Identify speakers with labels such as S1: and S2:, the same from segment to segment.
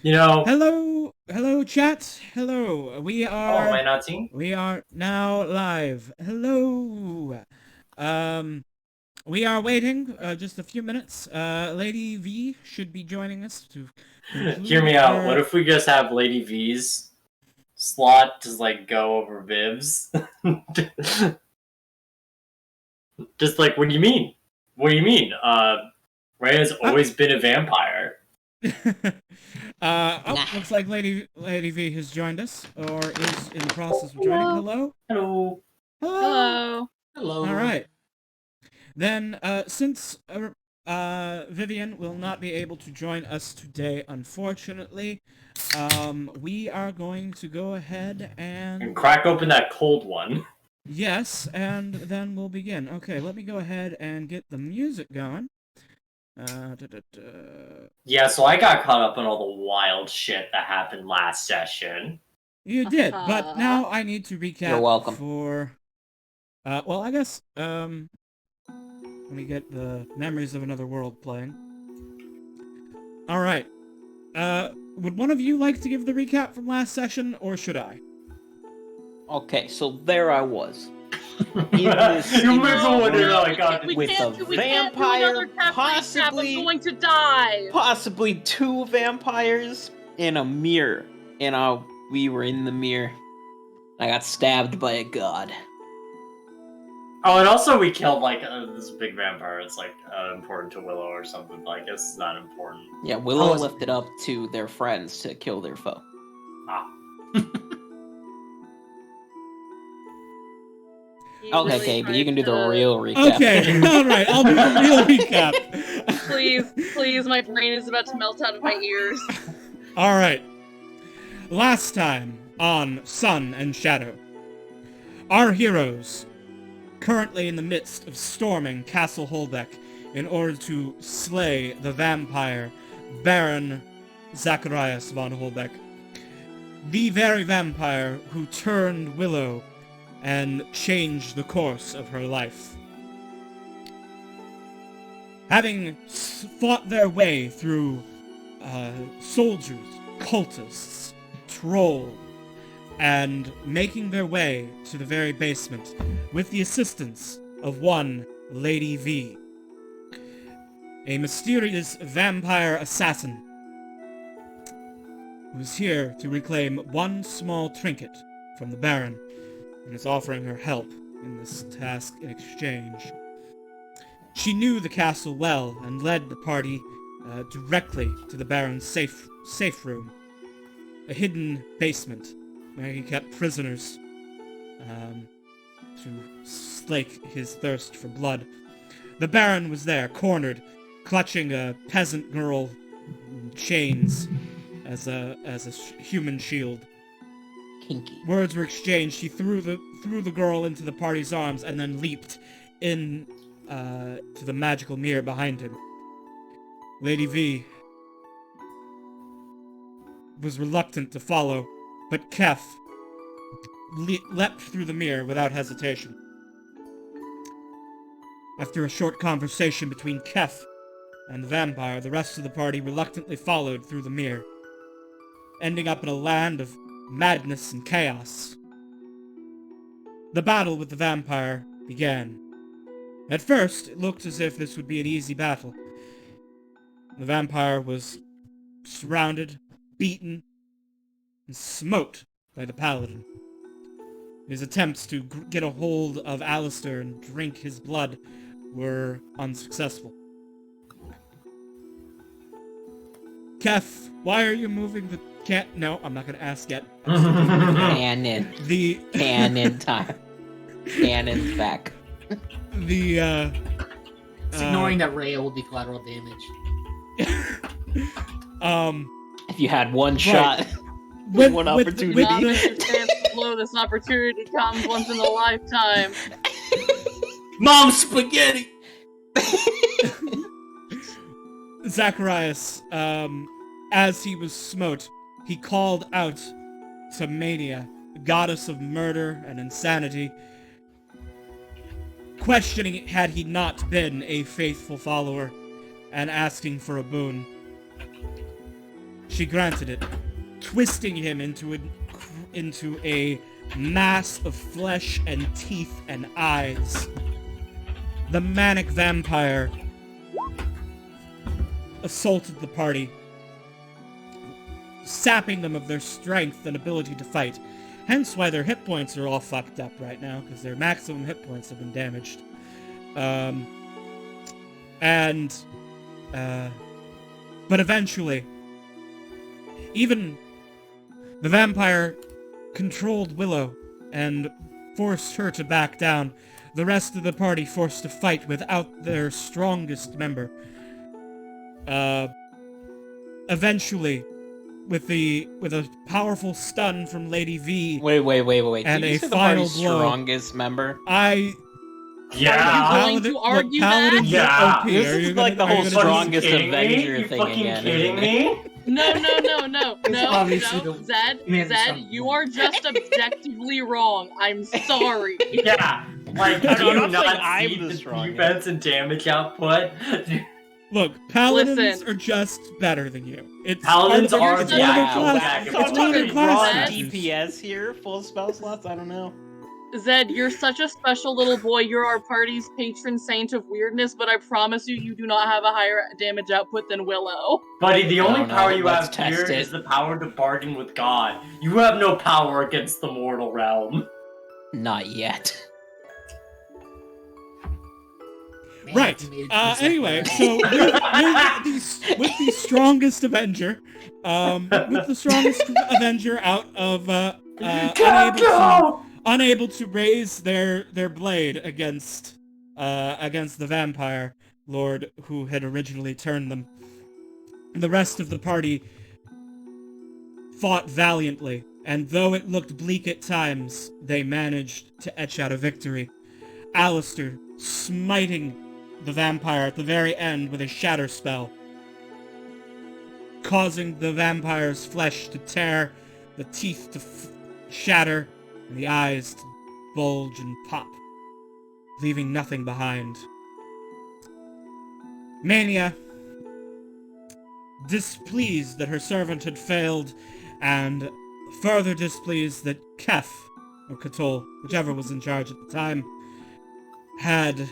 S1: Wow.
S2: Hello, chat. Hello. We are.
S3: am I not seeing?
S2: We are now live. Hello. We are waiting just a few minutes. Lady V should be joining us to
S3: Hear me out. What if we just have Lady V's slot to go over Viv's? Just what do you mean? What do you mean? Rhea's always been a vampire.
S2: Looks like Lady V has joined us, or is in the process of joining. Hello?
S3: Hello.
S1: Hello.
S2: All right. Then, since Vivian will not be able to join us today, unfortunately, we are going to go ahead and
S3: crack open that cold one.
S2: Yes, and then we'll begin. Okay, let me go ahead and get the music going.
S3: Yeah, so I got caught up on all the wild shit that happened last session.
S2: You did, but now I need to recap.
S4: You're welcome.
S2: For, well, I guess, let me get the Memories of Another World playing. Alright. Would one of you like to give the recap from last session, or should I?
S4: Okay, so there I was.
S3: You remember what I got
S4: with a vampire, possibly
S1: I'm going to die.
S4: Possibly two vampires in a mirror, and we were in the mirror. I got stabbed by a god.
S3: Oh, and also we killed this big vampire. It's important to Willow or something. But I guess it's not important.
S4: Yeah, Willow lifted up to their friends to kill their foe.
S3: Ah.
S4: Okay, but you can do the real recap.
S2: Okay, alright, I'll do the real recap.
S1: Please, my brain is about to melt out of my ears.
S2: Alright. Last time on Sun and Shadow, our heroes, currently in the midst of storming Castle Holbeck in order to slay the vampire Baron Zacharias von Holbeck, the very vampire who turned Willow and changed the course of her life. Having fought their way through soldiers, cultists, trolls, and making their way to the very basement with the assistance of one Lady V, a mysterious vampire assassin who's here to reclaim one small trinket from the Baron and is offering her help in this task in exchange. She knew the castle well and led the party directly to the Baron's safe room, a hidden basement where he kept prisoners to slake his thirst for blood. The Baron was there, cornered, clutching a peasant girl in chains as a human shield.
S4: Kinky.
S2: Words were exchanged. He threw the girl into the party's arms and then leaped in to the magical mirror behind him. Lady V was reluctant to follow, but Kef leapt through the mirror without hesitation. After a short conversation between Kef and the vampire, the rest of the party reluctantly followed through the mirror, ending up in a land of madness and chaos. The battle with the vampire began. At first, it looked as if this would be an easy battle. The vampire was surrounded, beaten, and smote by the paladin. His attempts to get a hold of Alistair and drink his blood were unsuccessful. Kef, why are you moving the cat? No, I'm not gonna ask yet.
S4: Canon. Canon time. Canon's back.
S1: It's ignoring that Rhea will be collateral damage.
S4: If you had one shot, one opportunity.
S1: Not a chance to blow. This opportunity comes once in a lifetime.
S4: Mom spaghetti!
S2: Zacharias, as he was smote, he called out to Mania, the goddess of murder and insanity, questioning had he not been a faithful follower, and asking for a boon. she granted it, twisting him into a mass of flesh and teeth and eyes. The manic vampire assaulted the party, sapping them of their strength and ability to fight. Hence why their hit points are all fucked up right now, because their maximum hit points have been damaged. But eventually, even the vampire controlled Willow and forced her to back down. The rest of the party forced to fight without their strongest member. Eventually, with a powerful stun from Lady V.
S4: Wait.
S2: And
S4: Did you
S2: a
S4: say the
S2: final
S4: party's
S2: blow.
S4: strongest member?
S3: Yeah.
S1: Are you going to argue that?
S2: Paladins are
S3: Yeah.
S2: OP.
S4: This
S2: Are you
S4: is like
S2: gonna-
S4: the
S2: are
S4: whole
S2: you gonna-
S4: strongest
S3: kidding me?
S4: Avenger
S3: You
S4: thing
S3: fucking
S4: again.
S3: kidding
S4: isn't it?
S3: me?
S1: No,
S5: obviously the
S1: Zed,
S5: man
S1: Zed,
S5: is
S1: you are just objectively wrong. I'm sorry.
S3: Yeah. Like,
S4: No,
S3: do
S4: no,
S3: you
S4: I'm not saying
S3: not
S4: I'm
S3: see
S4: the
S3: the
S4: strongest.
S3: defense and damage output?
S2: Look, paladins
S1: Listen.
S2: are just better than you. It's
S3: Paladins
S2: part of
S3: are
S2: the- it's one of their
S3: yeah,
S2: class-
S3: back
S2: it's
S3: and
S2: one of their
S3: forth.
S2: class
S1: Zed?
S2: features.
S4: DPS here, full spell slots. I don't know.
S1: Zed, you're such a special little boy. You're our party's patron saint of weirdness, but I promise you do not have a higher damage output than Willow.
S3: Buddy, the
S4: I
S3: only
S4: don't know,
S3: power you
S4: let's
S3: have here
S4: test it.
S3: is the power to bargain with God. You have no power against the mortal realm.
S4: Not yet.
S5: Man,
S2: Right.
S5: he made it to
S2: Anyway,
S5: the
S2: so with the strongest Avenger, out of unable to raise their blade against the vampire lord who had originally turned them. The rest of the party fought valiantly, and though it looked bleak at times, they managed to etch out a victory. Alistair smiting the vampire at the very end with a shatter spell, causing the vampire's flesh to tear, the teeth to shatter, and the eyes to bulge and pop, leaving nothing behind. Mania, displeased that her servant had failed, and further displeased that Kef, or Cthulhu, whichever was in charge at the time, had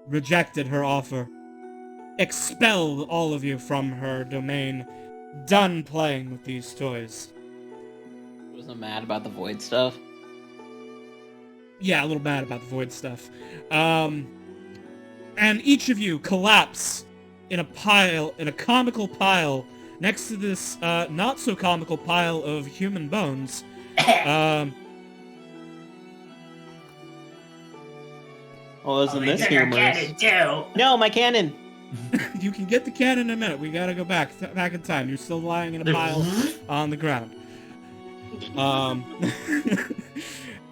S2: rejected her offer, expelled all of you from her domain, done playing with these toys.
S4: Wasn't mad about the void stuff.
S2: Yeah, a little mad about the void stuff. And each of you collapse in a comical pile, next to this, not so comical pile of human bones.
S4: Well, isn't this humorous?
S3: Cannon too.
S4: No, my cannon!
S2: You can get the cannon in a minute. We gotta go back in time. You're still lying in a pile on the ground.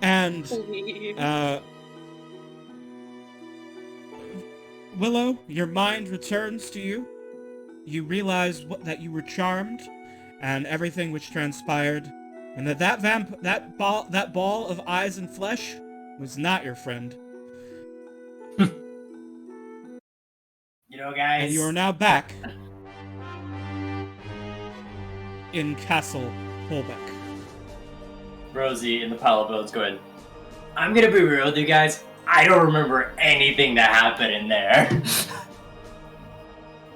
S2: And
S1: Please.
S2: Willow, your mind returns to you. You realize that you were charmed, and everything which transpired, and that ball of eyes and flesh was not your friend.
S3: You know, guys.
S2: And you are now back in Castle Holbeck.
S3: Rosie in the pile of bones going, I'm gonna be real with you guys. I don't remember anything that happened in there.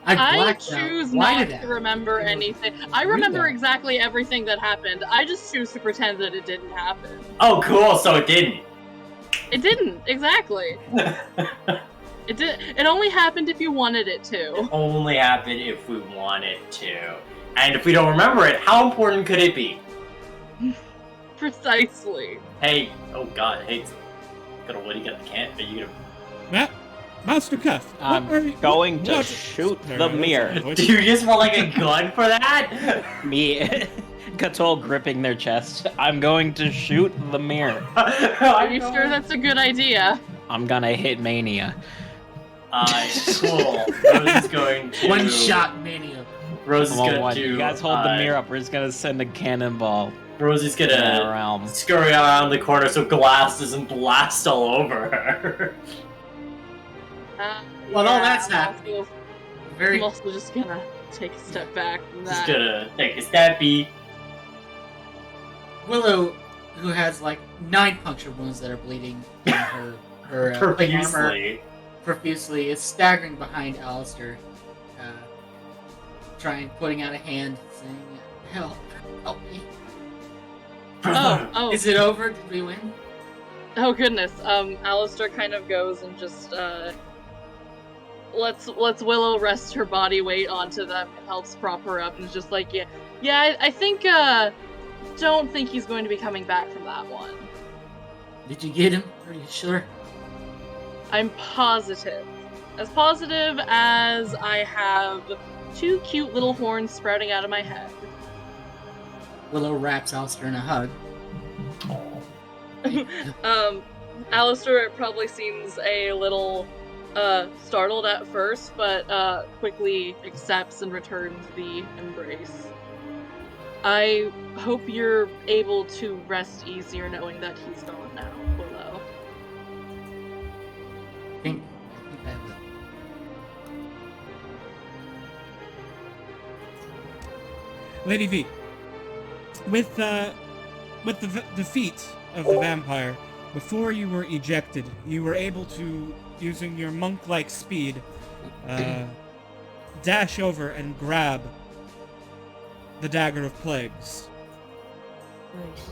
S1: I
S5: blacked out.
S1: choose
S5: Why
S1: not
S5: did
S1: to
S5: that?
S1: remember anything. I
S5: Read
S1: remember
S5: that.
S1: exactly everything that happened. I just choose to pretend that it didn't happen.
S3: Oh, cool, so it didn't.
S1: It didn't, exactly. It did. It only happened if you wanted it to.
S3: Only happened if we wanted to. And if we don't remember it, how important could it be?
S1: Precisely.
S3: Hey, oh god, hey, what do you got the can? Are you
S2: Master Cuff,
S4: I'm going to shoot the mirror.
S3: do you just want like a gun for that?
S4: Me, Cthulhu gripping their chest. I'm going to shoot the mirror.
S1: Are you sure that's a good idea?
S4: I'm gonna hit Mania.
S3: Cool. Rose is going to...
S5: One shot mania.
S3: Rose is
S4: Come on,
S3: going
S4: one.
S3: to...
S4: You guys hold the mirror up. We're just gonna send a cannonball
S3: Rose is
S4: in that
S3: gonna
S4: realm.
S3: scurry around the corner so glass doesn't blast all over her.
S5: Well, all that's
S1: I'm
S5: happening.
S1: also-
S5: Very
S1: I'm also just gonna take a step back from
S3: Just
S1: that.
S3: gonna take a steppy.
S5: Willow, who has like 9 puncture wounds that are bleeding from her plate armor profusely, is staggering behind Alistair, putting out a hand, saying, "Help me."
S1: Oh.
S5: Is it over? Did we win?
S1: Oh goodness. Alistair kind of goes and just lets Willow rest her body weight onto them and helps prop her up and is just like, yeah, I think don't think he's going to be coming back from that one.
S5: Did you get him? Are you sure?
S1: I'm positive. As positive as I have 2 cute little horns sprouting out of my head.
S5: Willow wraps Alistair in a hug.
S1: Alistair probably seems a little startled at first, but quickly accepts and returns the embrace. I hope you're able to rest easier knowing that he's gone now, Willow.
S5: I think I will.
S2: Lady V, with the defeat of the vampire, before you were ejected, you were able to, using your monk-like speed, dash over and grab the Dagger of Plagues.
S6: Nice.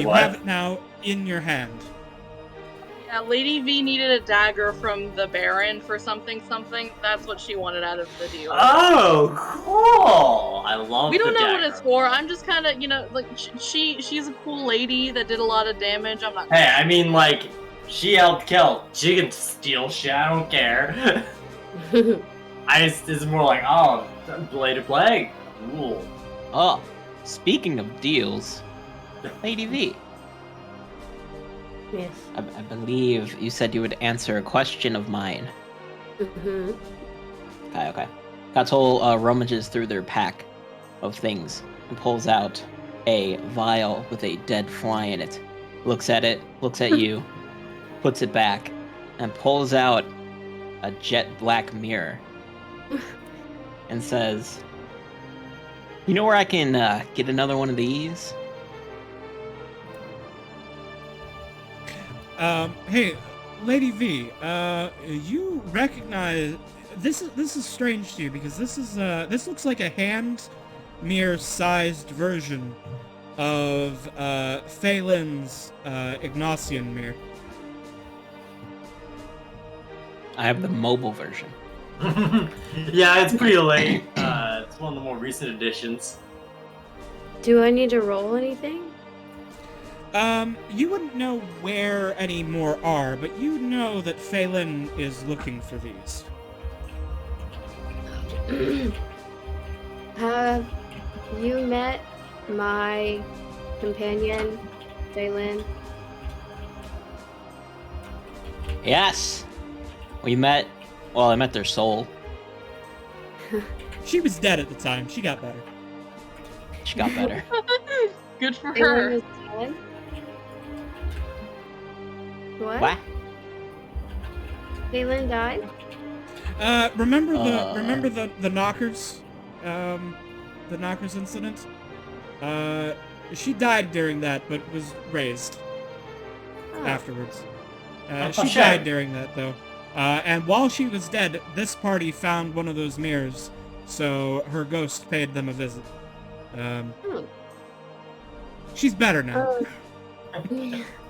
S2: You have it now in your hand.
S1: Yeah, Lady V needed a dagger from the Baron for something. That's what she wanted out of the deal.
S3: Oh, cool! I love.
S1: We don't
S3: the
S1: know
S3: dagger.
S1: what it's for. I'm just kind of, like she's a cool lady that did a lot of damage. I'm not.
S3: Hey, I mean, like, she helped kill. She can steal shit. I don't care. It's more like, oh, Blade of Plague. Cool.
S4: Oh, speaking of deals, Lady V,
S6: Yes.
S4: I believe you said you would answer a question of mine.
S6: Mm-hmm.
S4: Okay. Katul rummages through their pack of things and pulls out a vial with a dead fly in it. Looks at it, looks at you, puts it back, and pulls out a jet black mirror and says, "You know where I can get another one of these?"
S2: Hey, Lady V, you recognize this is strange to you because this looks like a hand mirror-sized version of Phelan's Ignatian mirror.
S4: I have the mobile version.
S3: Yeah, it's pretty late. It's one of the more recent editions.
S6: Do I need to roll anything?
S2: You wouldn't know where any more are, but you know that Phelan is looking for these.
S6: Have you met my companion, Phelan?
S4: Yes! We met, well, I met their soul.
S2: She was dead at the time. She got better.
S4: She got better.
S1: Good for
S6: Phelan
S1: her.
S6: is dead? What?
S4: What?
S6: Phelan died?
S2: Remember the knockers? The knockers incident? She died during that, but was raised
S6: Oh.
S2: afterwards.
S3: Oh,
S2: She
S3: shit.
S2: died during that, though. And while she was dead, this party found one of those mirrors, so her ghost paid them a visit.
S6: Oh.
S2: She's better now.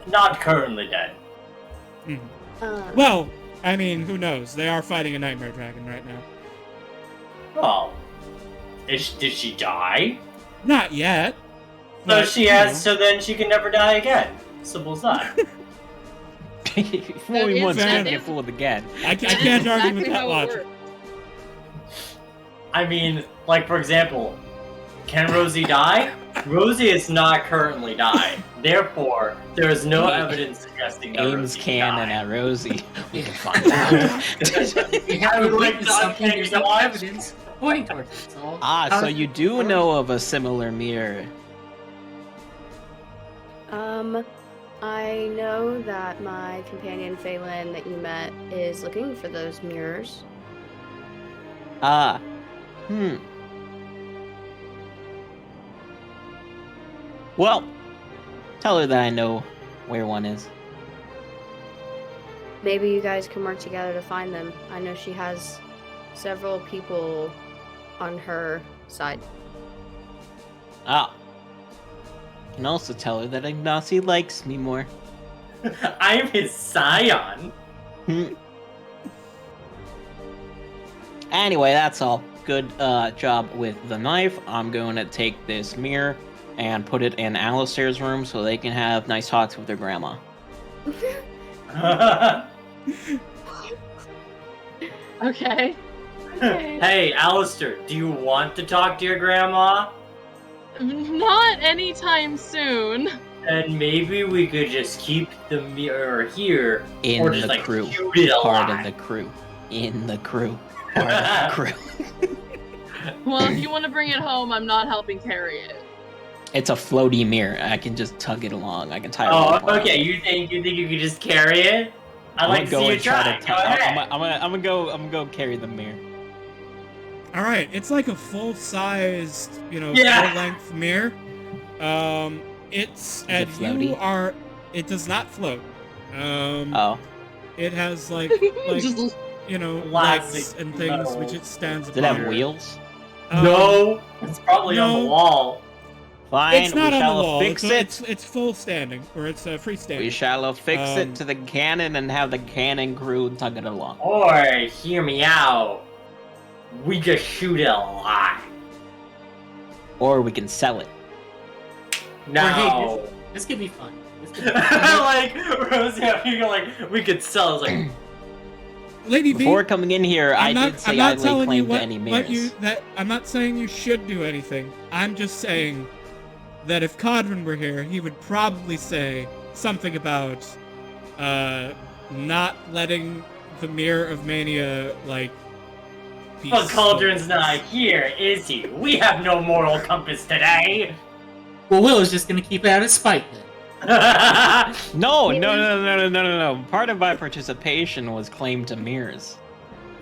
S3: Not currently dead.
S2: Mhm.
S6: Um,
S2: Well, I mean, who knows? They are fighting a nightmare dragon right now.
S3: Oh. Did she die?
S2: Not yet.
S3: So
S2: but,
S3: she
S2: you
S3: has,
S2: know.
S3: so then she can never die again. Simple as that.
S4: Fool me once,
S2: that
S4: never
S1: is-
S4: get fooled again.
S2: I
S1: That is
S2: can't argue with
S1: exactly
S2: that
S1: how it
S2: logic.
S1: works.
S3: I mean, like, for example, can Rosie die? Rosie is not currently died. Therefore, there is no evidence suggesting that
S4: Ames
S3: Rosie
S4: cannon
S3: died.
S4: at Rosie. We can find out.
S5: You have
S3: I
S5: to
S3: would like
S5: witness
S3: to
S5: something.
S3: uncanny
S5: There's no
S3: dodge.
S5: evidence pointing towards it. That's all.
S4: So you do know of a similar mirror.
S6: I know that my companion Phelan that you met is looking for those mirrors.
S4: Well, tell her that I know where one is.
S6: Maybe you guys can work together to find them. I know she has several people on her side.
S4: Ah. You can also tell her that Ignacy likes me more.
S3: I'm his scion.
S4: Anyway, that's all. Good job with the knife. I'm going to take this mirror and put it in Alistair's room so they can have nice talks with their grandma.
S1: Okay.
S3: Hey, Alistair, do you want to talk to your grandma?
S1: Not anytime soon.
S3: And maybe we could just keep the mirror here,
S4: In
S3: or just
S4: the
S3: like
S4: crew.
S3: shoot it
S4: Part
S3: alive.
S4: of the crew. In the crew. Part of the crew.
S1: Well, if you want to bring it home, I'm not helping carry it.
S4: It's a floaty mirror. I can just tug it along. I can tie it
S3: Oh,
S4: around.
S3: okay. You think you could just carry it? I'd like to see you try. Go ahead.
S4: I'm gonna go carry the mirror.
S2: All right, it's like a full-sized,
S3: Yeah.
S2: full-length mirror. It's
S4: it
S2: and
S4: floaty?
S2: you are. It does not float.
S4: Oh.
S2: It has like
S1: Just
S2: legs
S3: Plastic
S2: and things
S3: metal.
S2: which it stands
S4: Does it
S2: upon.
S4: have wheels?
S3: No, it's probably on
S2: no.
S3: the wall.
S4: Fine,
S2: It's not
S4: we
S2: on
S4: shall
S2: the wall.
S4: fix it.
S2: It's full standing, or it's freestanding.
S4: We shall fix it
S2: Um,
S4: to the cannon and have the cannon crew tug it along.
S3: Or hear me out. We just shoot it alive.
S4: Or we can sell it.
S3: No.
S5: Or, hey, this could be fun. This could be fun.
S3: Like Rosie, you're like we could sell. It's like
S2: Lady B,
S4: Before coming in here, I
S2: I'm
S4: did
S2: not
S4: say I lay
S2: telling you
S4: claim to
S2: what,
S4: any
S2: what you
S4: mirrors.
S2: that I'm not saying you should do anything. I'm just saying that if Codrin were here, he would probably say something about not letting the Mirror of Mania be
S3: but Cauldron's
S2: stolen.
S3: not here, is he? We have no moral compass today.
S5: Well, Willow's just gonna keep it out of spite then.
S4: No. Part of my participation was claim to mirrors.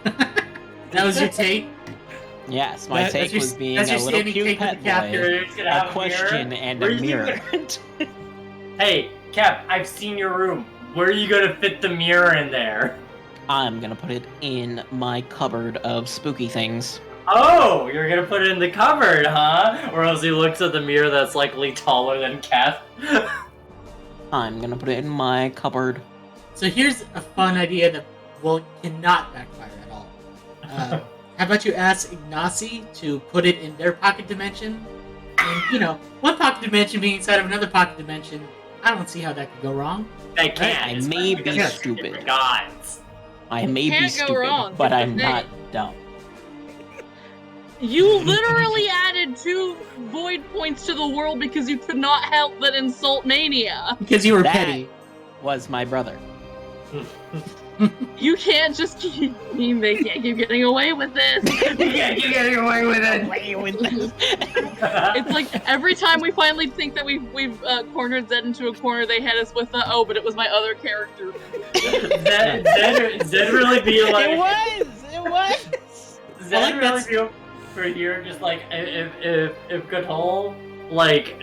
S5: That was your take?
S4: Yes, my
S2: That-
S4: take
S5: that's your-
S4: was being
S5: that's
S4: a
S5: your
S4: little
S5: standing
S4: cute
S5: take with
S4: pet
S5: the captain.
S4: boy,
S3: You're just gonna have
S4: a question
S3: mirror?
S4: and
S3: Where
S4: a
S3: you
S4: mirror.
S3: Hey, Cap, I've seen your room. Where are you gonna fit the mirror in there?
S4: I'm gonna put it in my cupboard of spooky things.
S3: Oh, you're gonna put it in the cupboard, huh? Or else he looks at the mirror that's likely taller than Kev.
S4: I'm gonna put it in my cupboard.
S5: So here's a fun idea that cannot backfire at all. How about you ask Ignacy to put it in their pocket dimension? And, one pocket dimension being inside of another pocket dimension, I don't see how that could go wrong.
S3: They can't.
S4: I
S3: It's
S4: may
S3: because
S4: be
S3: they're
S4: stupid.
S3: different gods.
S4: I may be
S1: Can't go
S4: stupid,
S1: wrong,
S4: but
S1: that's
S4: I'm
S1: the
S4: not
S1: thing.
S4: dumb.
S1: You literally added 2 void points to the world because you could not help but insult Mania.
S5: Because you were
S4: That-
S5: petty.
S4: Was my brother.
S1: You can't just keep. They can't keep getting away with this.
S3: Yeah, you're getting away with it.
S1: It's like every time we finally think that we've cornered Zed into a corner, they hit us with the but it was my other character.
S3: Zed really be like.
S4: It was!
S3: Zed
S5: like
S3: really
S5: that's-
S3: feel for here, just like if Cotole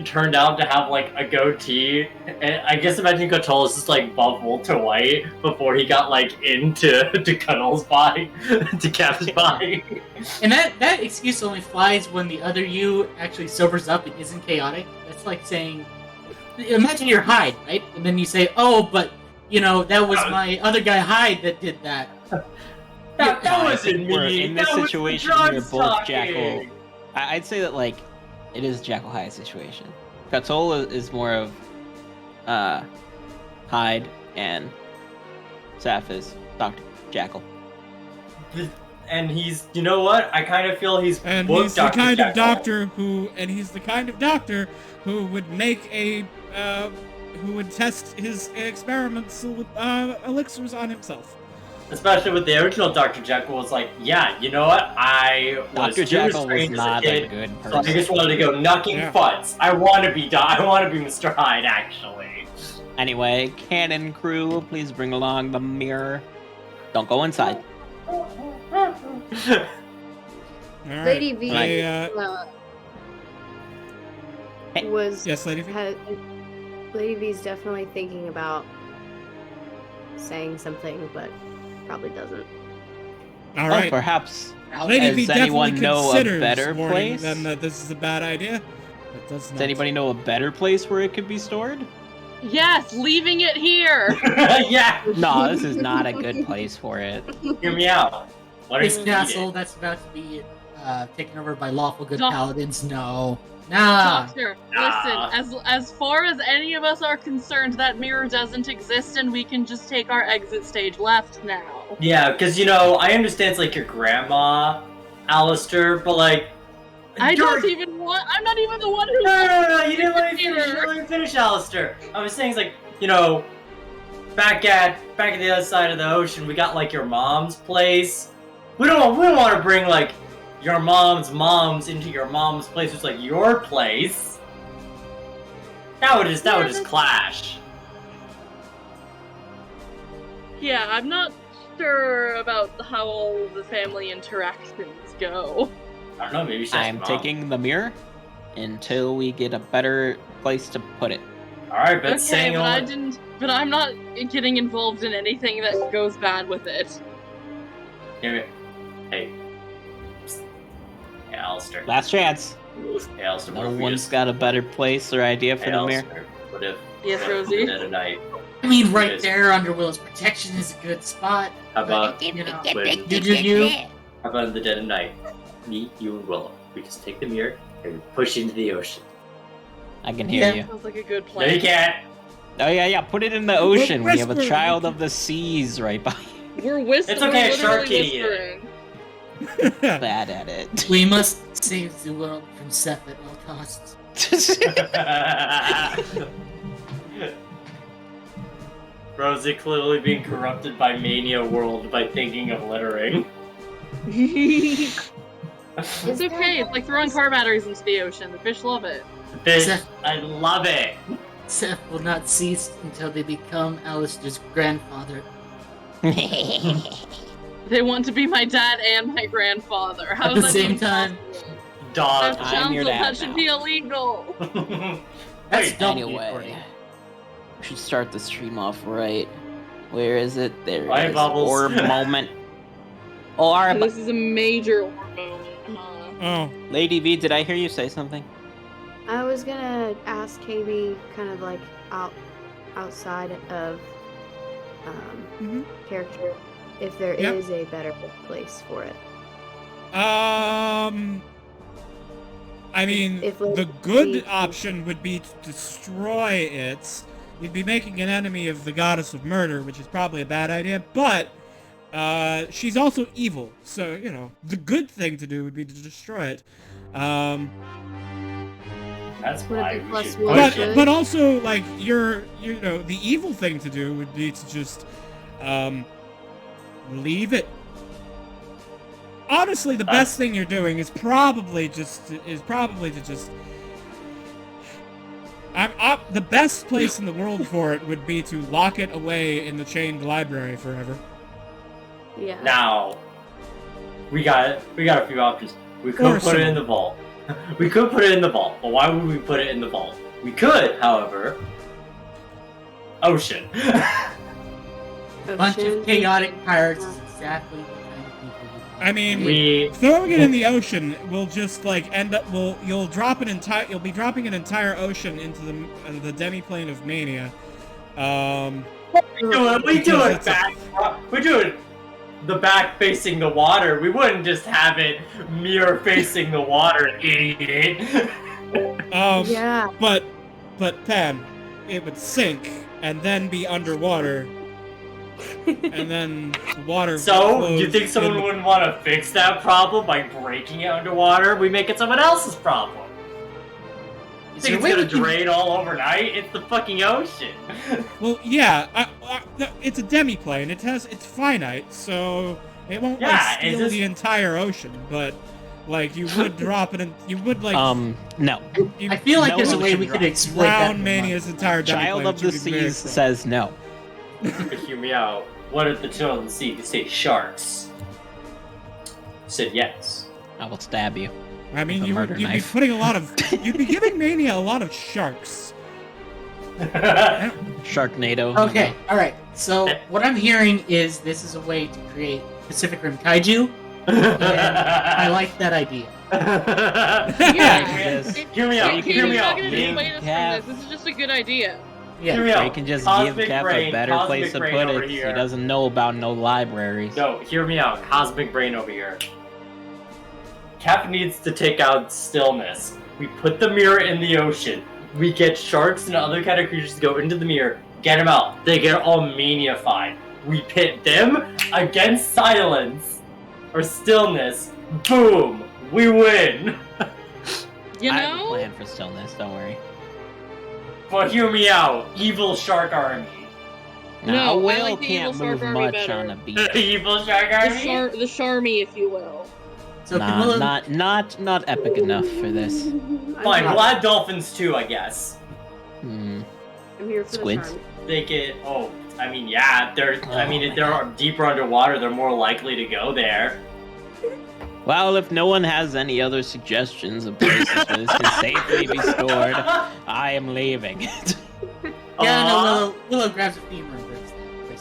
S3: turned out to have a goatee, and I guess imagine Cotole is just buffled to white before he got into to Cuddle's body, to Cap's body.
S5: And that excuse only flies when the other you actually sobers up and isn't chaotic. That's like saying, imagine you're Hyde, right? And then you say, oh, but, that was my other guy Hyde that did that.
S3: That
S4: I
S3: wasn't
S4: think we're
S3: me.
S4: in this
S3: That was the
S4: situation,
S3: drugs
S4: we're both
S3: talking.
S4: Jackal. I'd say that it is Jackal Hyde situation. Catola is more of Hyde, and Saf is Dr. Jackal.
S3: And he's, you know what? I kind of feel he's
S2: And
S3: booked
S2: he's the
S3: Dr.
S2: kind of
S3: Jekyll.
S2: doctor who would make who would test his experiments with elixirs on himself.
S3: Especially with the original Dr. Jekyll was yeah, you know what? I was
S4: Dr.
S3: too
S4: Jackal was
S3: restrained as a
S4: not a
S3: kid,
S4: good
S3: so I
S4: person.
S3: just wanted to go knocking
S2: Yeah.
S3: foots. I want to be Mr. Hyde, actually.
S4: Anyway, cannon crew, please bring along the mirror. Don't go inside.
S2: All right.
S6: Lady V was
S2: Yes, Lady V?
S6: Lady V's definitely thinking about saying something, but probably doesn't.
S2: All
S4: Well,
S2: right.
S4: perhaps.
S2: Lady V
S4: Does anyone
S2: definitely
S4: know a
S2: considers
S4: better
S2: warning
S4: place?
S2: them that this is a bad idea. But does
S4: Does
S2: not.
S4: anybody know a better place where it could be stored?
S1: Yes, leaving it here.
S3: Yeah,
S4: No, this is not a good place for it.
S3: hear me out. What
S5: This
S3: if you
S5: castle
S3: eat
S5: that's about to be taken over by lawful good
S1: Doc-
S5: paladins. No. Nah.
S1: Doctor,
S3: Ah.
S1: listen, as far as any of us are concerned, that mirror doesn't exist and we can just take our exit stage left now.
S3: it? Yeah, because I understand it's like your grandma, Alistair, but like,
S1: I'm
S3: you're-
S1: not even the one who
S3: No, you didn't let me finish. You
S1: Here.
S3: didn't let me finish, Alistair. I was saying, it's like, back at the other side of the ocean, we got like your mom's place. We don't want to bring like your mom's into your mom's place. It's like your place. That would just clash.
S1: Yeah, I'm not sure about how all the family interactions go.
S3: I don't know. Maybe she's
S4: I'm taking the mirror until we get a better place to put it.
S3: All right, but
S1: Okay,
S3: saying
S1: but
S3: all.
S1: I didn't. But I'm not getting involved in anything that goes bad with it.
S3: Hey, hey, Alistair.
S4: Last chance.
S3: Hey, Alistair. What
S4: No
S3: if we
S4: one's
S3: just?
S4: got a better place or idea for
S3: Hey,
S4: the mirror.
S3: Alistair. What if?
S1: Yes,
S3: what if
S1: Rosie?
S3: Dead of night.
S5: I mean, right
S3: Yes.
S5: there under Willow's protection is a good spot.
S3: How about
S5: You know,
S3: when-
S5: you do you.
S3: How about in the dead of night? Me, you, and Willow. We just take the mirror and we push into the ocean.
S4: I can hear
S5: Yeah.
S4: you.
S1: Sounds like a good
S3: No, you
S1: plan.
S3: can't.
S4: Oh yeah, put it in the ocean. We have a
S2: whisper.
S4: child of the seas right by.
S1: We're whispering.
S3: It's okay,
S1: we're
S3: Shark
S1: literally
S3: Idiot.
S1: whispering.
S4: Bad at it.
S5: We must save the world from Seth at all costs.
S3: Rosie clearly being corrupted by Mania World by thinking of littering.
S1: It's okay. It's like throwing car batteries into the ocean. The fish love it.
S3: Fish,
S5: Seth-
S3: I love it.
S5: Seth will not cease until they become Alistair's grandfather.
S1: They want to be my dad and my grandfather. How
S5: At
S1: is
S5: the
S1: that
S5: same
S1: even
S5: time.
S1: possible?
S3: Dog.
S1: That
S4: I'm
S1: sounds
S4: your
S1: like
S4: dad
S1: that should
S4: now.
S1: be illegal.
S5: That's
S3: Wait,
S5: dumb.
S4: Anyway, we should start the stream off right. Where is it? There
S3: Bye,
S4: it is.
S3: Bubbles.
S4: Orb moment. Orb.
S1: This is a major orb moment.
S2: Oh,
S4: Lady V, did I hear you say something?
S6: I was gonna ask KB kind of like outside of character if there is
S2: Yep.
S6: a better place for it.
S2: I mean,
S6: If
S2: the
S6: Lady
S2: good
S6: V-
S2: option would be to destroy it. You'd be making an enemy of the goddess of murder, which is probably a bad idea, but she's also evil, so, the good thing to do would be to destroy it.
S3: That's
S6: Would it
S3: why
S6: be
S3: we
S6: plus
S3: should
S6: one?
S3: push
S2: But,
S3: it.
S2: but also, like, the evil thing to do would be to just, leave it. Honestly, the best thing you're doing is probably to just. The best place in the world for it would be to lock it away in the chained library forever.
S6: Yeah.
S3: Now, we got a few options. We could
S2: Or
S3: put it in
S2: some-
S3: the vault. We could put it in the vault, but why would we put it in the vault? We could, however, ocean.
S5: A bunch
S6: Ocean.
S5: of chaotic pirates is exactly the kind of people you want.
S2: I mean,
S3: we
S2: throwing it in the ocean will just end up. You'll be dropping an entire ocean into the demiplane of mania.
S3: do it. We do
S2: Because
S3: it
S2: it's a-
S3: back. We do it. The back facing the water. We wouldn't just have it mirror facing the water, idiot.
S6: Yeah.
S2: But Pan, it would sink and then be underwater, and then the water.
S3: So,
S2: flows
S3: you think someone
S2: in-
S3: wouldn't want to fix that problem by breaking it underwater? We make it someone else's problem.
S5: Is
S3: Think
S5: there a
S3: it's
S5: way
S3: gonna
S5: we can-
S3: drain all overnight? It's the fucking ocean.
S2: Well, yeah, it's a demiplane. It's finite, so it won't
S3: Yeah, it's
S2: steal
S3: just-
S2: the entire ocean. But you would drop it, and you would
S4: No.
S2: you
S5: I feel like
S4: No
S5: there's a
S4: one
S5: way
S4: should
S5: we could
S4: drop.
S5: exploit that.
S2: drown Mania's entire demiplane.
S4: Child of
S2: which
S4: the
S2: would be very
S4: Seas
S2: cool.
S4: says no.
S3: But hear me out. What if the Child of the Sea could say sharks? Said yes.
S4: I will stab you.
S2: I mean,
S4: With a murder
S2: you'd be
S4: knife.
S2: putting a lot of, you'd be giving Mania a lot of sharks.
S4: Sharknado.
S5: Okay, alright. So, what I'm hearing is this is a way to create Pacific Rim Kaiju, and I like that idea.
S1: Yeah.
S3: Hear me out.
S1: He's
S3: Hear me
S1: not
S3: out.
S1: gonna
S4: Leave
S1: dissuade us
S4: Cap.
S1: from this. This is just a good idea.
S5: Yeah.
S3: Hear me
S4: They
S3: out.
S4: can just
S3: Cosmic
S4: give Cap
S3: brain,
S4: a better
S3: cosmic
S4: place to
S3: brain
S4: put
S3: over
S4: it. He
S3: here.
S4: doesn't know about no libraries.
S3: No, hear me out. Cosmic brain over here. Cap needs to take out stillness. We put the mirror in the ocean. We get sharks and other kind of creatures to go into the mirror. Get them out. They get all maniafied. We pit them against silence or stillness. Boom! We win.
S1: You
S4: I have a
S1: know?
S4: plan for stillness. Don't worry.
S3: But hear me out. Evil shark army.
S1: No,
S4: Now,
S1: I
S4: Will
S1: like the
S4: can't
S1: evil shark
S4: move
S1: army
S4: much
S1: better.
S4: on a beach.
S3: Evil shark army.
S1: The Sharmy, if you will.
S5: So,
S4: Nah,
S5: can Willow...
S4: not epic enough for this.
S3: Fine, glad dolphins too, I guess.
S4: Hmm.
S6: I'm here for
S4: Squids?
S6: the charm.
S3: They get. Oh, I mean, yeah. If they're deeper underwater, they're more likely to go there.
S4: Well, if no one has any other suggestions of places where this can safely be stored, I am leaving.
S5: Yeah,
S3: Aw.
S5: no, Willow grabs a femur and breaks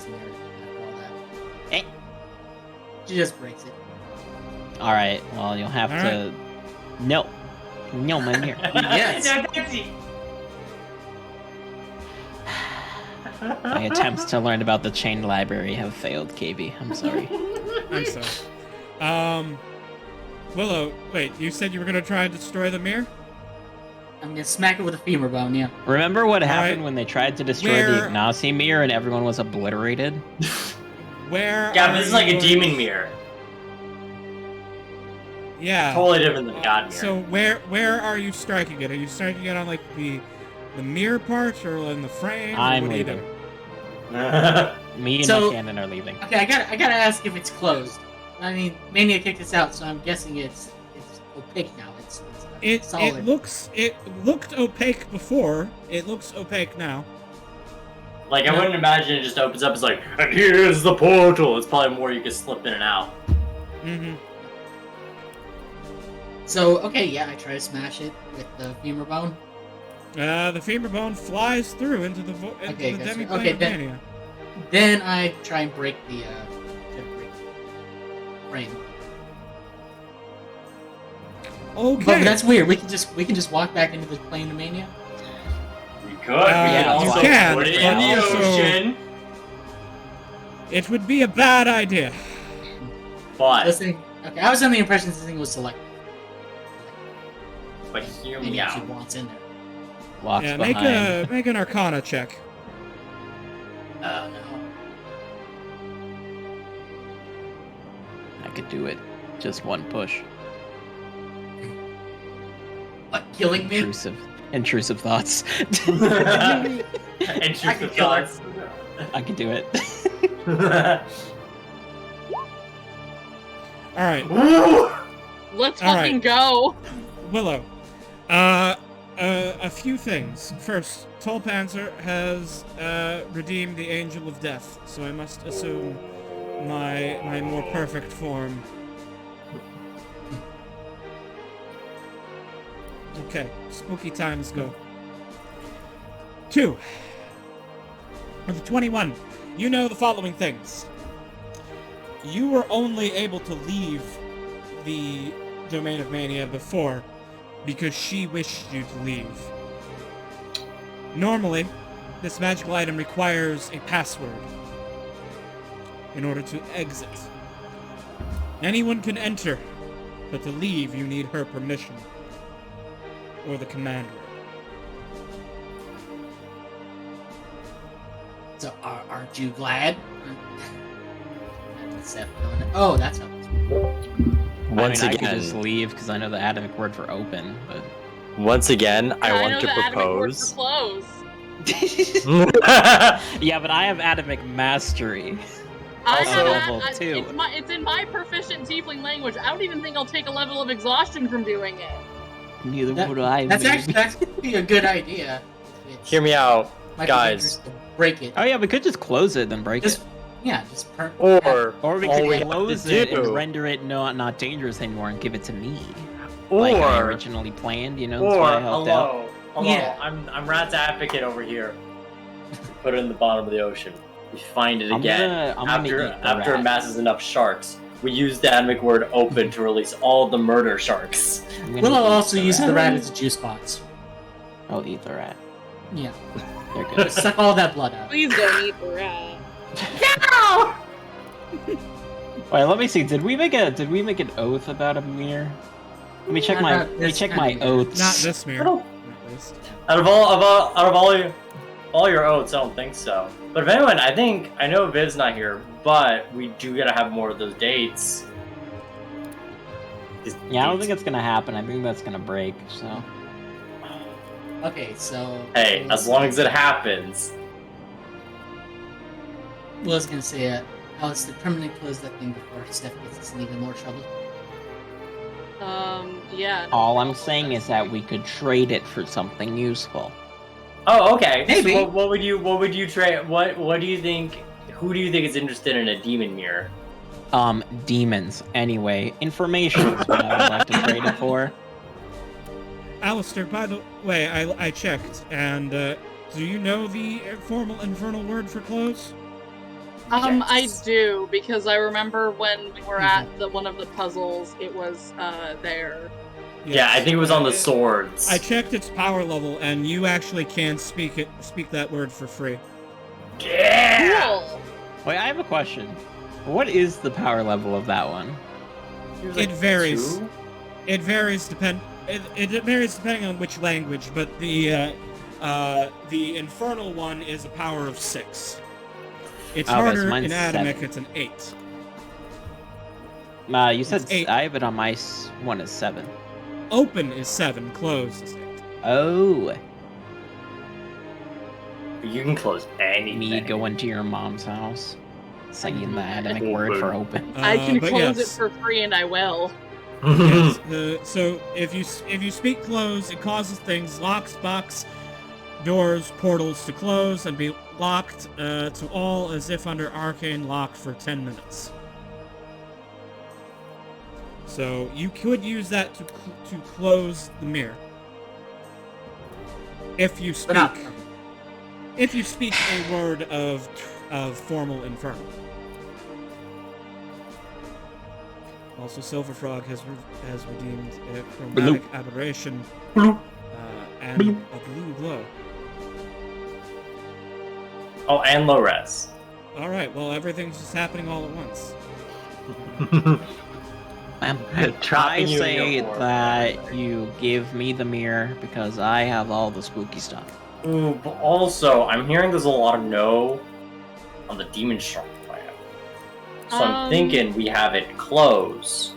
S5: the narrative after all that.
S4: Eh.
S5: She just breaks it.
S4: All right. Well, you'll have
S2: All
S4: to. No, man, here.
S5: Yes.
S4: My attempts to learn about the chain library have failed, KB. I'm sorry.
S2: I'm sorry. Willow, wait, you said you were gonna try and destroy the mirror?
S5: I'm gonna smack it with a femur bone, yeah.
S4: Remember what happened
S2: right.
S4: when they tried to destroy
S2: Where-
S4: the Ignacy mirror and everyone was obliterated?
S2: Where
S3: Yeah,
S2: are
S3: this is like a
S2: your-
S3: demon mirror.
S2: Yeah.
S3: Totally different than God mirror.
S2: So where are you striking it? Are you striking it on like the mirror part or in the frame? or
S4: I'm
S2: what are you
S4: leaving.
S2: doing?
S4: Me and
S5: So-
S4: McCannon are leaving.
S5: Okay, I gotta ask if it's closed. I mean, Mania kicked us out, so I'm guessing it's opaque now. It's solid.
S2: It looked opaque before. It looks opaque now.
S3: Like, I wouldn't imagine it just opens up as like, and here's the portal. It's probably more you can slip in and out.
S2: Mm-hmm.
S5: So, okay, yeah, I try to smash it with the femur bone.
S2: The femur bone flies through into the
S5: Okay, that's
S2: demi
S5: right.
S2: plane
S5: Okay,
S2: of
S5: then-
S2: Mania.
S5: Then I try and break the frame.
S2: Okay.
S5: But that's weird. We can just walk back into the plane of Mania.
S3: We could. We can
S4: you
S3: also
S2: can,
S3: put it
S2: but
S3: in the
S2: also-
S3: ocean.
S2: It would be a bad idea.
S3: But
S5: I was under the impression this thing was selected.
S3: hear me
S5: Mania
S3: out.
S5: actually wants in there.
S4: Walks
S2: Yeah,
S4: behind.
S2: make an Arcana check.
S5: Oh no.
S4: I could do it. Just one push.
S5: What, killing me?
S4: Intrusive thoughts.
S3: And
S5: I
S3: shoot the
S5: could kill her.
S3: thoughts.
S4: I could do it.
S2: All right,
S3: Woo!
S1: Let's
S2: All
S1: fucking
S2: right.
S1: go.
S2: Willow. A few things. First, Tolpanzer has redeemed the Angel of Death, so I must assume my more perfect form. Okay, spooky times go. 2. For the 21, you know the following things. You were only able to leave the Domain of Mania before because she wished you to leave. Normally, this magical item requires a password in order to exit. Anyone can enter, but to leave you need her permission. Or the commander.
S5: So, aren't you glad? Seth going, oh, that's how it's
S7: Once
S4: I could just
S7: again,
S4: leave because I know the Adamic word for open, but
S7: once again, I
S1: know
S7: want to
S1: the Adamic word for
S7: propose.
S1: close.
S4: yeah, but I have Adamic mastery.
S1: I
S4: Also
S1: have
S4: level
S1: a-
S4: 2.
S1: It's in my proficient tiefling language. I don't even think I'll take a level of exhaustion from doing it.
S4: Neither
S5: That-
S4: would I.
S5: That's
S4: maybe.
S5: actually a good idea. It's
S7: Hear me out.
S5: my
S7: guys.
S5: to break it.
S4: Oh yeah, we could just close it then break
S5: Just
S4: it.
S5: Yeah, just
S7: Or
S4: Or we
S7: all
S4: could
S7: we have
S4: close
S7: to
S4: it and
S7: do-
S4: render it not dangerous anymore and give it to me. Like I
S7: or
S4: originally planned, that's why I helped out.
S3: hello,
S5: Yeah.
S3: I'm Rat's advocate over here. Put it in the bottom of the ocean. We find it
S4: I'm
S3: again
S4: gonna eat the
S3: after it
S4: rat.
S3: masses enough sharks. We use the animate word open to release all the murder sharks.
S4: I'm gonna
S5: We'll
S4: eat
S5: also
S4: the
S5: use
S4: rat.
S5: the rat as a juice box.
S4: I'll eat the rat.
S5: Yeah.
S4: They're good.
S5: Just suck all that blood out.
S1: Please don't eat the rat.
S4: Wait, let me see. Did we make an oath about a mirror? Let me check
S5: Not
S4: my
S5: about this kind of
S4: oaths.
S2: Not this mirror.
S3: Oh.
S2: At least.
S3: Out of all your oaths, I don't think so. But if anyone, I know Viv's not here, but we do gotta have more of those dates.
S4: Yeah, I don't think it's gonna happen. I think that's gonna break. So
S5: Okay, so.
S3: Hey, as long as it happens.
S5: I was gonna say, Alice, permanently close that thing before Steph gets us in even more trouble.
S1: Yeah.
S4: all I'm saying is that we could trade it for something useful.
S3: Oh, okay.
S5: Maybe.
S3: So what would you trade? What do you think? Who do you think is interested in a demon mirror?
S4: Demons. Anyway, information is what I would like to trade it for.
S2: Alistair, by the way, I checked, and do you know the formal infernal word for close?
S1: I do, because I remember when we were at one of the puzzles, it was there.
S3: Yeah, I think it was on the
S2: Yes.
S3: swords.
S2: I checked its power level, and you actually can speak that word for free.
S3: Yeah.
S1: Cool.
S4: Wait, I have a question. What is the power level of that one?
S3: was
S2: It varies.
S3: 2?
S2: It varies it varies depending on which language, but the infernal one is a power of 6. It's
S4: Okay, so
S2: harder
S4: mine's
S2: in Adamic.
S4: 7.
S2: It's an 8.
S4: You said
S2: It's 8.
S4: I have it on my one is 7.
S2: Open is 7. Closed is 8.
S4: Oh,
S3: You can close anything.
S4: me going to your mom's house, singing the Adamic word for open.
S1: I can
S2: but
S1: close
S2: yes.
S1: it for free, and I will.
S2: Yes, so if you speak close, it causes things, locks, box, doors, portals to close and be locked to all as if under arcane lock for 10 minutes. So you could use that to close the mirror. If you
S5: But not.
S2: speak a word of formal infernal. Also, Silver Frog has redeemed a chromatic aberration and a blue glow.
S3: Oh, and low res.
S2: All right, well, everything's just happening all at once.
S4: I
S3: Trapping you in
S4: say
S3: your form.
S4: that you give me the mirror because I have all the spooky stuff.
S3: Ooh, but also, I'm hearing there's a lot of no on the demon shark plan. So I'm thinking we have it close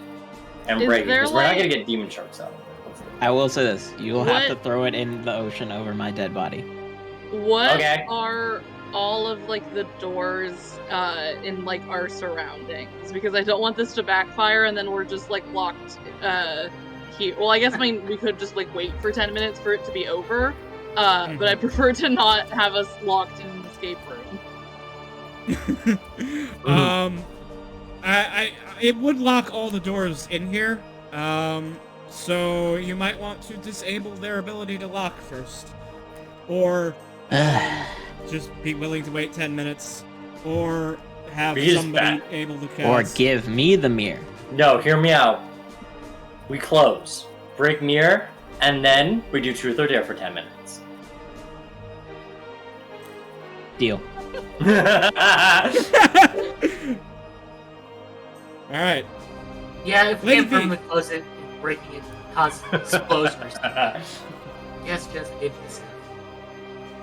S3: and
S1: Is
S3: break it,
S1: there,
S3: because we're not
S1: like-
S3: gonna get demon sharks out of it.
S4: I will say this: you'll have to
S1: What?
S4: throw it in the ocean over my dead body.
S1: What
S3: Okay.
S1: are all of like the doors in like our surroundings? Because I don't want this to backfire and then we're just like locked here. Well, I guess we could just like wait for 10 minutes for it to be over. But I prefer to not have us locked in an escape room.
S2: It would lock all the doors in here. So you might want to disable their ability to lock first, or just be willing to wait 10 minutes, or have
S3: Be just
S2: somebody
S3: bad.
S2: able to cast.
S4: Or give me the mirror.
S3: No, hear me out. We close, break mirror, and then we do truth or dare for 10 minutes.
S4: Deal.
S2: All right.
S5: Yeah, if we
S2: Lady
S5: can't
S2: V.
S5: permanently close it, breaking it causes explosions. Yes, just give this.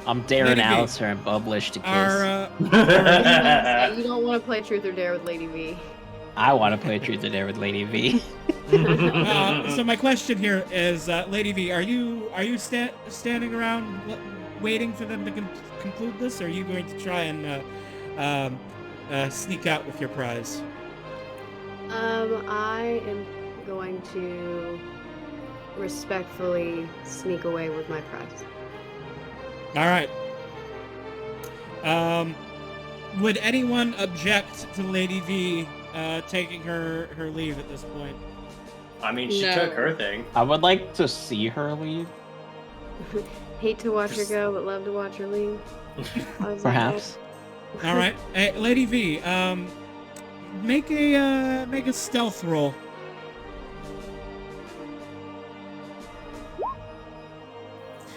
S4: I'm daring
S2: Lady V.
S4: Alistair and Bubblish to kiss.
S6: You don't want to play Truth or Dare with Lady V.
S4: I want to play Truth or Dare with Lady V.
S2: So my question here is, Lady V, are you standing around waiting for them to conclude this, or are you going to try and sneak out with your prize?
S6: I am going to respectfully sneak away with my prize.
S2: All right. would anyone object to Lady V taking her leave at this point?
S3: I mean, she
S1: No.
S3: took her thing.
S4: I would like to see her leave,
S6: Hate to watch her go, but love to watch her leave. How's that
S4: perhaps.
S2: All right, hey, Lady V, make a stealth roll.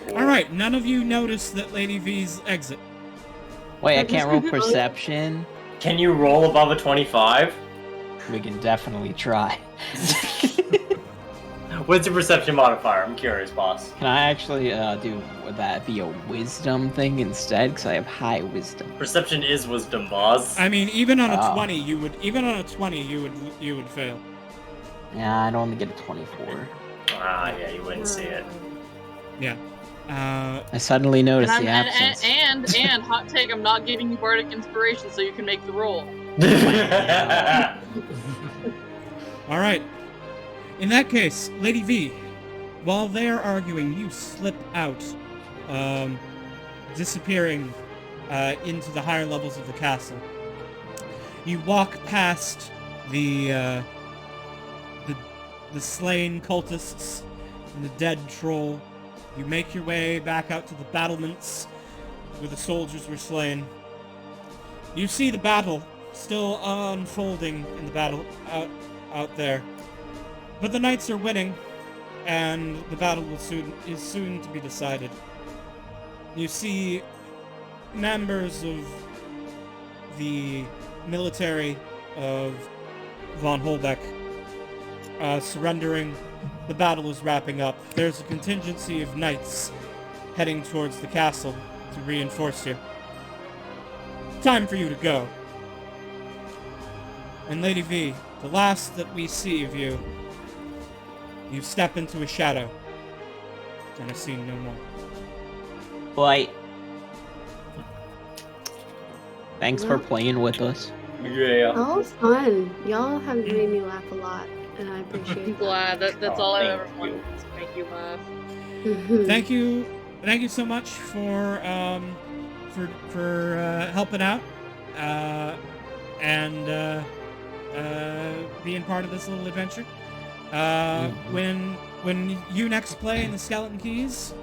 S6: go?
S2: All right, none of you noticed that Lady V's exit.
S4: Wait, I can't roll perception.
S3: Can you roll above a 25?
S4: We can definitely try.
S3: What's your perception modifier? I'm curious, boss.
S4: Can I actually do would that be a wisdom thing instead? Because I have high wisdom.
S3: Perception is wisdom, boss.
S2: I mean, even on a
S4: Oh.
S2: 20, you would fail.
S4: Yeah, I'd only get a 24.
S3: Ah, yeah, you wouldn't see it.
S2: Yeah.
S4: I suddenly noticed the
S1: And,
S4: absence.
S1: and hot take, I'm not giving you bardic inspiration so you can make the roll.
S2: All right. In that case, Lady V, while they're arguing, you slip out, disappearing into the higher levels of the castle. You walk past the slain cultists and the dead troll. You make your way back out to the battlements where the soldiers were slain. You see the battle still unfolding in the battle out there. But the knights are winning, and the battle is soon to be decided. You see members of the military of von Holbeck surrendering. The battle is wrapping up. There's a contingency of knights heading towards the castle to reinforce you. Time for you to go. And Lady V, the last that we see of you, you step into a shadow, and are seen no more.
S4: But thanks for playing with us.
S3: Yeah.
S6: Oh, fun. Y'all have made me laugh a lot, and I appreciate
S1: I'm
S6: it.
S1: glad. That's
S3: Oh,
S1: all I've
S3: thank
S1: ever wanted
S3: you.
S1: is to make you laugh.
S2: Thank you so much for helping out and being part of this little adventure. When you next play in the Skeleton Keys,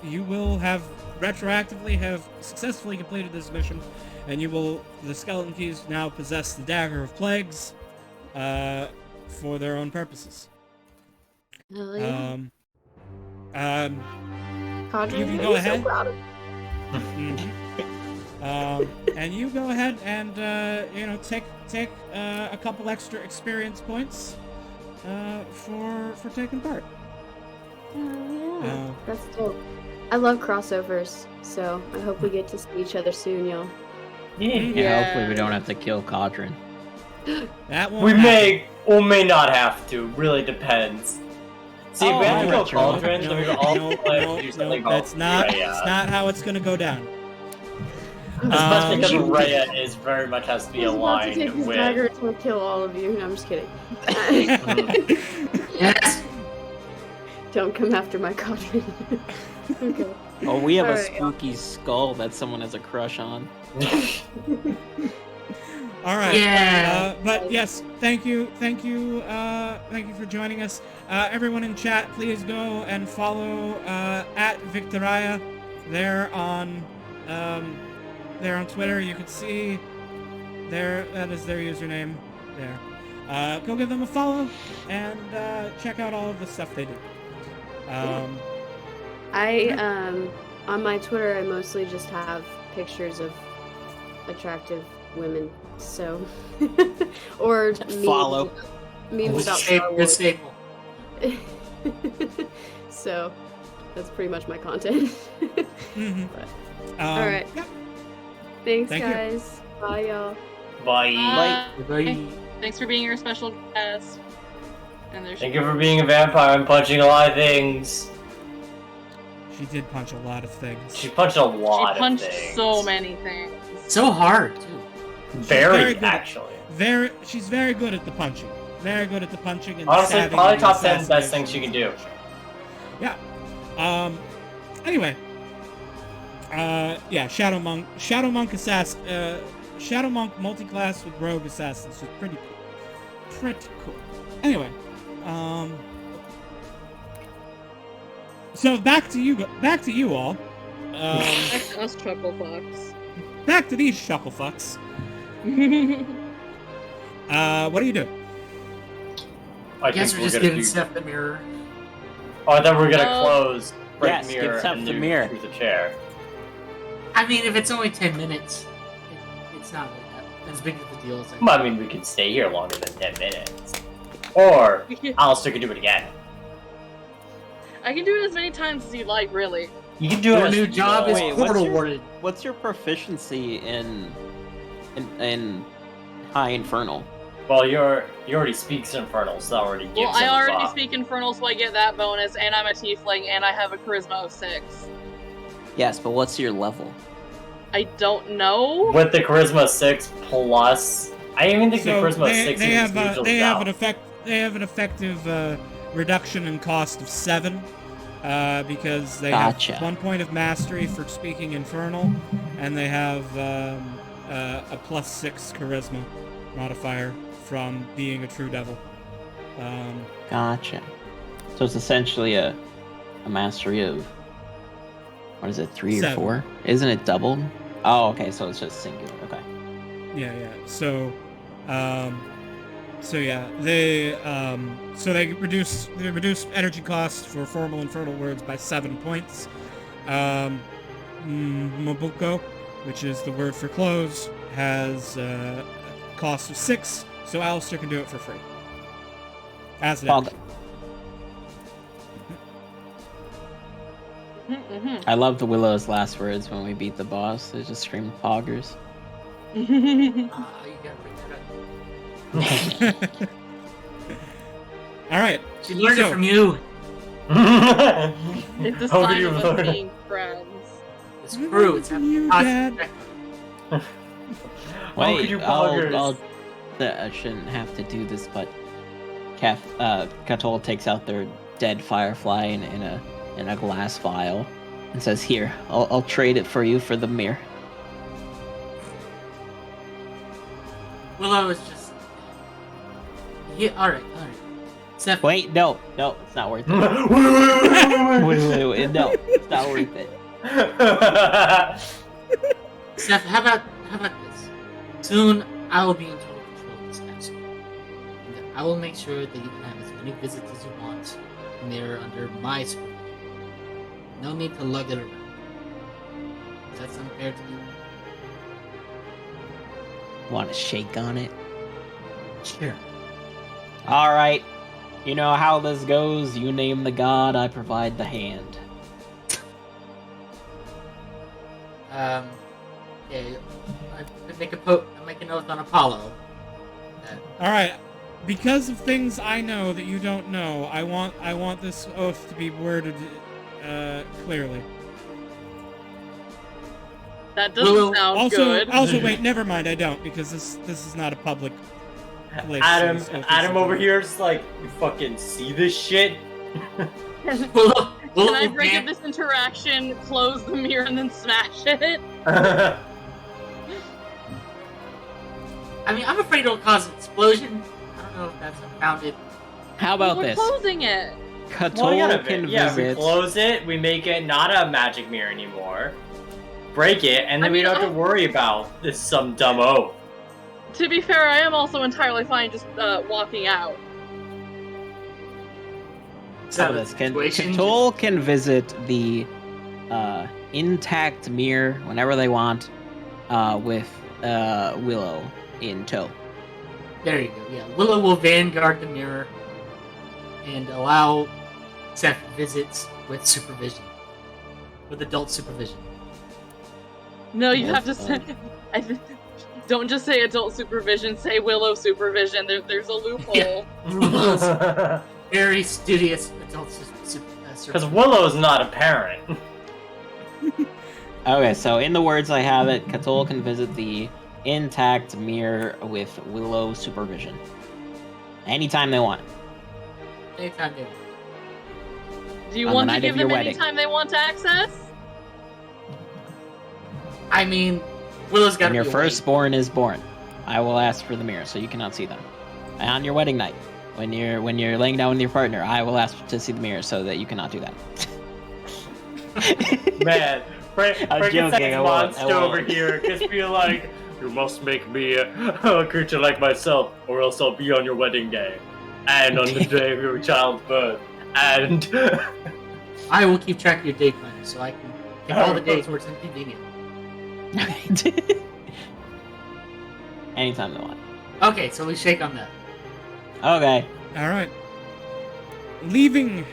S2: you will have retroactively successfully completed this mission, and the Skeleton Keys now possess the Dagger of Plagues for their own purposes.
S6: Hell yeah.
S2: you
S6: Cadre,
S2: can
S6: I'm
S2: go ahead.
S6: So proud of
S2: And you go ahead and take a couple extra experience points for taking part.
S6: Oh, yeah. That's dope. I love crossovers, so I hope we get to see each other soon, y'all.
S4: Yeah, hopefully we don't have to kill Codrin.
S2: That won't
S3: We
S2: happen.
S3: may or may not have to. Really depends. See, if we have to
S4: no,
S3: go Cauldron, then we can all play
S2: no,
S3: do something
S2: no,
S3: called
S2: that's not.
S3: Raya.
S2: That's not how it's gonna go down.
S3: Especially because
S2: Um,
S3: Raya is very much has to be
S6: He's about to take
S3: aligned
S6: his
S3: with.
S6: dagger to kill all of you. No, I'm just kidding.
S5: Yes.
S6: Don't come after my Cadre. Okay.
S4: Oh, we have a
S6: Alright, y'all.
S4: spooky skull that someone has a crush on.
S2: All right.
S5: Yeah.
S2: But yes, thank you for joining us. Everyone in chat, please go and follow at Victoria. They're on Twitter. You can see that is their username there. Go give them a follow and check out all of the stuff they do.
S6: On my Twitter, I mostly just have pictures of attractive women. So, or
S4: Follow.
S6: memes about Star
S5: Staple,
S6: Wars.
S5: staple.
S6: So, that's pretty much my content.
S2: Mhm.
S6: All right.
S2: Yeah.
S6: Thanks,
S2: Thank you.
S6: guys. Bye, y'all.
S3: Bye.
S5: Bye.
S1: Thanks for being our special guest. And there's
S3: Thank you for being a vampire and punching a lot of things.
S2: She did punch a lot of things.
S3: She punched a lot
S1: she punched
S3: of things.
S1: so many things.
S5: So hard too.
S2: very
S3: Very,
S2: good.
S3: actually.
S2: She's very good at the punching. Very good at the punching and
S3: Honestly,
S2: stabbing
S3: probably
S2: and
S3: top 10 best things she can do.
S2: Yeah. Anyway, Yeah, Shadow Monk assassin, Shadow Monk multi-class with Rogue assassins, so pretty cool. Pretty cool. Anyway, so back to you all.
S1: Back to us chuckle fucks.
S2: Back to these chuckle fucks. What are you doing?
S5: I guess we're just giving Seth the mirror.
S3: Oh, I thought we were gonna close, break
S4: yes,
S3: mirror,
S4: give Seth
S3: and
S4: the
S3: do
S4: mirror.
S3: choose a chair.
S5: I mean, if it's only 10 minutes, it's not like that as big of a deal as
S3: Well, I mean, we could stay here longer than 10 minutes. Or Alistair could do it again.
S1: I can do it as many times as you like, really.
S3: You can do it
S5: Your
S3: as
S5: new job is
S4: Wait,
S5: portal warded.
S4: What's your proficiency in High Infernal?
S3: Well, you already speaks Infernal, so that already gives
S1: Well,
S3: him
S1: I
S3: a
S1: already
S3: buff.
S1: speak Infernal, so I get that bonus, and I'm a tiefling, and I have a charisma of 6.
S4: Yes, but what's your level?
S1: I don't know.
S3: With the Charisma 6 plus... I even think the Charisma
S2: they,
S3: 6
S2: they
S3: is
S2: have
S3: neutral
S2: they have
S3: down.
S2: an effective reduction in cost of 7 because they
S4: Gotcha.
S2: have 1 point of mastery for speaking Infernal, and they have a +6 charisma modifier from being a true devil.
S4: Gotcha. So it's essentially a mastery of, what is it, 3 or
S2: 7.
S4: 4? Isn't it doubled? Oh, okay, so it's just singular. Okay.
S2: Yeah. So yeah, they reduce energy costs for formal infernal words by 7 points. Mobuko, which is the word for close, has a cost of 6, so Alistair can do it for free. As an
S4: Pog-
S2: action.
S4: I love the Willow's last words when we beat the boss. They just screamed poggers.
S5: You gotta bring that up.
S2: All right.
S5: She learned
S2: So-
S5: it from you.
S1: It's a
S3: How
S1: sign
S3: do you
S1: of us
S3: learn?
S1: being friends.
S5: It's true. It's
S2: You,
S5: positive
S2: Dad.
S5: effect.
S3: How could you poggers?
S4: I shouldn't have to do this, but Katol takes out their dead firefly in a glass vial and says, "Here, I'll trade it for you for the mirror."
S5: Willow is just. Yeah, alright. Seth,
S4: Wait, no, it's not worth it. Wait, no, it's not worth it.
S5: Seth, how about this? Soon I will be in total control of this castle. And I will make sure that you can have as many visits as you want, and they're under my supervision. No need to lug it around. Does that sound fair to you?
S4: Want to shake on it?
S5: Sure.
S4: All right. You know how this goes. You name the god, I provide the hand.
S5: Okay. I make an oath on Apollo.
S2: All right. Because of things I know that you don't know, I want this oath to be worded clearly.
S1: That doesn't
S5: Willow,
S1: sound good.
S2: Also, wait, never mind. I don't, because this is not a public place. so
S3: Adam
S2: this oath
S3: Adam
S2: is-
S3: over here is like, you fucking see this shit?
S5: Willow,
S1: Can I break up this interaction, close the mirror, and then smash it?
S5: I mean, I'm afraid it'll cause an explosion. I don't know if that's unfounded.
S4: How about
S1: We're
S4: this?
S1: closing it.
S4: Katol can
S3: we
S4: visit.
S3: close it, we make it not a magic mirror anymore, break it, and then
S1: I
S3: we
S1: mean,
S3: don't have to worry about this some dumb oath.
S1: To be fair, I am also entirely fine just walking out.
S5: Is
S4: How
S5: that
S4: about
S5: a
S4: this?
S5: situation?
S4: Katol can visit the intact mirror whenever they want, with Willow in tow.
S5: There you go. Yeah, Willow will vanguard the mirror and allow Seth visits with supervision, with adult supervision.
S1: No, you
S4: Yes,
S1: have to say. Don't just say adult supervision. Say Willow supervision. There's a loophole.
S5: Yeah. Willow's very studious adult
S3: Because
S5: supervision.
S3: Willow's not a parent.
S4: Okay, so in the words I have it, Katol can visit the intact mirror with Willow supervision. Anytime they want.
S5: Anytime they want.
S1: Do you
S4: On the
S1: want to
S4: night
S1: give
S4: of your
S1: them
S4: wedding.
S1: any time they want access?
S5: I mean, Willow's got to
S4: When
S5: be
S4: your
S5: awake.
S4: firstborn is born, I will ask for the mirror, so you cannot see them. And on your wedding night, when you're laying down with your partner, I will ask to see the mirror, so that you cannot do that.
S3: Man,
S4: I'm joking,
S3: Frankenstein's
S4: I won't,
S3: monster over here just be like, you must make me a creature like myself, or else I'll be on your wedding day, and on the day of your child's birth, and
S5: I will keep track of your day planner so I can pick all the days where it's inconvenient.
S4: Anytime they want.
S5: Okay, so we shake on that.
S4: Okay.
S2: Alright. Leaving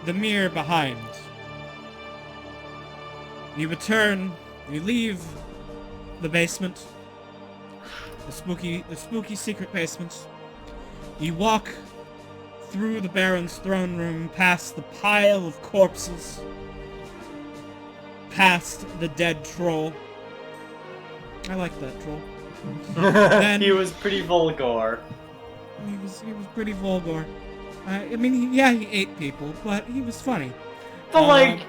S2: the mirror behind, you return, you leave the basement, the spooky secret basement. You walk through the Baron's throne room, past the pile of corpses, past the dead troll. I like that troll.
S3: he was pretty vulgar.
S2: He was pretty vulgar. I mean, he ate people, but he was funny.
S3: But like,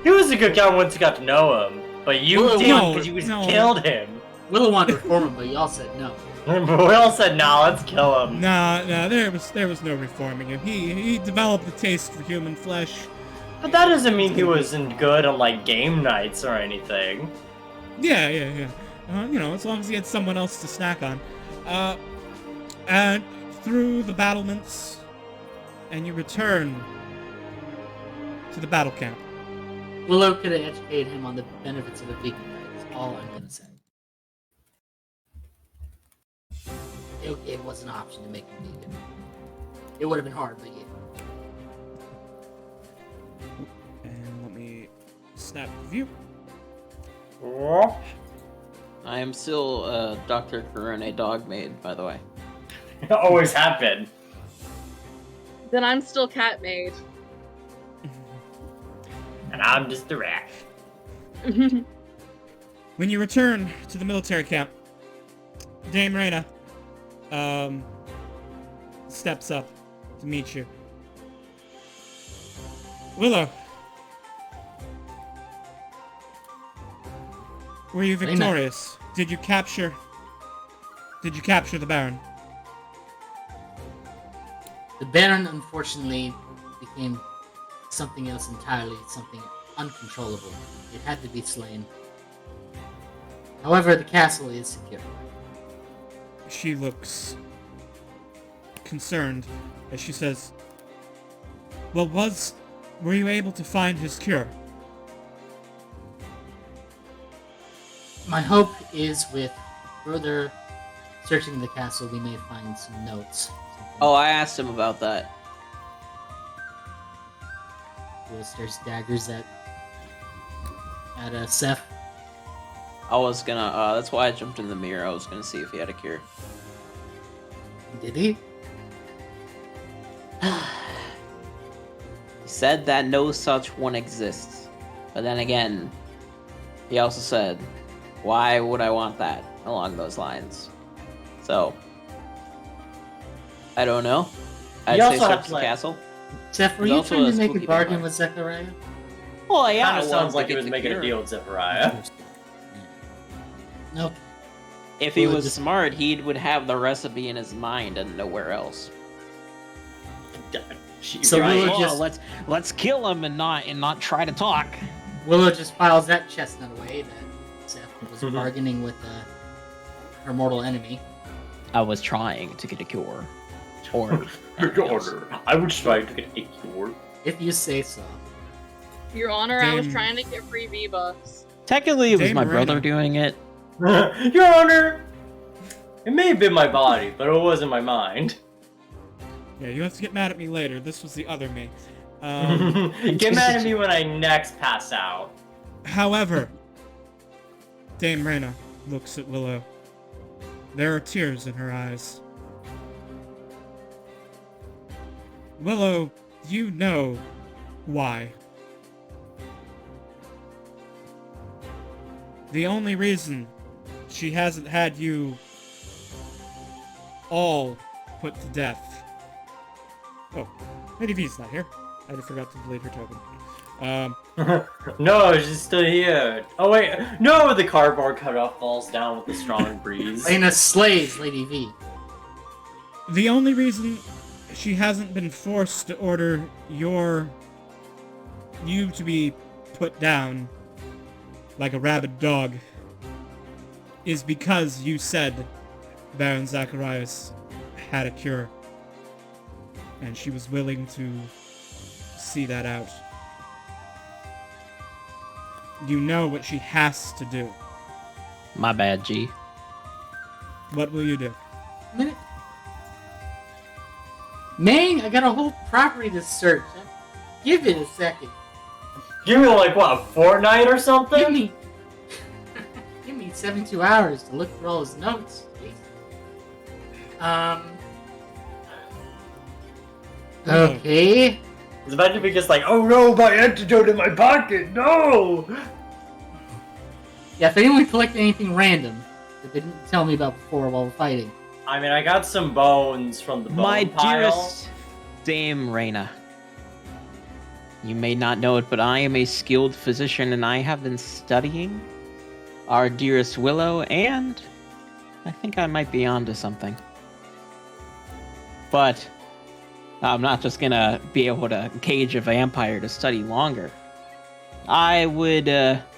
S3: he was a good guy once you got to know him. But you
S5: Well,
S3: did
S2: no,
S3: because you
S2: no.
S3: killed him.
S5: Willow wanted to reform him, but y'all said no.
S3: We all said, "Nah, let's kill him."
S2: Nah, there was no reforming him. He developed a taste for human flesh.
S3: But that doesn't mean he wasn't good on like game nights or anything.
S2: Yeah. As long as he had someone else to snack on. And through the battlements, and you return to the battle camp.
S5: Willow could have educated him on the benefits of a vegan diet. That's all I'm gonna say. It was an option to make him vegan. It would have been hard, but yeah.
S2: And let me snap view.
S4: I am still Dr. Corone dog maid, by the way.
S3: Always have been.
S1: Then I'm still cat maid.
S3: And I'm just a rat.
S2: When you return to the military camp, Dame Reyna steps up to meet you. Willow, were you
S5: Reyna.
S2: victorious? Did you capture the Baron?
S5: The Baron, unfortunately, became something else entirely, something uncontrollable. It had to be slain. However, the castle is secure.
S2: She looks concerned as she says, "Well, were you able to find his cure?"
S5: My hope is with further searching the castle, we may find some notes.
S4: Oh, I asked him about that.
S5: There's daggers at Seth.
S4: I was gonna, that's why I jumped in the mirror. I was gonna see if he had a cure.
S5: Did he?
S4: He said that no such one exists. But then again, he also said, why would I want that? Along those lines. So, I don't know. I'd
S3: also
S4: say
S3: have
S4: search
S3: to,
S4: the
S3: like-
S4: castle.
S5: Seth, were
S4: There's
S5: you
S4: also
S5: trying
S4: a
S5: to make a
S4: spooky
S5: bargain
S4: vampire.
S5: with Zechariah?
S4: Well, yeah,
S3: Kind of
S4: I
S3: sounds
S4: wanted
S3: like
S4: to
S3: he was
S4: get the
S3: making a
S4: cure.
S3: deal with Zechariah.
S5: Nope.
S4: If he
S5: Well,
S4: was
S5: just-
S4: smart, he would have the recipe in his mind and nowhere else.
S5: So
S4: You're
S5: Willow
S4: like, "Oh,
S5: just-
S4: let's kill him and not try to talk."
S5: Willow just files that chestnut away that Seth was bargaining with her mortal enemy.
S4: I was trying to get a cure. Or
S3: Your Honor, I would try to get a cure.
S5: If you say so.
S1: Your Honor, I was
S2: Dame-
S1: trying to get free V-Bucks.
S4: technically, it was
S2: Dame
S4: my
S2: Moreno.
S4: brother doing it.
S3: Your Honor, it may have been my body, but it wasn't my mind.
S2: Yeah, you have to get mad at me later. This was the other me.
S3: Get mad at me when I next pass out.
S2: However, Dame Reyna looks at Willow. There are tears in her eyes. Willow, you know why. The only reason she hasn't had you all put to death. Oh, Lady V's not here. I forgot to delete her token.
S3: No, she's still here. Oh wait, no! The cardboard cutout falls down with a strong breeze.
S5: Lena slays Lady V.
S2: The only reason she hasn't been forced to order you to be put down like a rabid dog is because you said Baron Zacharias had a cure. And she was willing to see that out. You know what she has to do.
S4: My bad, G.
S2: What will you do?
S5: A minute. Man, I got a whole property to search. Give it a second.
S3: Give me like what, a fortnight or something?
S5: Give me give me 72 hours to look through all his notes. Jeez. Okay.
S3: It's about to be just like, oh no, my antidote in my pocket, no!
S5: Yeah, if anyone collected anything random that they didn't tell me about before while we're fighting.
S3: I mean, I got some bones from the bone
S4: My
S3: pile.
S4: dearest Dame Reyna. You may not know it, but I am a skilled physician and I have been studying our dearest Willow, and I think I might be onto something. But I'm not just gonna be able to cage a vampire to study longer. I would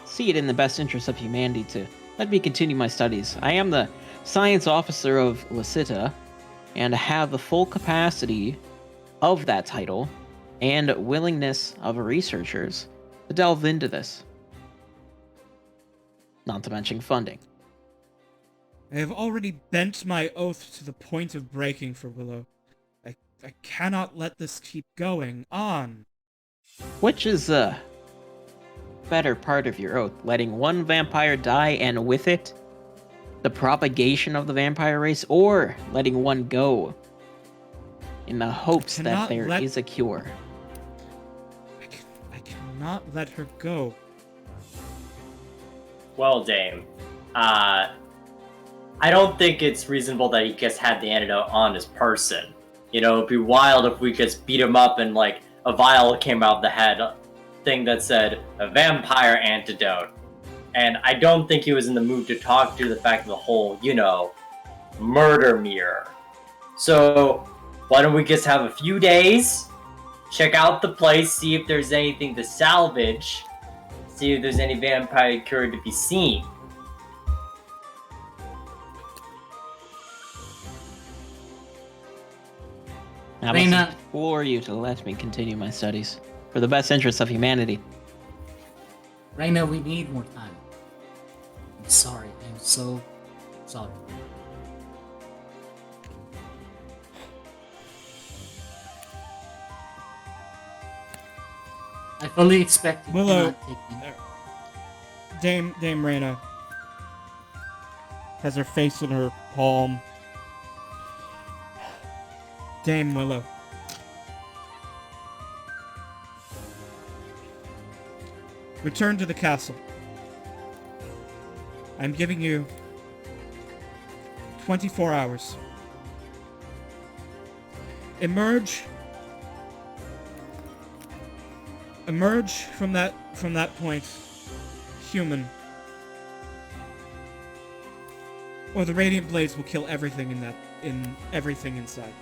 S4: see it in the best interest of humanity to let me continue my studies. I am the science officer of Lasita, and have the full capacity of that title and willingness of researchers to delve into this. Not to mention funding.
S2: I have already bent my oath to the point of breaking for Willow. I cannot let this keep going on.
S4: Which is the better part of your oath? Letting one vampire die and with it, the propagation of the vampire race, or letting one go in the hopes that there is a cure?
S2: I cannot let her go.
S3: Well, Dame, I don't think it's reasonable that he just had the antidote on his person. You know, it'd be wild if we just beat him up and, like, a vial came out of the head thing that said, a vampire antidote. And I don't think he was in the mood to talk to the fact of the whole, you know, murder mirror. So, why don't we just have a few days, check out the place, see if there's anything to salvage, see if there's any vampire cure to be seen.
S4: I must implore you to let me continue my studies for the best interests of humanity.
S5: Reyna, we need more time. I'm sorry. I'm so sorry. I fully expect you
S2: Willow,
S5: cannot take me.
S2: Dame Reyna has her face in her palm. Dame Willow. Return to the castle. I'm giving you 24 hours. Emerge from that point human, or the radiant blaze will kill everything in everything inside.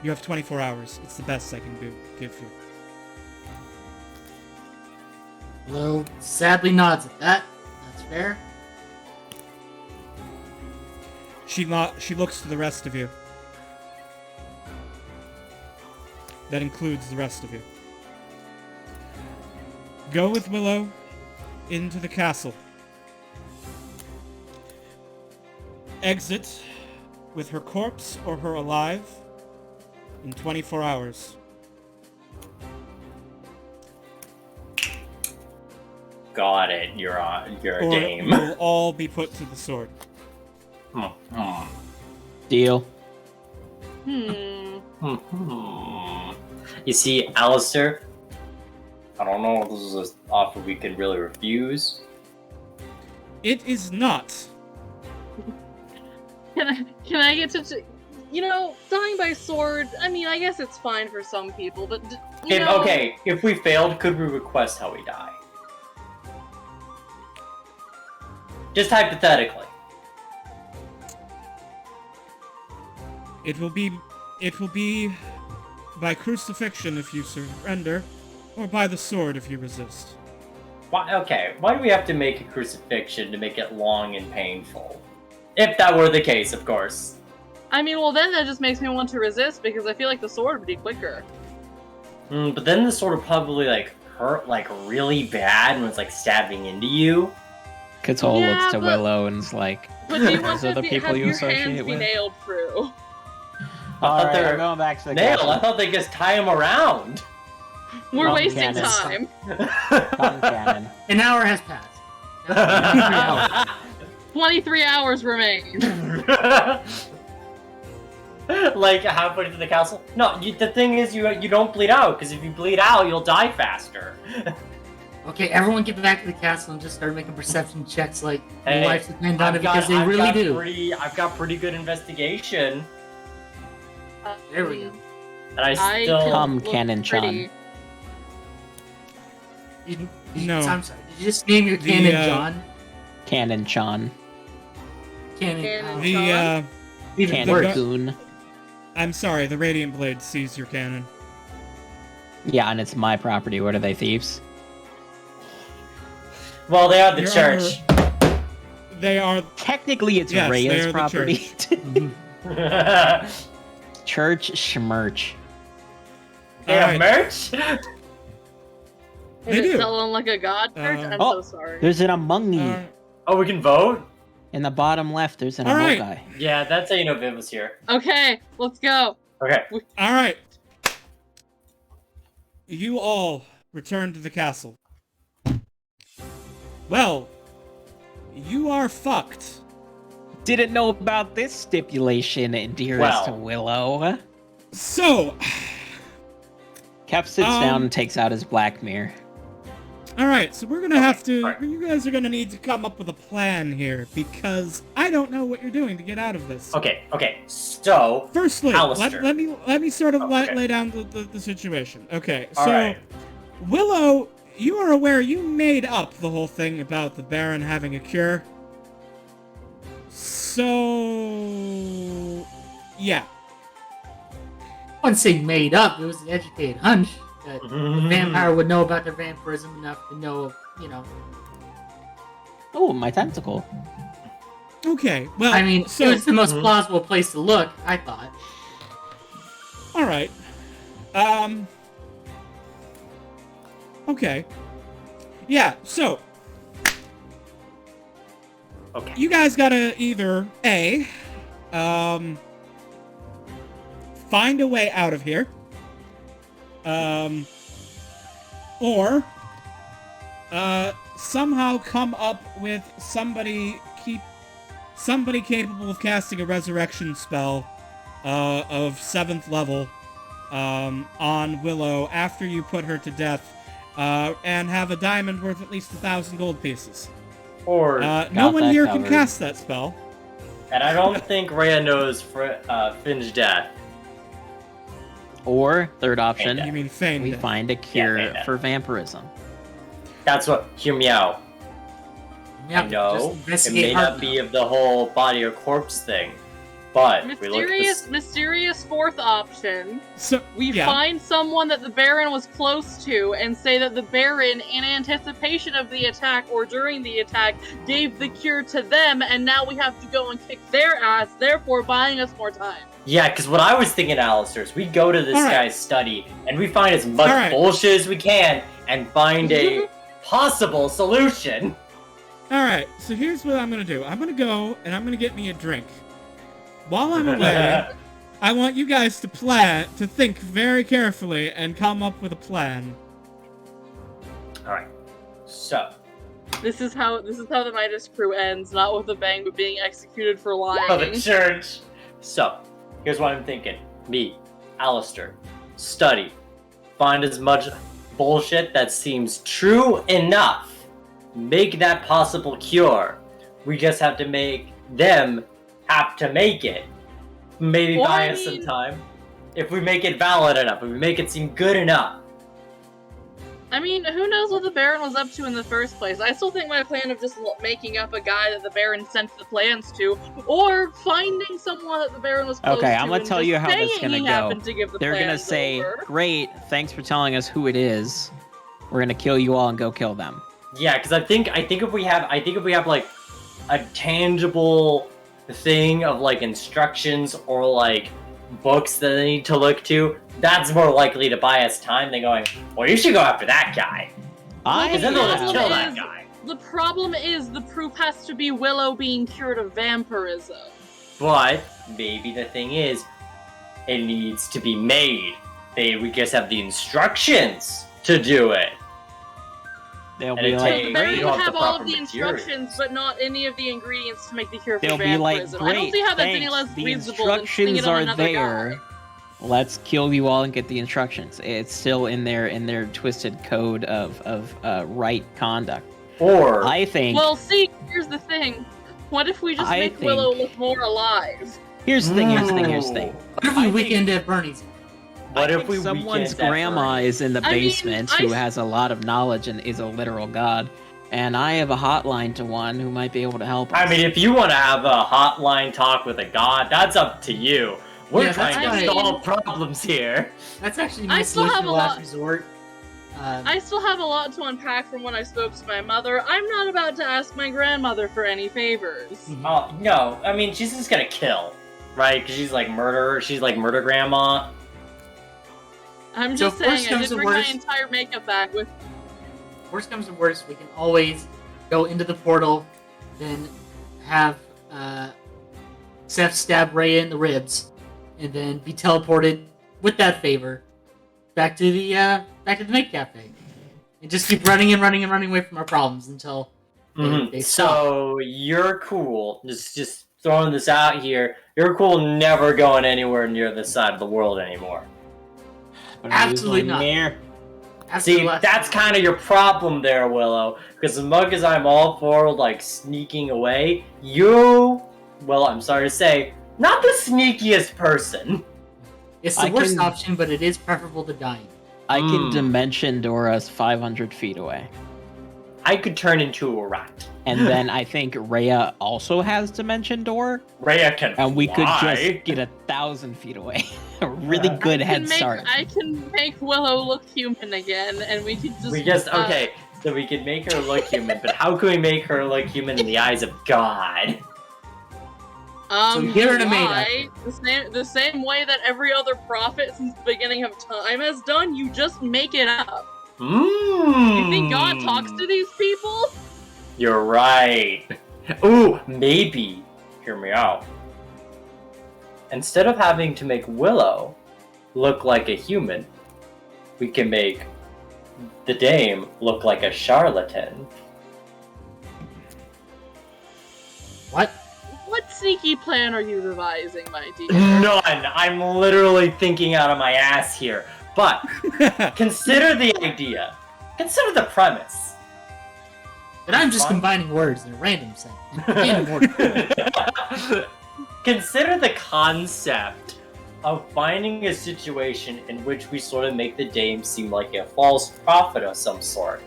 S2: You have 24 hours. It's the best I can give you.
S5: Willow sadly nods at that. That's fair.
S2: She looks to the rest of you. That includes the rest of you. Go with Willow into the castle. Exit with her corpse or her alive in 24 hours.
S3: Got it. You're a
S2: Or
S3: dame.
S2: you will all be put to the sword.
S4: Deal.
S1: Hmm.
S3: You see, Alistair, I don't know if this is an offer we can really refuse.
S2: It is not.
S1: Can I get to dying by sword, I mean, I guess it's fine for some people, but, you know...
S3: Okay, if we failed, could we request how we die? Just hypothetically.
S2: It will be by crucifixion if you surrender, or by the sword if you resist.
S3: Why do we have to make a crucifixion to make it long and painful? If that were the case, of course.
S1: I mean, well, then that just makes me want to resist, because I feel like the sword would be quicker.
S3: But then the sword would probably, hurt, really bad when it's, stabbing into you.
S4: Katul
S1: Yeah,
S4: looks to
S1: but-
S4: Willow and is like,
S1: But do you want
S4: Those are
S1: to
S4: the people
S1: have
S4: you
S1: your
S4: associate
S1: hands be
S4: with?
S1: nailed through?
S3: I thought
S4: alright,
S3: they
S4: I'm
S3: were
S4: going back to the
S3: nailed.
S4: castle.
S3: I thought they just tie him around.
S1: We're
S4: Well,
S1: wasting
S4: yeah, that's
S1: time.
S4: Cannon.
S5: An hour has passed. Now,
S1: 23 hours remain.
S3: Halfway to the castle. No, the thing is, you don't bleed out, because if you bleed out, you'll die faster.
S5: okay, everyone get back to the castle and just start making perception checks like
S3: Hey,
S5: your lives depend on it because they really do.
S3: I've got pretty good investigation,
S5: There we go.
S3: and I
S1: I
S3: still.
S1: can
S4: Come,
S1: look
S4: Cannon Chan.
S1: pretty.
S2: No.
S5: I'm sorry. Did you just name your
S2: The,
S5: cannon
S2: uh,
S5: John?
S4: Cannon Chan.
S5: Cannon.
S1: Cannon.
S2: The
S5: Even
S4: Cannon
S5: worse.
S4: Goon.
S2: I'm sorry, the Radiant Blade sees your cannon.
S4: Yeah, and it's my property. What are they, thieves?
S3: Well, they are the
S2: Your
S3: church.
S2: They are
S4: Technically, it's
S2: Yes, they
S4: Rhea's
S2: are the
S4: property.
S5: Mhm.
S4: Church schmerch.
S3: They have
S2: Alright.
S3: merch.
S1: Is
S2: They
S1: it
S2: do.
S1: selling like a god church? I'm
S4: Oh,
S1: so sorry.
S4: There's an Among Me.
S3: Oh, we can vote.
S4: In the bottom left, there's an
S2: All
S4: Among
S2: right.
S4: guy.
S3: Yeah, that's how you know Viv was here.
S1: Okay, let's go.
S3: Okay.
S2: all right. You all return to the castle. Well, you are fucked.
S4: Didn't know about this stipulation, dearest
S3: Well.
S4: Willow.
S2: So,
S4: Cap sits
S2: Um,
S4: down and takes out his black mirror.
S2: all right. So we're gonna have to.
S3: alright.
S2: You guys are gonna need to come up with a plan here because I don't know what you're doing to get out of this.
S3: Okay. So,
S2: Firstly,
S3: Alistair.
S2: let me sort of
S3: Oh, okay.
S2: lay down the situation. Okay, so
S3: Alright.
S2: Willow, you are aware you made up the whole thing about the Baron having a cure. So, yeah.
S5: I wouldn't say made up. It was an educated hunch that the vampire would know about their vampirism enough to know,
S4: Oh, my tentacle.
S2: Okay, well,
S5: I mean,
S2: so
S5: it was the most plausible place to look, I thought.
S2: all right. Okay. Yeah, so
S3: Okay.
S2: you guys gotta either A, find a way out of here, or, somehow come up with somebody capable of casting a resurrection spell, of 7th level, on Willow after you put her to death, and have a diamond worth at least 1,000 gold pieces.
S3: Or,
S2: No one
S4: that
S2: here can
S4: covered.
S2: cast that spell.
S3: and I don't think Rhea knows Finn's death.
S4: Or, third option,
S2: You mean feign
S4: we
S2: death.
S4: find a cure
S3: yeah.
S4: for vampirism.
S3: That's what hear me out.
S5: Yeah,
S3: I know
S5: just
S3: it
S5: investigate
S3: may
S5: hard
S3: not be
S5: enough.
S3: of the whole body or corpse thing, but we look at this.
S1: Mysterious fourth option.
S2: So,
S1: We
S2: yeah.
S1: find someone that the Baron was close to and say that the Baron, in anticipation of the attack or during the attack, gave the cure to them, and now we have to go and kick their ass, therefore buying us more time.
S3: Yeah, because what I was thinking, Alistair, is we go to this
S2: All right.
S3: guy's study and we find as much
S2: All right.
S3: bullshit as we can and find a possible solution.
S2: Alright, so here's what I'm gonna do. I'm gonna go and I'm gonna get me a drink. While I'm away, I want you guys to think very carefully and come up with a plan.
S3: Alright, so.
S1: This is how the Midas crew ends, not with a bang, but being executed for lying.
S3: Oh, the church. So, here's what I'm thinking. Me, Alistair, study, find as much bullshit that seems true enough. Make that possible cure. We just have to make them have to make it. maybe
S1: Or,
S3: buy
S1: I
S3: us some
S1: mean-
S3: time. If we make it valid enough, if we make it seem good enough.
S1: I mean, who knows what the Baron was up to in the first place? I still think my plan of just making up a guy that the Baron sent the plans to, or finding someone that the Baron was close to.
S4: Okay, I'm gonna
S1: and
S4: tell
S1: just
S4: you how this is
S1: saying
S4: gonna
S1: he
S4: go.
S1: happened to give the
S4: They're gonna
S1: plans
S4: say,
S1: over.
S4: "Great, thanks for telling us who it is. We're gonna kill you all and go kill them."
S3: Yeah, because I think if we have like a tangible thing of like instructions or like books that they need to look to, that's more likely to buy us time than going, well, you should go after that guy. Because then they'll just
S1: problem
S3: kill that
S1: is-
S3: guy.
S1: The problem is the proof has to be Willow being cured of vampirism.
S3: But maybe the thing is, it needs to be made. We just have the instructions to do it.
S4: They'll
S3: And
S4: be
S3: it
S1: So
S4: like,
S3: takes-
S1: the
S3: you
S1: Baron
S4: "Great,
S3: don't
S1: would
S3: have
S1: have
S3: the
S1: all
S3: proper
S1: of the
S3: materials.
S1: instructions, but not any of the ingredients to make the cure for
S4: they'll be like,
S1: vampirism. I don't
S4: great,
S1: see how that's any
S4: thanks.
S1: less
S4: The
S1: reasonable than sling
S4: instructions
S1: it on
S4: are
S1: another
S4: there.
S1: guy.
S4: Let's kill you all and get the instructions." It's still in their twisted code of right conduct.
S3: Or
S4: I think.
S1: Well, see, here's the thing. What if we just
S4: I
S1: make Willow
S4: think-
S1: look more alive?
S4: Here's the thing. Here's the thing. Here's the thing.
S5: What if we
S4: I think-
S5: weekend at Bernie's?
S3: what
S4: I
S3: if
S4: think
S3: we
S4: someone's
S3: weekend at
S4: grandma
S3: Bernie's?
S4: is in the
S1: I mean,
S4: basement who has a lot of knowledge and is a literal god, and I have a hotline to one who might be able to help us.
S3: I mean, if you want to have a hotline talk with a god, that's up to you. We're
S5: Yeah,
S3: trying
S1: that's
S3: to
S1: fine.
S3: solve problems here.
S5: That's actually
S1: I
S5: my
S1: still
S5: solution
S1: have
S5: to
S1: a
S5: last
S1: lot-
S5: resort.
S1: I still have a lot to unpack from when I spoke to my mother. I'm not about to ask my grandmother for any favors.
S3: Oh no, I mean she's just gonna kill, right? Because she's like murder. She's like murder grandma.
S1: I'm
S5: So
S1: just
S5: if worse
S1: saying, I
S5: comes
S1: did
S5: to
S1: bring my
S5: worse-
S1: entire makeup bag with.
S5: Worst comes to worst, we can always go into the portal, then have Seth stab Rhea in the ribs, and then be teleported with that favor back to the make cafe, and just keep running and running and running away from our problems until they stop.
S3: So you're cool. Just throwing this out here. You're cool. Never going anywhere near this side of the world anymore.
S5: Absolutely not. After
S3: See,
S5: the last-
S3: that's kind of your problem there, Willow. Because as much as I'm all for like sneaking away, well, I'm sorry to say, not the sneakiest person.
S5: It's the
S4: I
S5: worst
S4: can-
S5: option, but it is preferable to dying.
S4: I can
S3: Mm.
S4: dimension door us 500 feet away.
S3: I could turn into a rat.
S4: And then I think Rhea also has dimension door,
S3: Rhea can
S4: and we could
S3: fly.
S4: just get 1,000 feet away. A really good head start.
S1: I can make Willow look human again, and we could just.
S3: Okay, so we can make her look human, but how can we make her look human in the eyes of God?
S5: So you're an
S1: why? The same way that every other prophet since the beginning of time has done. You just make it up. You think God talks to these people?
S3: You're right. Ooh, maybe. Hear me out. Instead of having to make Willow look like a human, we can make the dame look like a charlatan.
S5: What?
S1: What sneaky plan are you devising, my dear?
S3: None. I'm literally thinking out of my ass here. But consider the idea. Consider the premise.
S5: But I'm just
S3: Fine.
S5: combining words in a random sentence. Random order.
S3: Consider the concept of finding a situation in which we sort of make the dame seem like a false prophet of some sort,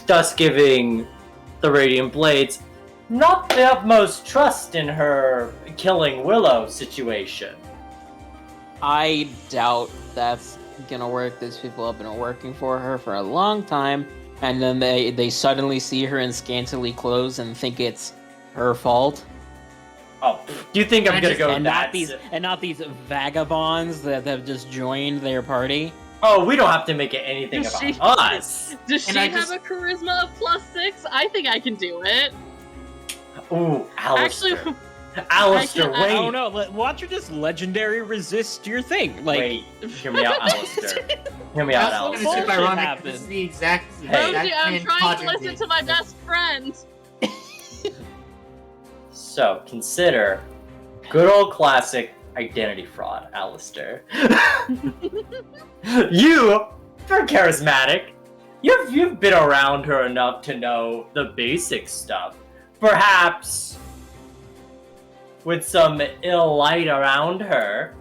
S3: thus giving the Radiant Blades not the utmost trust in her killing Willow situation.
S4: I doubt that's gonna work. These people have been working for her for a long time, and then they suddenly see her in scantily clothes and think it's her fault.
S3: Oh, do you think I'm gonna go
S4: and
S3: that?
S4: not these vagabonds that have just joined their party.
S3: Oh, we don't have to make it anything
S1: Does
S3: about
S1: she-
S3: us.
S1: Does she
S5: And I
S1: have
S5: just-
S1: a charisma of +6? I think I can do it.
S3: Ooh, Alistair.
S1: Actually,
S3: Alistair,
S1: I
S3: wait.
S4: Oh no! Why don't you just legendary resist your thing? Like,
S3: Wait, hear me out, Alistair. Hear me out,
S5: Also, it's
S3: Alistair.
S5: super ironic.
S4: happened.
S5: This is the exact.
S3: Hey.
S1: Rosie, I'm
S5: plan
S1: trying to
S5: Quadrant
S1: listen
S5: did.
S1: to my best friend.
S3: So, consider good old classic identity fraud, Alistair. You're charismatic. You've been around her enough to know the basic stuff. Perhaps with some ill light around her,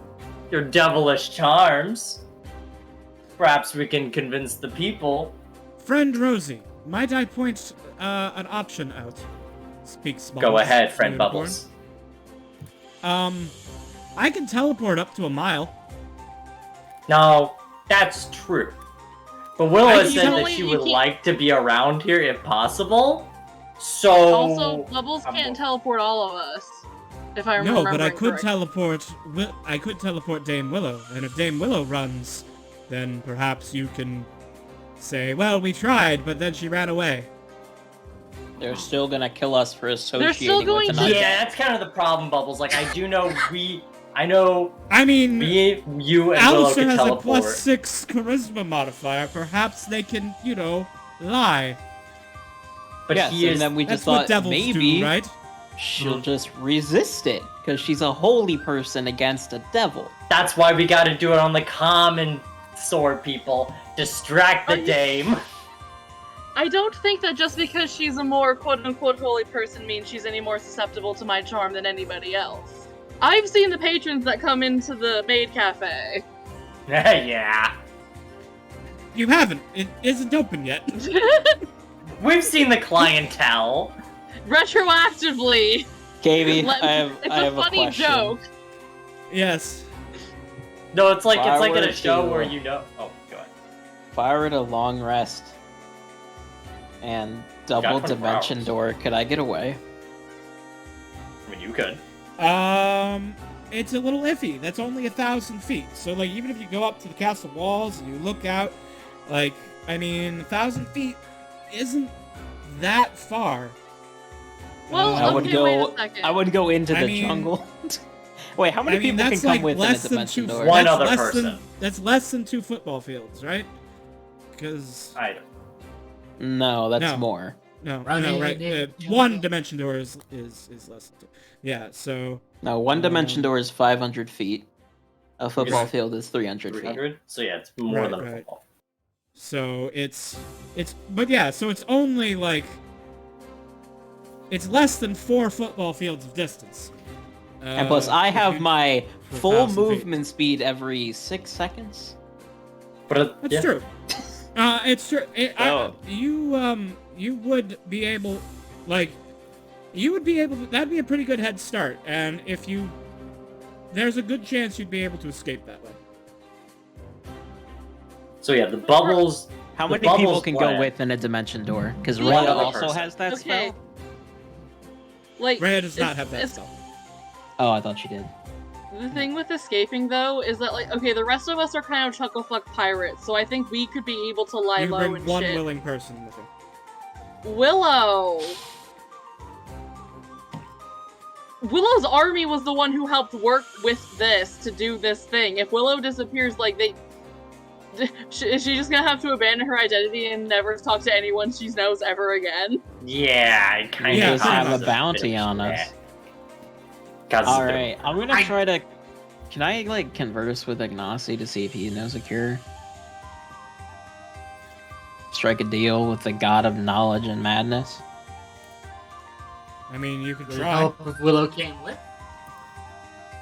S3: your devilish charms, perhaps we can convince the people.
S2: Friend Rosie, might I point an option out? Speaks Bubbles.
S3: Go ahead,
S2: the
S3: friend
S2: unicorn.
S3: Bubbles.
S2: I can teleport up to a mile.
S3: No, that's true. But Willa
S1: You
S3: said
S1: can
S3: that
S1: only-
S3: she
S1: you
S3: would
S1: can't-
S3: like to be around here if possible. So
S1: Also, Bubbles can't teleport all of us. If I remember.
S2: No, but I could
S1: correctly.
S2: teleport. I could teleport Dame Willow, and if Dame Willow runs, then perhaps you can say, "Well, we tried, but then she ran away."
S4: They're still gonna kill us for associating
S1: going
S4: with
S1: to-
S4: an
S3: yeah, that's kind of the problem, Bubbles. Like I do know I know
S2: I mean,
S3: me, you, and Willow
S2: Alistair
S3: can
S2: has a
S3: teleport.
S2: +6 charisma modifier. Perhaps they can, lie.
S3: But
S4: yes,
S3: he
S4: and
S3: is.
S4: then we
S2: That's
S4: just
S2: what
S4: thought
S2: devils
S4: maybe
S2: do, right?
S4: she'll just resist it because she's a holy person against a devil.
S3: That's why we got to do it on the common sword, people. Distract the dame.
S1: I don't think that just because she's a more quote-unquote holy person means she's any more susceptible to my charm than anybody else. I've seen the patrons that come into the maid cafe.
S3: Yeah.
S2: You haven't. It isn't open yet.
S3: We've seen the clientele.
S1: Retroactively.
S4: Katie,
S1: Let-
S4: I have,
S1: it's
S4: I have
S1: a funny
S4: question.
S1: joke.
S2: Yes.
S3: No, it's like
S4: If I
S3: in
S4: were
S3: a show
S4: to-
S3: where you know. Oh, go ahead.
S4: If I were to long rest and double
S3: 24
S4: dimension
S3: hours.
S4: door, could I get away?
S3: I mean, you could.
S2: It's a little iffy. That's only 1,000 feet. So, even if you go up to the castle walls and you look out, 1,000 feet isn't that far.
S1: Well,
S4: I would
S1: okay, wait a
S4: go.
S1: second.
S4: I would go into
S2: I
S4: the
S2: mean-
S4: jungle. Wait, how many people can
S2: that's
S4: come with in a
S2: less than
S4: dimension
S2: 2
S4: door?
S3: One
S2: that's
S3: other
S2: less
S3: person.
S2: Than, that's less than 2 football fields, right? Because
S3: I don't.
S4: No, that's
S2: No.
S4: more.
S2: no,
S5: Running
S2: right.
S5: in the
S2: One
S5: jungle.
S2: dimension door is less than 2. Yeah. So
S4: No, one dimension
S2: Um,
S4: door is 500 feet. A football
S3: Right.
S4: field is 300 feet.
S3: 300? So yeah, it's more
S2: Right,
S3: than a
S2: right.
S3: football.
S2: so it's only it's less than 4 football fields of distance.
S4: And plus, I
S2: if
S4: have
S2: you-
S4: my
S2: for
S4: full
S2: 1,000 feet.
S4: movement speed every 6 seconds.
S3: But
S2: That's
S3: yeah.
S2: true. It's true.
S4: Oh.
S2: You would be able, that'd be a pretty good head start. And if there's a good chance you'd be able to escape that way.
S3: So yeah, the bubbles.
S4: How
S3: The
S4: many people
S3: bubbles
S4: can
S3: plan.
S4: go within a dimension door? Because
S1: One
S4: Rhea
S3: other
S4: also
S3: person.
S4: has that
S1: Okay.
S4: spell.
S2: Rhea does not
S1: it's-
S2: have that
S1: it's-
S2: spell.
S4: Oh, I thought she did.
S1: The thing with escaping, though, is that, okay, the rest of us are kind of chucklefuck pirates, so I think we could be able to lie
S2: You
S1: low
S2: bring
S1: and
S2: one
S1: shit.
S2: willing person with you.
S1: Willow! Willow's army was the one who helped work with this to do this thing. If Willow disappears, is she just gonna have to abandon her identity and never talk to anyone she knows ever again?
S3: Yeah, it kind
S2: Yeah,
S3: of
S4: just have
S2: causes
S4: a bounty on us. All right, I'm gonna try to. Can I converse with Ignacy to see if he knows a cure? Strike a deal with the god of knowledge and madness.
S2: I mean, you could
S5: Would it
S2: try.
S5: help if Willow came with?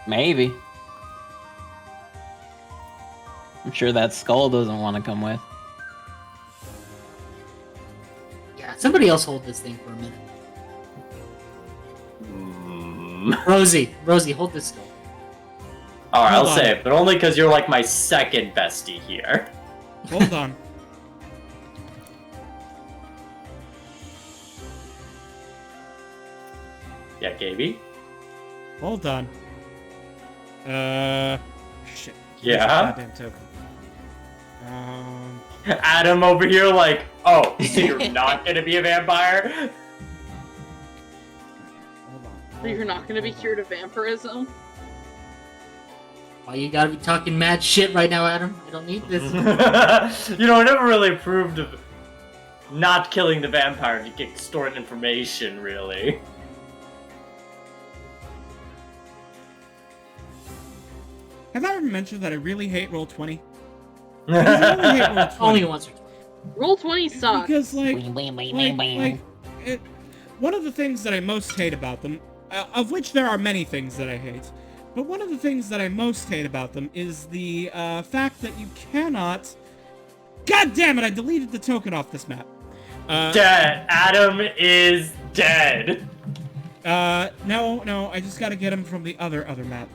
S4: Maybe. I'm sure that skull doesn't want to come with.
S5: Yeah, somebody else hold this thing for a minute.
S3: Mm.
S5: Rosie, hold this skull.
S3: Alright, I'll
S2: Hold on.
S3: say it, but only because you're my second bestie here.
S2: Hold on.
S3: Yeah, Gaby?
S2: Hold on. Shit.
S3: Yeah?
S2: Goddamn token.
S3: Adam over here oh, so you're not gonna be a vampire?
S2: Hold on.
S1: So you're not gonna be cured of vampirism?
S5: Why you gotta be talking mad shit right now, Adam? I don't need this.
S3: I never really approved of not killing the vampire to get stored information, really.
S2: Have I ever mentioned that I really hate Roll20? I really hate Roll20.
S5: Only once or twice.
S1: Roll 20 sucks.
S2: Because, one of the things that I most hate about them of which there are many things that I hate. But one of the things that I most hate about them is the fact that you cannot... God damn it, I deleted the token off this map.
S3: Dead. Adam is dead.
S2: No, I just gotta get him from the other map.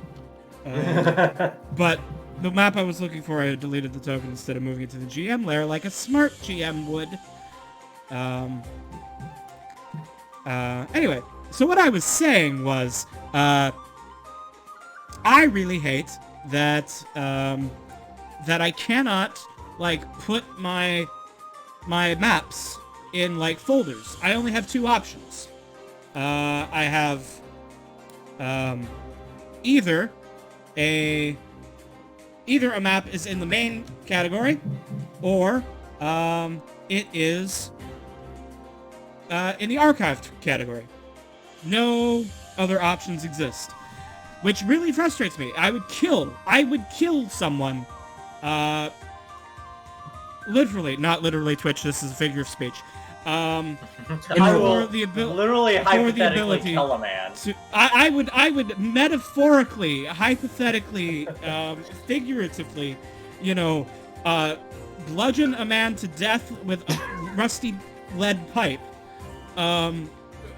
S2: But the map I was looking for, I deleted the token instead of moving it to the GM layer like a smart GM would. Anyway, so what I was saying was, I really hate that, that I cannot, like, put my maps in, like, folders. I only have two options. I have, either a map is in the main category, or, it is, in the archived category. No other options exist. Which really frustrates me. I would kill someone, literally, not literally Twitch, this is a figure of speech.
S3: I will literally hypothetically kill a man.
S2: I would metaphorically, hypothetically, figuratively, bludgeon a man to death with a rusty lead pipe,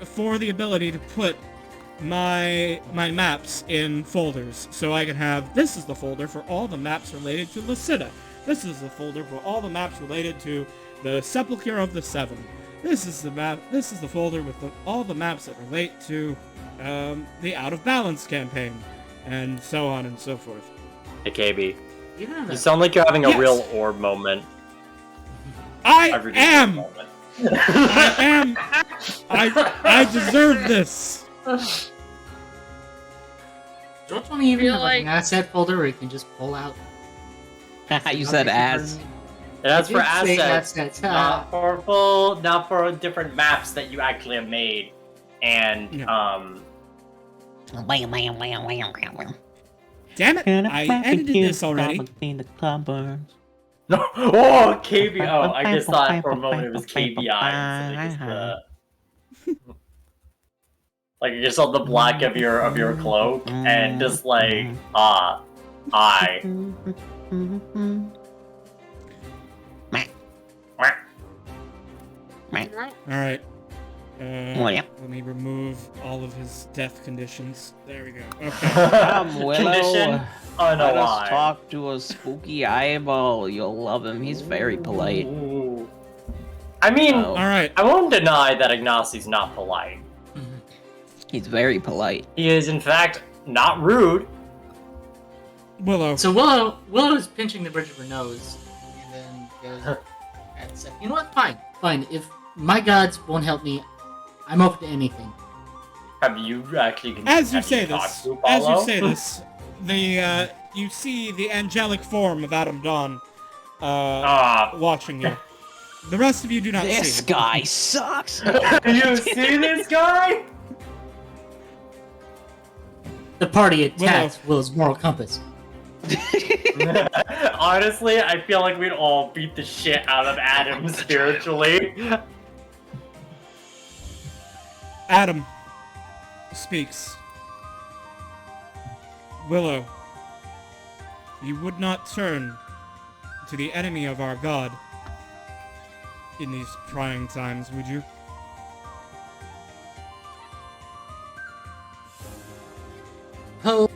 S2: for the ability to put my maps in folders, so I can have, this is the folder for all the maps related to Lysida. This is the folder for all the maps related to the Sepulchre of the Seven. This is the folder with all the maps that relate to the Out of Balance campaign, and so on and so forth.
S3: Hey, KB. You sound like you're having a real orb moment.
S2: I am! I deserve this!
S5: Don't you even have
S1: like
S5: an asset folder where you can just pull out?
S4: You said ass.
S3: That's for
S5: I did say
S3: assets, not for different maps that you actually have made. And,
S2: Damn it, I edited this already.
S3: No, oh, KB. Oh, I just thought for a moment it was KBI. Like you just saw the black of your cloak and just like I.
S2: Alright.
S4: Yeah.
S2: Let me remove all of his death conditions. There we go. Okay.
S4: Come, Willow.
S3: Condition
S4: Let us
S3: unalive.
S4: talk to a spooky eyeball. You'll love him. He's very polite.
S3: Ooh. I mean,
S2: Alright.
S3: I won't deny that Ignacy's not polite.
S4: He's very polite.
S3: He is, in fact, not rude.
S2: Willow.
S5: So Willow is pinching the bridge of her nose, and then goes, and said, "You know what? Fine. If my gods won't help me, I'm open to anything."
S3: Have you actually?
S2: As you
S3: have
S2: say
S3: talked
S2: this,
S3: to Apollo?
S2: you see the angelic form of Adam Dawn,
S3: Ah.
S2: watching you. The rest of you do not see
S4: This
S2: him.
S4: guy sucks.
S3: You see this guy?
S5: The party attacks Willow's moral compass.
S3: Honestly, I feel like we'd all beat the shit out of Adam spiritually.
S2: Adam speaks. Willow, you would not turn to the enemy of our god in these trying times, would you?
S5: Poe,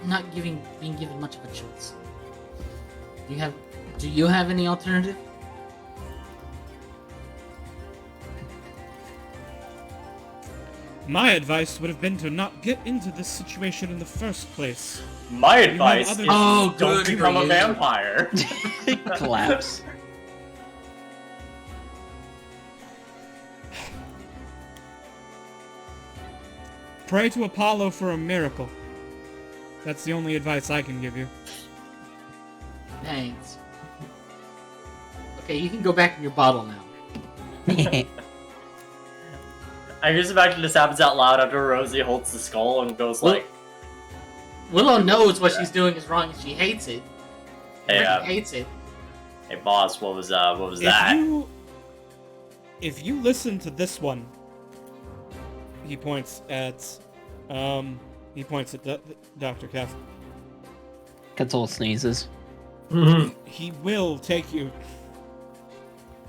S5: not being given much of a choice. Do you have any alternative?
S2: My advice would have been to not get into this situation in the first place.
S3: My advice is
S5: Oh,
S3: don't
S5: good for
S3: become a
S5: you.
S3: vampire.
S4: Collapse.
S2: Pray to Apollo for a miracle. That's the only advice I can give you.
S5: Thanks. Okay, you can go back in your bottle now.
S3: I just imagine this happens out loud after Rosie holds the skull and goes like,
S5: Willow knows what she's doing is wrong and she hates it.
S3: "Hey,
S5: She hates it.
S3: hey, boss, what was that?"
S2: If you listen to this one, he points at Dr. Kef.
S4: Katul sneezes.
S2: He will take you.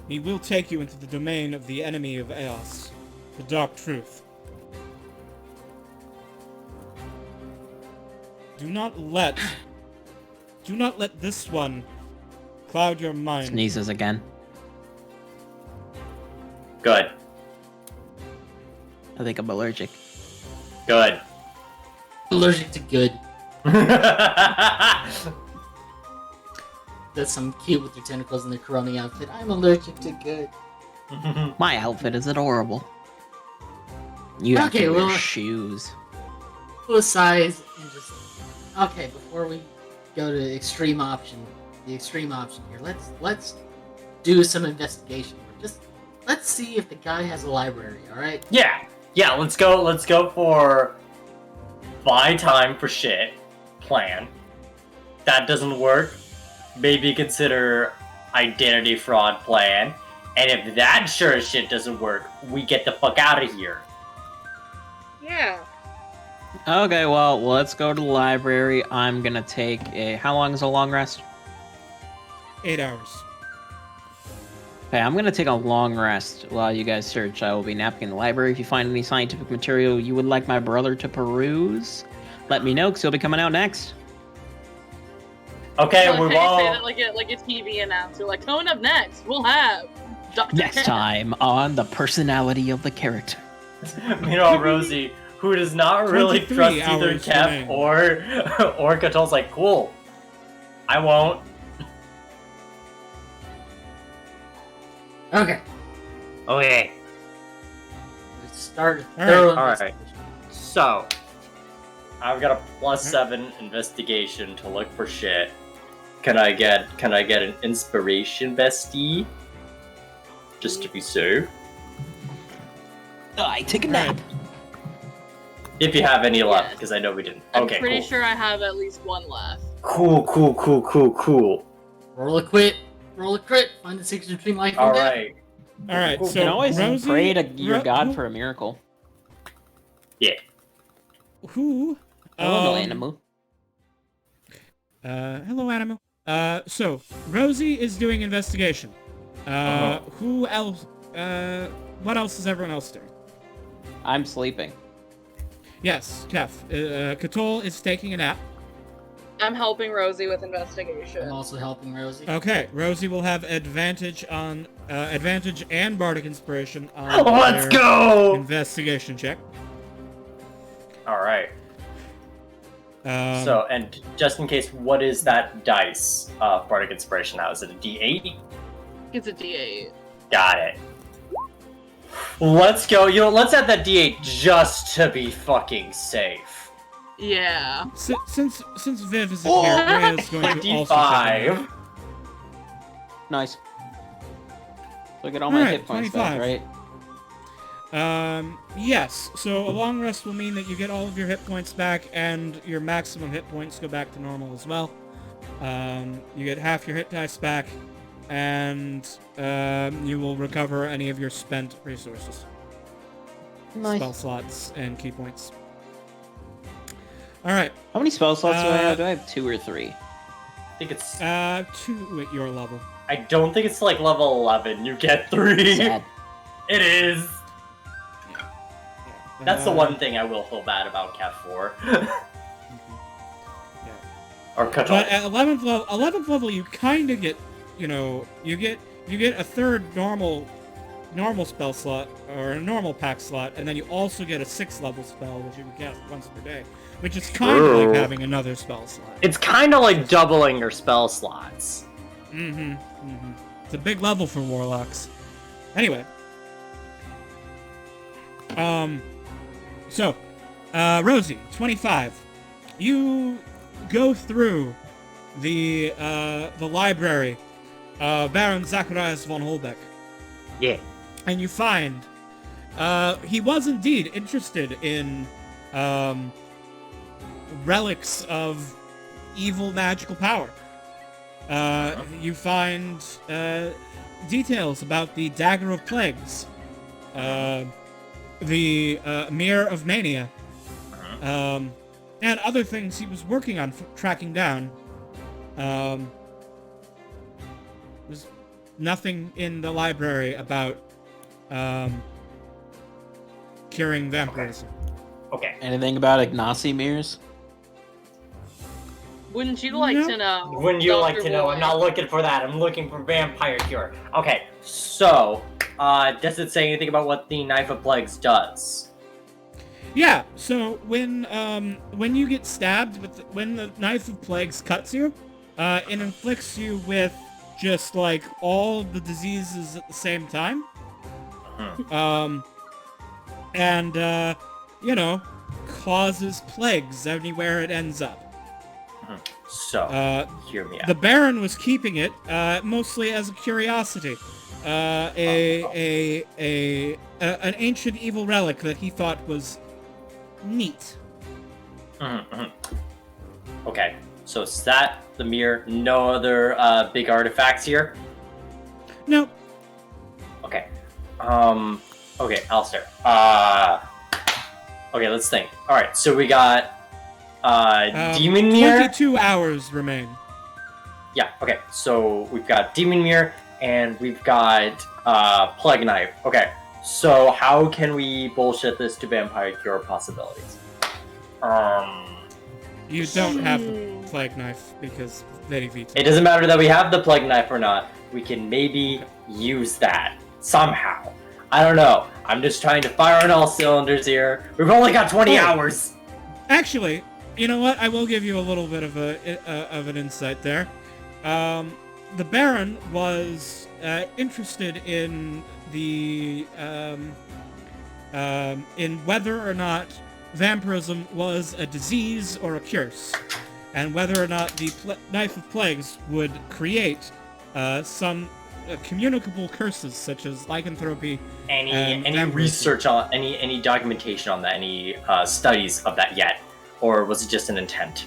S2: He will take you into the domain of the enemy of Eos, the Dark Truth. Do not let this one cloud your mind.
S4: Sneezes again.
S3: Good.
S4: I think I'm allergic.
S3: Good.
S5: Allergic to good. That's some cute with their tentacles and their Corona outfit. I'm allergic to good.
S4: My outfit is adorable. You have
S5: Okay,
S4: to wear
S5: well-
S4: shoes.
S5: Full size and just okay. Before we go to the extreme option here, let's do some investigation. Let's see if the guy has a library. All right.
S3: Yeah. Let's go for buy time for shit plan. That doesn't work. Maybe consider identity fraud plan. And if that sure as shit doesn't work, we get the fuck out of here.
S1: Yeah.
S4: Okay, well, let's go to the library. I'm gonna take a... How long is a long rest?
S2: 8 hours.
S4: Okay, I'm gonna take a long rest while you guys search. I will be napping in the library. If you find any scientific material you would like my brother to peruse, let me know, because he'll be coming out next.
S3: Okay,
S1: Okay,
S3: we're
S1: say
S3: all...
S1: that like a TV announcer. Like, coming up next, we'll have Dr.
S4: Next
S1: Cat.
S4: time on the personality of the character.
S3: Meanwhile, Rosie, who does not really
S2: 23
S3: trust either
S2: hours
S3: Kev
S2: remaining.
S3: or Katul's like, cool. I won't.
S5: Okay.
S3: Okay.
S5: Let's start.
S2: All right,
S5: thorough
S3: all right.
S5: investigation.
S3: So, I've got a +7 investigation to look for shit. Can I get an inspiration, bestie? Just to be safe.
S4: I take a nap.
S3: If you have any left,
S1: Yes.
S3: because I know we didn't.
S1: I'm
S3: Okay,
S1: pretty
S3: cool.
S1: sure I have at least one left.
S3: Cool.
S5: Roll a crit. Find the secret between life and
S3: All
S5: death.
S3: right.
S2: All right,
S3: You
S2: so
S4: You can always
S2: Rosie,
S4: pray to your god
S2: who-
S4: for a miracle.
S3: Yeah.
S2: Who?
S4: Hello, animal.
S2: Hello, Animal. So Rosie is doing investigation. Who else? What else is everyone else doing?
S4: I'm sleeping.
S2: Yes, Kef. Katul is taking a nap.
S1: I'm helping Rosie with
S5: I'm
S1: investigation.
S5: also helping Rosie.
S2: Okay, Rosie will have advantage on advantage and bardic inspiration on
S3: Let's
S2: their
S3: go.
S2: investigation check.
S3: All right.
S2: Um,
S3: And just in case, what is that dice? Bardic inspiration. Now is it a D8?
S1: It's a D8.
S3: Got it. Let's go. Let's add that D8 just to be fucking safe.
S1: Yeah.
S2: since Viv isn't here, Rhea is going to also take a nap.
S3: 25.
S4: Nice. So I get all my
S2: Alright,
S4: hit points back,
S2: 25.
S4: right?
S2: Yes. So a long rest will mean that you get all of your hit points back, and your maximum hit points go back to normal as well. You get half your hit dice back, and you will recover any of your spent resources,
S4: Nice.
S2: spell slots, and key points. All right.
S4: How many spell slots do I
S2: Uh,
S4: have? Do I have 2 or 3?
S3: I think it's.
S2: 2 at your level.
S3: I don't think it's like level 11. You get 3.
S4: Sad.
S3: It is. That's the
S2: Uh,
S3: one thing I will feel bad about Cat 4.
S2: Yeah.
S3: Or Katul.
S2: But at 11th level, you kind of get, you get a third normal spell slot or a normal pack slot, and then you also get a 6th level spell, which you can cast once per day, which is kind of
S3: True.
S2: like having another spell slot.
S3: It's kind of like doubling your spell slots.
S2: It's a big level for warlocks. Anyway. So, Rosie, 25. You go through the library of Baron Zacharias von Holbeck,
S3: Yeah.
S2: and you find he was indeed interested in relics of evil magical power. You find details about the Dagger of Plagues, the Mirror of Mania, and other things he was working on tracking down. There's nothing in the library about curing vampirism.
S3: Okay.
S4: Anything about Ignacy mirrors?
S1: Wouldn't you like
S2: No.
S1: to know?
S3: Wouldn't you like
S1: Dr.
S3: to know?
S1: Boy?
S3: I'm not looking for that. I'm looking for vampire cure. Okay, so, does it say anything about what the Knife of Plagues does?
S2: Yeah. So when you get stabbed when the Knife of Plagues cuts you, it inflicts you with just like all the diseases at the same time. And causes plagues anywhere it ends up.
S3: So, hear me out.
S2: The Baron was keeping it mostly as a curiosity, an ancient evil relic that he thought was neat.
S3: Okay, so is that the mirror? No other big artifacts here?
S2: No,
S3: Okay. Okay, Alistair. Okay, let's think. Alright, so we got Demon Mirror.
S2: 22 hours remain.
S3: Yeah, okay. So we've got Demon Mirror and we've got Plague Knife. Okay. So how can we bullshit this to vampire cure possibilities?
S2: You don't have the Plague Knife because very Vtuber.
S3: It doesn't matter that we have the Plague Knife or not. We can maybe use that somehow. I don't know. I'm just trying to fire on all cylinders here. We've only got 20 hours.
S2: Actually, you know what? I will give you a little bit of an insight there. The Baron was interested in the in whether or not vampirism was a disease or a curse, and whether or not the Knife of Plagues would create some communicable curses such as lycanthropy.
S3: Any
S2: vampirism.
S3: research on any documentation on that? Any studies of that yet, or was it just an intent?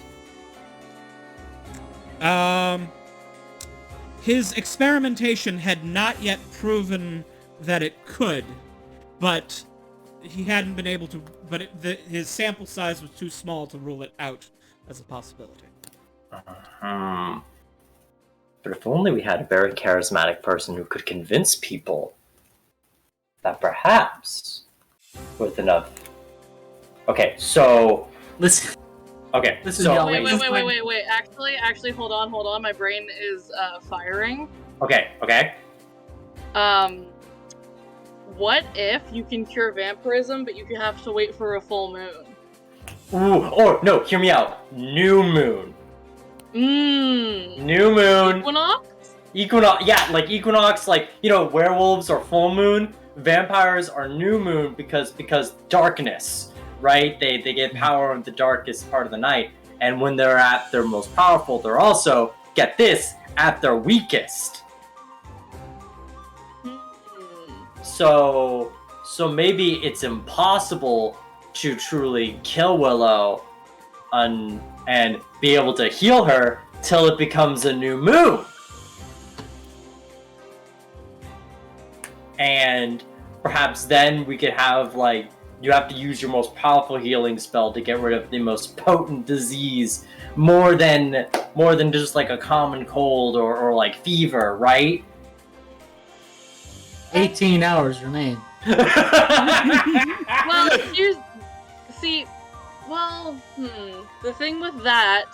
S2: His experimentation had not yet proven that it could, but he hadn't been able to. But his sample size was too small to rule it out as a possibility.
S3: But if only we had a very charismatic person who could convince people that perhaps with enough. Okay, so
S5: Listen,
S3: okay,
S5: Listen,
S3: so
S5: y'all,
S1: Wait. Actually, hold on. My brain is firing.
S3: okay.
S1: What if you can cure vampirism, but you have to wait for a full moon?
S3: Ooh, oh no, hear me out. New moon. New moon.
S1: Equinox?
S3: Yeah, like equinox, like, you know, werewolves are full moon, vampires are new moon because darkness, right? They get power of the darkest part of the night, and when they're at their most powerful, they're also, get this, at their weakest. So maybe it's impossible to truly kill Willow and be able to heal her till it becomes a new moon. And perhaps then we could have, like, you have to use your most powerful healing spell to get rid of the most potent disease, more than just like a common cold or like fever, right?
S5: 18 hours remain.
S1: Well, the thing with that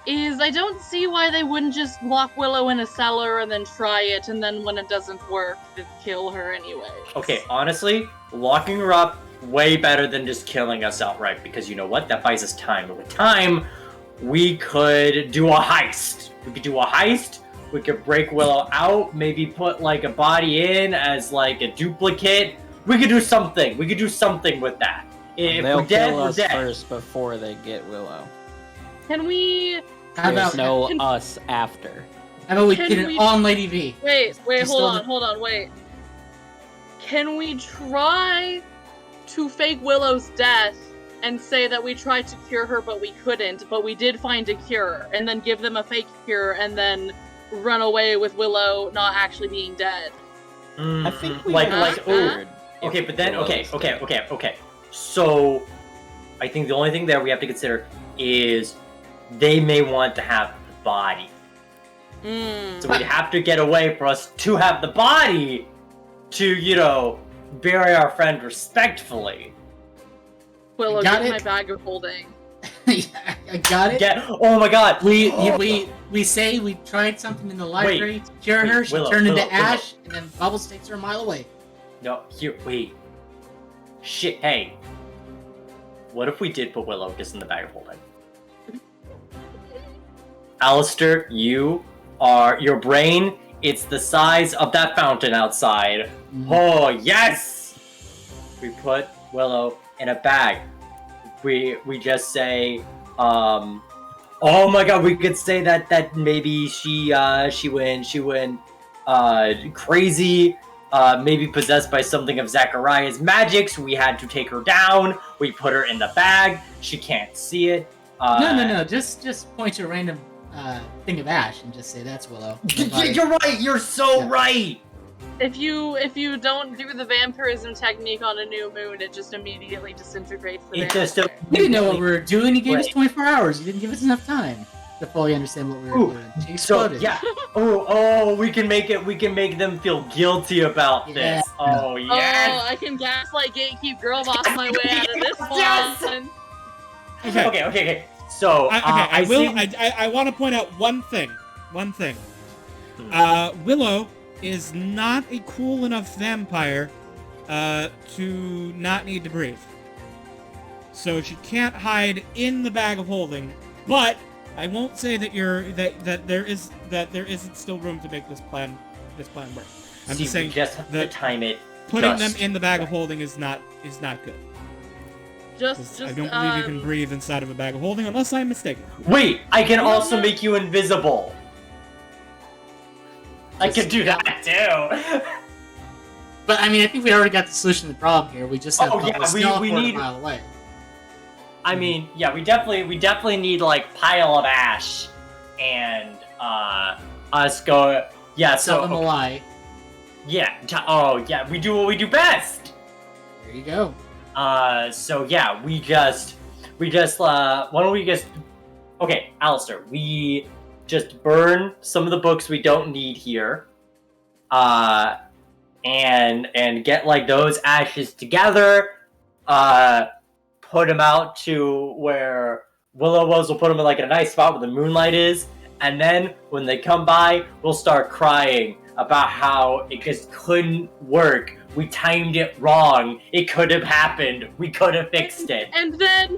S1: is I don't see why they wouldn't just lock Willow in a cellar and then try it, and then when it doesn't work, to kill her anyway.
S3: Okay, honestly, locking her up, way better than just killing us outright, because you know what? That buys us time. But with time, we could do a heist. We could break Willow out, maybe put like a body in as like a duplicate. We could do something. We could do something with that. If
S4: They'll
S3: we're dead,
S4: kill
S3: we're
S4: us
S3: dead.
S4: first before they get Willow.
S1: Can we...
S5: How
S4: There's
S5: about,
S4: no us after.
S5: how about we
S1: Can
S5: get it
S1: we-
S5: on Lady V?
S1: Wait,
S5: Just
S1: hold
S5: still
S1: on, wait. Can we try to fake Willow's death and say that we tried to cure her but we couldn't, but we did find a cure, and then give them a fake cure, and then run away with Willow not actually being dead?
S4: I think we
S3: like
S4: covered.
S3: Okay, but then
S1: Willow's
S3: okay. So, I think the only thing that we have to consider is they may want to have the body. So we'd have to get away for us to have the body to, bury our friend respectfully.
S1: Willow,
S5: Got
S1: get
S5: it?
S1: my bag of holding.
S5: I got it.
S3: Oh my god!
S5: We say we tried something in the library to cure her. She
S3: Willow,
S5: turned into
S3: Willow.
S5: ash, and then Bubbles takes her a mile away.
S3: No, wait. Shit, hey. What if we did put Willow just in the bag of holding? Alistair, your brain, it's the size of that fountain outside. Oh, yes! We put Willow in a bag. We just say, oh my god, we could say that maybe she went crazy, maybe possessed by something of Zachariah's magic, so we had to take her down. We put her in the bag. She can't see it.
S5: No. Just point to a random thing of ash and just say that's Willow.
S3: You're right. You're so right.
S1: If you don't do the vampirism technique on a new moon, it just immediately disintegrates the
S3: It just
S1: vampire.
S5: We didn't know what we were doing. He gave us
S3: Wait.
S5: 24 hours. He didn't give us enough time to fully understand what we were doing. She
S3: So
S5: exploded.
S3: yeah. Oh, we can make it. We can make them feel guilty about
S5: Yeah.
S3: this. Oh
S1: Oh,
S3: yes.
S1: I can gaslight gatekeep girl boss my way out of this
S3: Yes!
S1: one.
S3: Okay. So
S2: I will.
S3: see-
S2: I want to point out one thing. Willow is not a cool enough vampire to not need to breathe. So she can't hide in the bag of holding. But I won't say that there isn't still room to make this plan work. I'm
S3: See,
S2: just saying
S3: we just have to
S2: that
S3: time it.
S2: putting them
S3: just
S2: in the bag of
S3: right.
S2: holding is not good.
S1: Just
S2: I don't believe you can breathe inside of a bag of holding unless I'm mistaken.
S3: Wait, I can also
S1: no.
S3: make you invisible. I can do that too.
S5: But I mean, I think we already got the solution to the problem here. We just have
S3: Oh, yeah,
S5: Bubbles
S3: we
S5: teleport
S3: need-
S5: a mile away.
S3: I mean, yeah, we definitely need like pile of ash and us go. Yeah,
S5: Tell
S3: so
S5: them a lie.
S3: yeah. We do what we do best.
S5: There you go.
S3: So yeah, we just why don't we just okay, Alistair, we just burn some of the books we don't need here, and get like those ashes together, put them out to where Willow was. We'll put them in like a nice spot where the moonlight is, and then when they come by, we'll start crying about how it just couldn't work. We timed it wrong. It could have happened. We could have fixed it.
S1: And then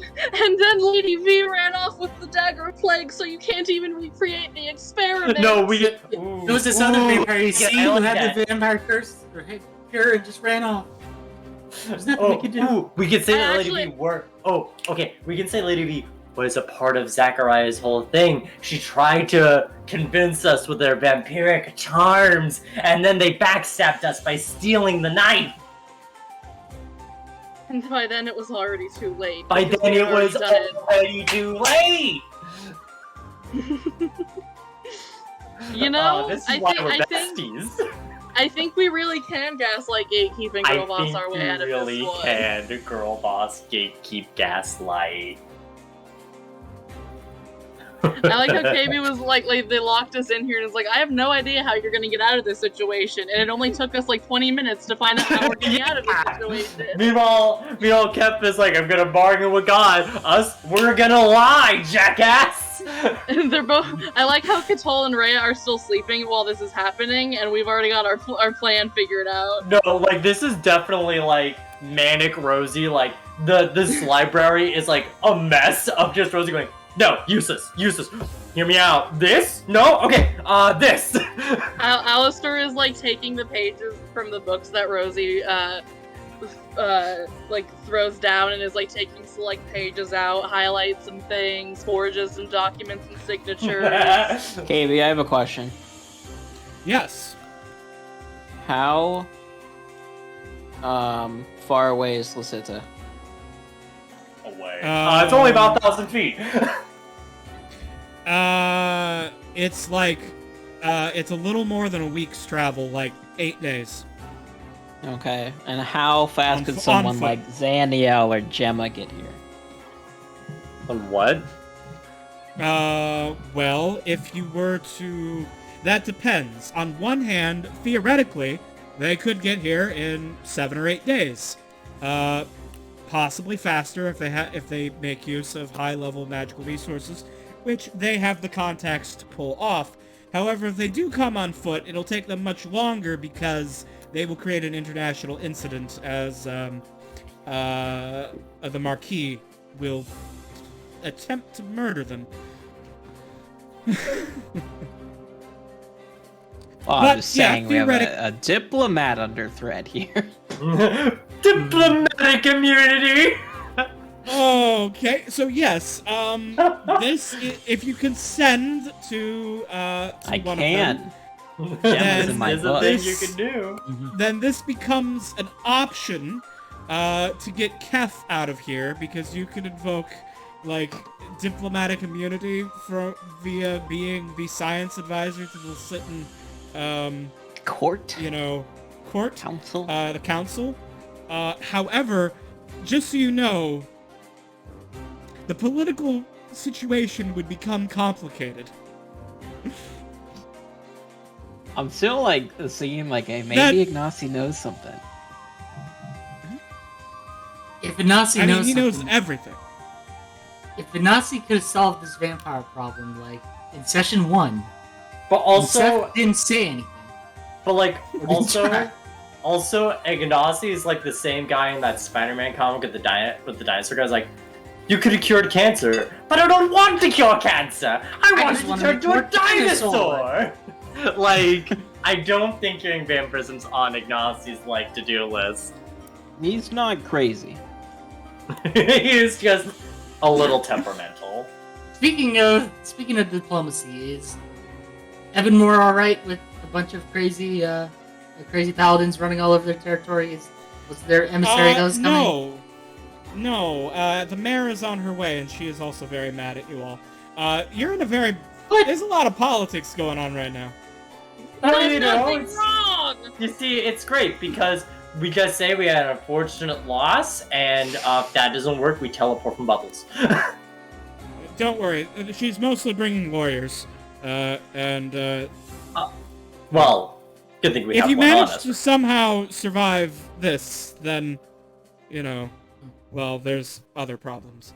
S1: Lady V ran off with the dagger of plague, so you can't even recreate the experiment.
S3: No, we.
S5: It was this other vampire you
S3: Yeah,
S5: see
S3: I
S5: who
S3: like
S5: had the
S3: that.
S5: vampire curse or cure and just ran off. There's nothing we could do.
S3: We can say that
S1: Actually-
S3: Lady V were. Oh, okay. We can say Lady V was a part of Zachariah's whole thing. She tried to convince us with their vampiric charms, and then they backstabbed us by stealing the knife.
S1: And by then it was already too late.
S3: By
S1: because
S3: then
S1: we
S3: it
S1: had already
S3: was
S1: done it.
S3: already too late.
S1: You know,
S3: this is
S1: I
S3: why
S1: think
S3: we're
S1: I think
S3: besties.
S1: I think we really can gaslight gatekeep and
S3: I
S1: girl boss
S3: think
S1: our way
S3: we
S1: out of
S3: really
S1: this one.
S3: can. Girl boss, gatekeep, gaslight.
S1: I like how KB was like they locked us in here and it's like, I have no idea how you're gonna get out of this situation, and it only took us like 20 minutes to find out how we're getting out of this situation.
S3: Meanwhile, Kep is like, I'm gonna bargain with God. We're gonna lie, jackass!
S1: And they're both. I like how Katol and Rhea are still sleeping while this is happening, and we've already got our plan figured out.
S3: No, like, this is definitely, like, manic Rosie. Like, this library is, like, a mess of just Rosie going, no, useless. Hear me out. This? No? Okay, this.
S1: Alistair is like taking the pages from the books that Rosie like throws down and is like taking select pages out, highlights some things, forges some documents and signatures.
S4: KB, I have a question.
S2: Yes.
S4: How far away is Lucita?
S3: Away. It's only about 1,000 feet.
S2: It's like, it's a little more than a week's travel, like 8 days.
S4: Okay, and how fast
S2: On
S4: could
S2: on
S4: someone
S2: foot.
S4: like Xaniel or Gemma get here?
S3: On what?
S2: Well, if you were to... That depends. On one hand, theoretically, they could get here in 7 or 8 days. Possibly faster if they make use of high-level magical resources, which they have the contacts to pull off. However, if they do come on foot, it'll take them much longer because they will create an international incident as the Marquis will attempt to murder them.
S4: Oh, I'm
S2: But,
S4: just
S2: yeah,
S4: saying we have
S2: theoretic-
S4: a diplomat under threat here.
S3: Diplomatic immunity.
S2: Okay, so yes, if you consent to
S4: I
S2: one
S4: can.
S2: of them,
S4: Gemma's in my
S3: There's a
S4: book.
S3: thing you can do.
S2: then this becomes an option to get Kef out of here, because you can invoke, like, diplomatic immunity via being the science advisor to the Slitten,
S4: Court?
S2: court,
S4: Council?
S2: the council. However, just so you know, the political situation would become complicated.
S4: I'm still like seeing like, hey, maybe
S2: That-
S4: Ignacy knows something.
S5: If Ignacy
S2: I mean,
S5: knows
S2: he knows
S5: something,
S2: everything.
S5: if Ignacy could have solved this vampire problem, like, in session 1,
S3: But
S5: and
S3: also,
S5: Seth didn't say anything.
S3: but like,
S5: What did you try?
S3: also, Ignacy is like the same guy in that Spider-Man comic with the dinosaur guy's like, you could have cured cancer, but I don't want to cure cancer. I want
S5: just
S3: to
S5: wanna
S3: turn
S5: make
S3: to a
S5: more
S3: dinosaur. Like, I don't think curing vampirism's on Ignacy's like to-do list.
S4: He's not crazy.
S3: He's just a little temperamental.
S5: Speaking of diplomacy, is Evan Moore all right with a bunch of crazy paladins running all over their territory? Was there emissary that was coming?
S2: No. The mayor is on her way, and she is also very mad at you all. You're in a very...
S5: What?
S2: There's a lot of politics going on right now.
S1: There's
S3: You know,
S1: nothing
S3: it's-
S1: wrong!
S3: You see, it's great because we just say we had an unfortunate loss, and if that doesn't work, we teleport from bubbles.
S2: Don't worry, she's mostly bringing lawyers.
S3: Well, good thing we
S2: If
S3: have
S2: you
S3: one
S2: manage
S3: honest.
S2: to somehow survive this, then, well, there's other problems.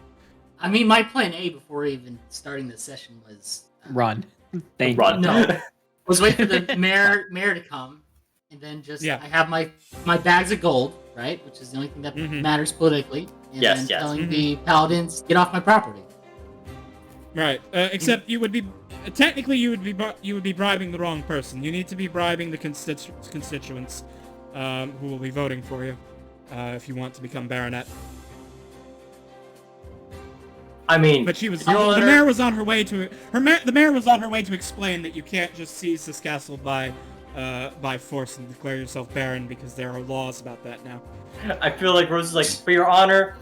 S5: I mean, my plan A before even starting the session was
S4: Run. Thank
S3: Run.
S5: No. was wait for the mayor to come, and then just
S2: Yeah.
S5: I have my bags of gold, right, which is the only thing that
S2: Mhm.
S5: matters politically, and
S3: Yes,
S5: then
S3: yes.
S5: telling the paladins get off my property.
S2: Right. Except you would be technically you would be bribing the wrong person. You need to be bribing the constituents who will be voting for you if you want to become baronet.
S3: I mean,
S2: But she was
S3: Your
S2: the
S3: Honor-
S2: mayor was on her way to the mayor was on her way to explain that you can't just seize this castle by force and declare yourself baron, because there are laws about that now.
S3: I feel like Rose is like, for your honor,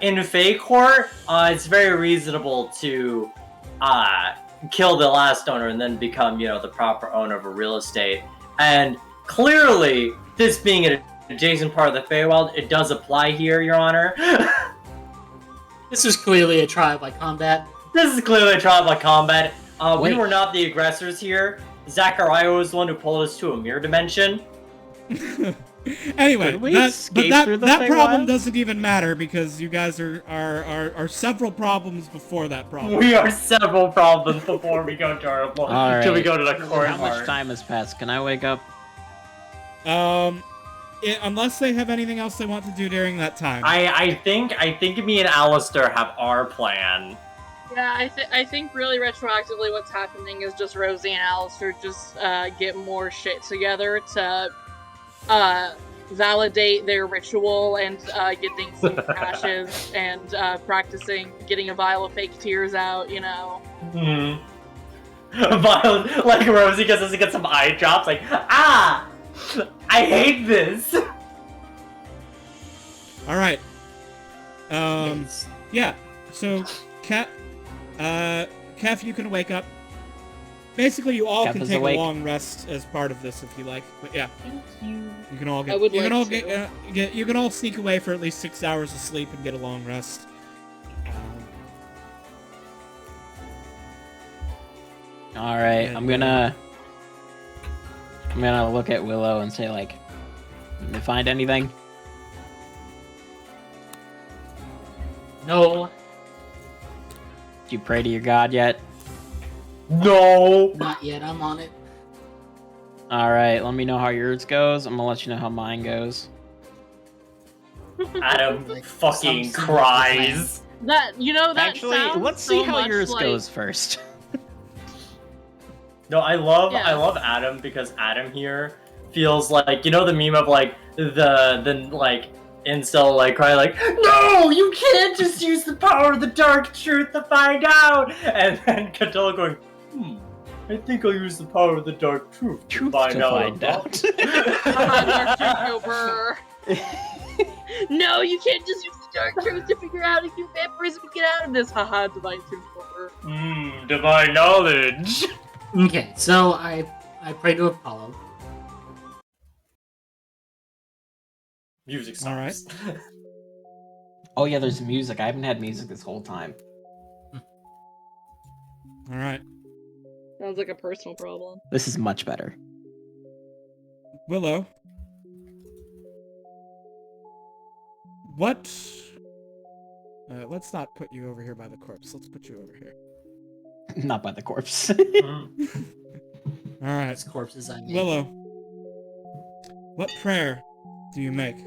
S3: in Fey Court, it's very reasonable to kill the last owner and then become, the proper owner of a real estate. And clearly, this being an adjacent part of the Feywild, it does apply here, your honor.
S5: This was clearly a trial by combat.
S3: This is clearly a trial by combat. We
S4: Wait.
S3: were not the aggressors here. Zachariah was the one who pulled us to a mirror dimension.
S2: Anyway,
S4: Could we
S2: that
S4: escape through the
S2: problem
S4: Feywild?
S2: doesn't even matter, because you guys are several problems before that problem.
S3: We are several problems before we go to our
S4: All
S3: till we
S4: right.
S3: go to the court.
S4: How much time has passed? Can I wake up?
S2: Unless they have anything else they want to do during that time.
S3: I think me and Alistair have our plan.
S1: Yeah, I think really retroactively what's happening is just Rosie and Alistair just get more shit together to validate their ritual and get things into ashes and practicing getting a vial of fake tears out,
S3: Hmm. Like Rosie does to get some eye drops, like, I hate this.
S2: All right.
S5: Yes.
S2: Yeah. So, Kef, you can wake up. Basically, you all
S4: Kef
S2: can
S4: is
S2: take
S4: awake.
S2: a long rest as part of this if you like. But yeah,
S3: Thank you.
S2: you can all get.
S1: I would
S2: you can
S1: like
S2: all
S1: to.
S2: you can all sneak away for at least 6 hours of sleep and get a long rest.
S4: All right,
S2: And,
S4: I'm gonna look at Willow and say like, "Did you find anything?"
S5: No,
S4: Did you pray to your god yet?
S3: No.
S5: not yet. I'm on it.
S4: All right, let me know how yours goes. I'm gonna let you know how mine goes.
S3: Adam
S5: Like,
S3: fucking
S5: some
S3: cries.
S1: That that
S4: Actually,
S1: sounds
S4: let's
S1: so
S4: see how
S1: much
S4: yours
S1: like...
S4: goes first.
S3: No, I love
S1: Yeah.
S3: Adam because Adam here feels like the meme of like the like incel like cry like, no, you can't just use the power of the dark truth to find out, and then Catella going, I think I'll use the power of the dark truth to find out.
S1: Vtuber. No, you can't just use the dark truth to figure out if you vampirism can get out of this. Haha, divine truth.
S3: Divine knowledge.
S5: Okay, so I pray to Apollo.
S3: Music
S2: All right.
S3: stops.
S4: Oh yeah, there's music. I haven't had music this whole time.
S2: All right,
S1: Sounds like a personal problem.
S4: This is much better.
S2: Willow. What? Let's not put you over here by the corpse. Let's put you over here.
S4: Not by the corpse.
S2: All right,
S5: These corpses I made.
S2: Willow. What prayer do you make?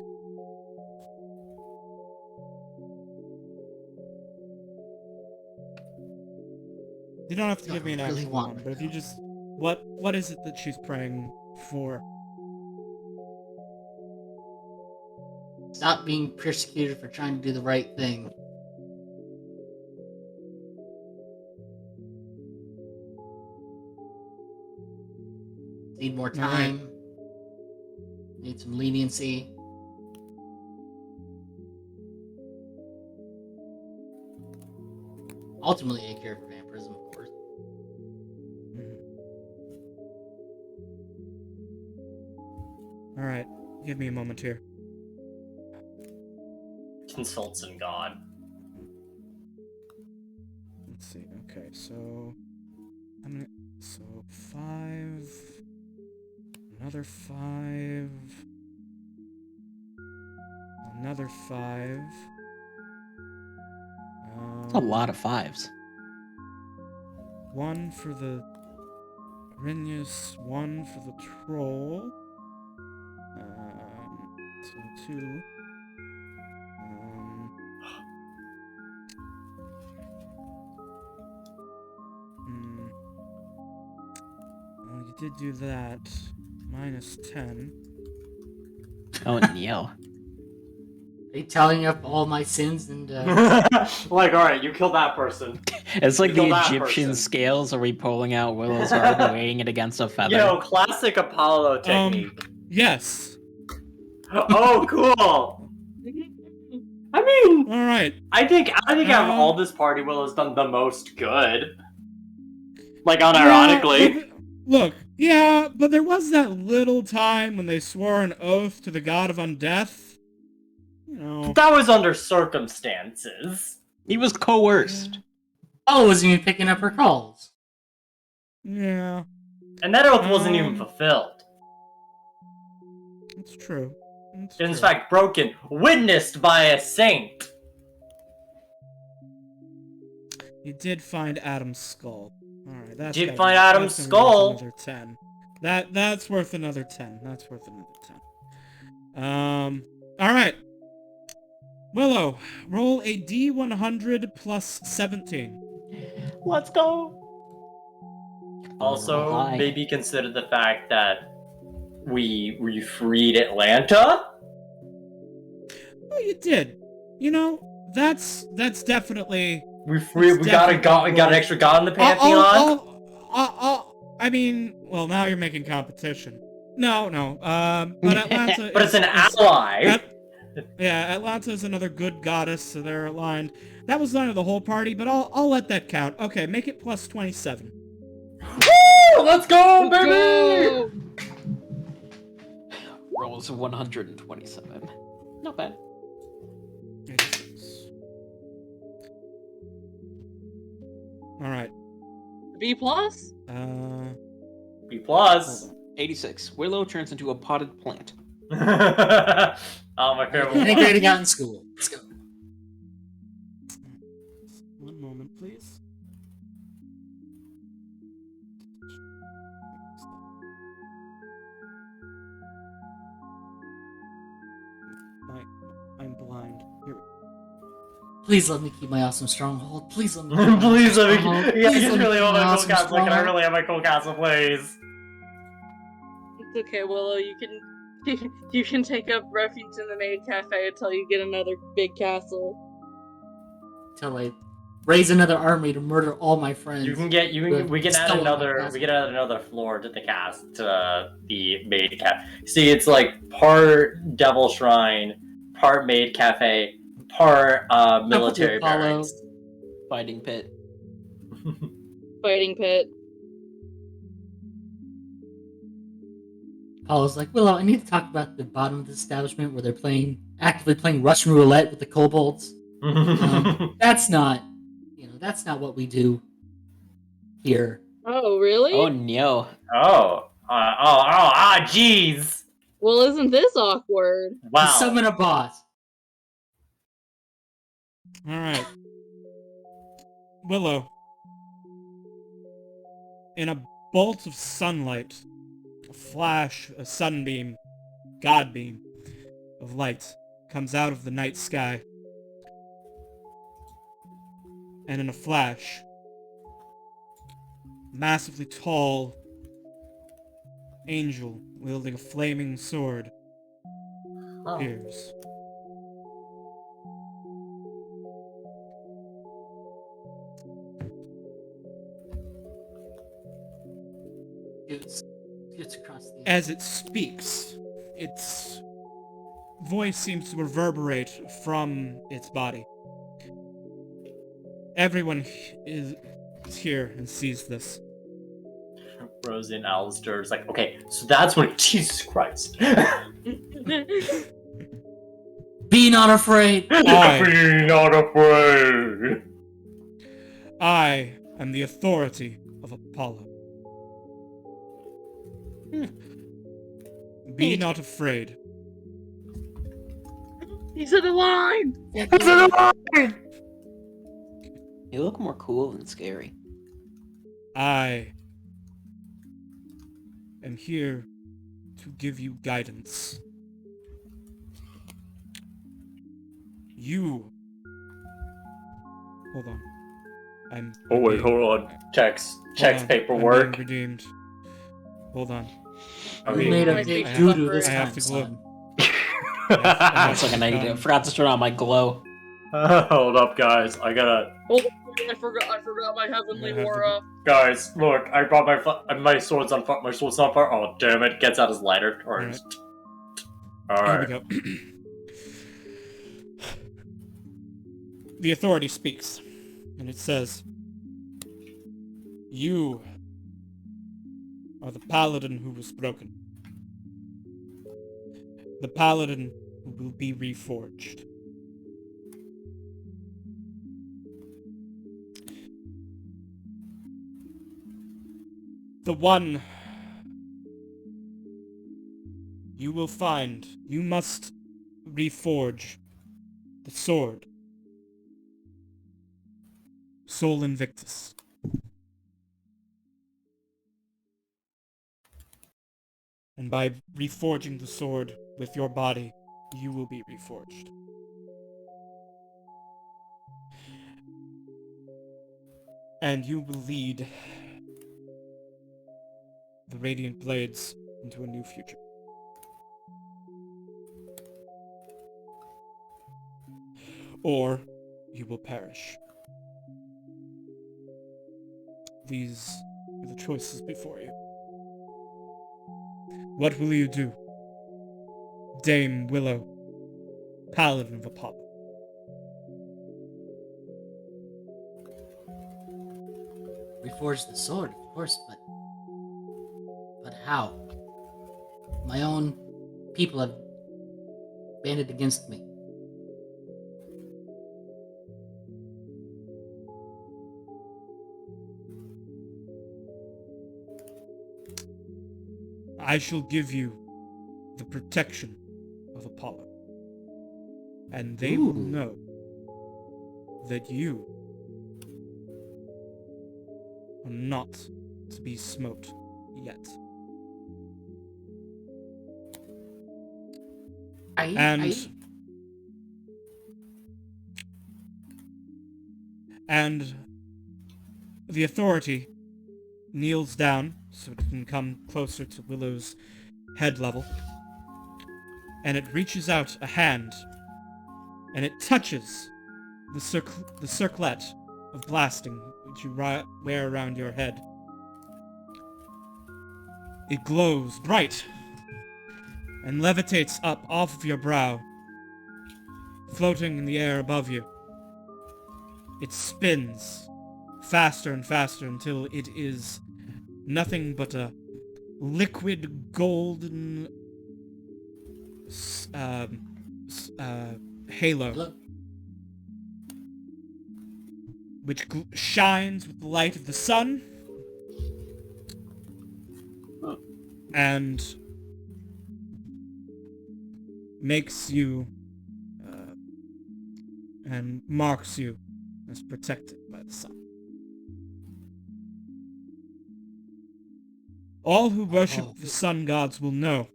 S2: You don't have to give me an
S5: I really
S2: actual
S5: want
S2: one,
S5: to
S2: but if you
S5: know.
S2: just what is it that she's praying for?
S5: Stop being persecuted for trying to do the right thing. Need more
S2: All right.
S5: time. Need some leniency. Ultimately, a cure for vampirism, of course.
S2: All right, give me a moment here.
S3: Consults in God.
S2: Let's see. Okay, so so 5, another 5, another 5.
S4: That's a lot of fives.
S2: 1 for the Rinius, 1 for the troll. So 2. Well, you did do that. Minus 10.
S4: Oh, Neil.
S5: Are you telling up all my sins and
S3: Like, alright, you killed that person.
S4: It's like
S3: Kill
S4: the
S3: that
S4: Egyptian
S3: person.
S4: scales. Are we pulling out Willow's heart and weighing it against a feather?
S3: Classic Apollo technique.
S2: Yes.
S3: Oh, cool. I mean,
S2: All right.
S3: I think out of all this party, Willow's done the most good. Like, unironically.
S2: Yeah, look, yeah, but there was that little time when they swore an oath to the god of undeath. You know.
S3: That was under circumstances.
S4: He was coerced.
S5: Apollo wasn't even picking up her calls.
S2: Yeah,
S3: And that oath wasn't even fulfilled.
S2: it's true. It's
S3: In
S2: true.
S3: fact, broken, witnessed by a saint.
S2: You did find Adam's skull. All right, that's
S3: Did
S2: gotta
S3: find
S2: be-
S3: Adam's
S2: that's gonna be
S3: skull.
S2: worth another 10. That's worth another 10. That's worth another 10. All right. Willow, roll a D100 plus 17.
S4: Let's go.
S3: Also,
S4: Hi.
S3: maybe consider the fact that we freed Atlanta.
S2: Oh, you did. You know, that's definitely.
S3: We
S2: It's
S3: got
S2: definitely
S3: an extra god in the pantheon.
S2: I mean, well, now you're making competition. No. But Atlanta.
S3: But it's an ally.
S2: Yeah, Atlanta is another good goddess, so they're aligned. That was not of the whole party, but I'll let that count. Okay, make it plus 27.
S3: Woo! Let's go,
S1: Let's
S3: baby!
S1: go!
S4: Rolls 127. Not bad.
S2: 86. Alright.
S1: B plus?
S3: B plus.
S4: 86. Willow turns into a potted plant.
S3: Oh, my favorite
S5: Integrating out in school. Let's go.
S2: One moment, please. I'm blind. Here we go.
S5: Please let me keep my awesome stronghold. Please let me. Keep my
S3: Please
S5: awesome
S3: let me.
S5: stronghold.
S3: Yeah, I
S5: Please
S3: just
S5: let me
S3: really
S5: keep
S3: want
S5: my
S3: my cool
S5: awesome
S3: castle. Can I
S5: stronghold.
S3: really have my cool castle, please?
S1: It's okay, Willow. You can you can take up refuge in the maid cafe until you get another big castle.
S5: Till I raise another army to murder all my friends.
S3: We can add another floor to the maid cafe. See, it's like part devil shrine, part maid cafe, part military
S5: Apollo.
S3: barracks.
S4: Fighting pit.
S1: Fighting pit.
S5: Apollo's like, Willow, I need to talk about the bottom of the establishment where they're actively playing Russian roulette with the kobolds. That's not what we do here.
S1: Oh, really?
S4: Oh no.
S3: Jeez.
S1: Well, isn't this awkward?
S3: Wow.
S5: Summon a boss.
S2: Alright. Willow. In a bolt of sunlight, a flash, a sunbeam, godbeam of light comes out of the night sky. And in a flash, massively tall angel wielding a flaming sword appears.
S5: It's across the.
S2: As it speaks, its voice seems to reverberate from its body. Everyone is here and sees this.
S3: Rosie and Alistair is like, okay, so that's when Jesus Christ.
S5: Be not afraid.
S3: Be not afraid.
S2: I am the authority of Apollo. Be not afraid.
S1: He said the line!
S4: You look more cool than scary.
S2: I am here to give you guidance. You... Hold on.
S3: Oh wait, hold on. Checks paperwork.
S2: I'm being redeemed. Hold on.
S5: We made a
S1: I
S5: big
S1: have-
S5: doo-doo this
S2: I have
S5: time,
S2: to glow.
S5: son.
S4: That's like an idea. I forgot to turn on my glow.
S3: Hold up, guys. I forgot
S1: my heavenly
S2: I have to-
S1: aura.
S3: Guys, look, I brought my sword's on fire. My sword's on fire. Oh damn it! Gets out his lighter.
S2: Alright.
S3: All
S2: Here
S3: right.
S2: we go. The authority speaks, and it says, "You are the paladin who was broken. The paladin who will be reforged. The one you will find. You must reforge the sword. Sol Invictus. And by reforging the sword with your body, you will be reforged. And you will lead the Radiant Blades into a new future. Or you will perish. These are the choices before you. What will you do, Dame Willow, Paladin of Apollo?
S5: Reforge the sword, of course, but How? My own people have banded against me.
S2: I shall give you the protection of Apollo. And they will
S5: Ooh.
S2: know that you are not to be smote yet. And the authority kneels down so it can come closer to Willow's head level. And it reaches out a hand, and it touches the circlet of blasting which you wear around your head. It glows bright and levitates up off of your brow, floating in the air above you. It spins faster and faster until it is nothing but a liquid golden halo,
S5: Look.
S2: which shines with the light of the sun and makes you and marks you as protected by the sun. All who worship the sun gods will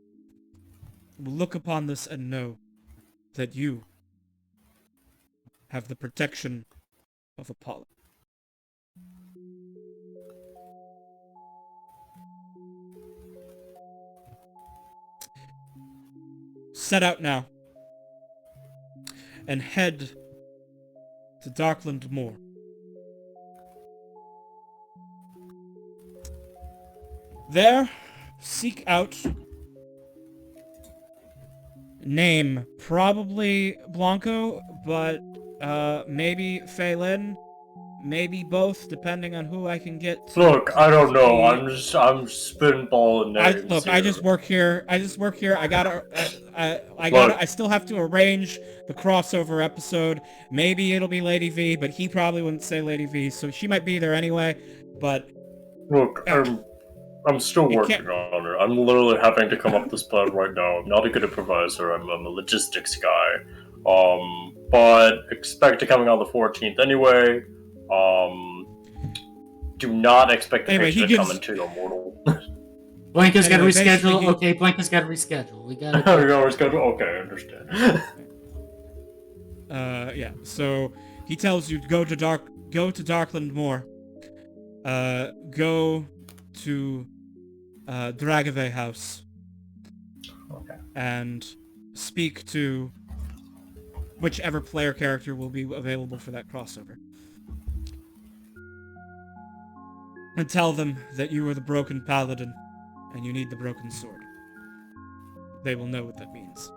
S2: look upon this and know that you have the protection of Apollo. Set out now and head to Darkland Moor. There, seek out name, probably Blanco, but maybe Phelan, maybe both, depending on who I can get to.
S3: Look, I don't know. I'm spitballing names.
S2: I just work here. I still have to arrange the crossover episode. Maybe it'll be Lady V, but he probably wouldn't say Lady V, so she might be there anyway. But
S3: look, I'm still working on it. I'm literally having to come up with this plan right now. I'm not a good improviser. I'm a logistics guy. But expect it coming on the 14th anyway. Do not expect the picture to come into your mortal.
S5: Blanca's got to reschedule. Okay, Blanca's got to reschedule. We got to
S3: reschedule. Okay, I understand.
S2: Yeah. So he tells you to go to Darkland Moor. Go to Dragave House.
S3: Okay.
S2: And speak to whichever player character will be available for that crossover. And tell them that you are the broken paladin and you need the broken sword. They will know what that means.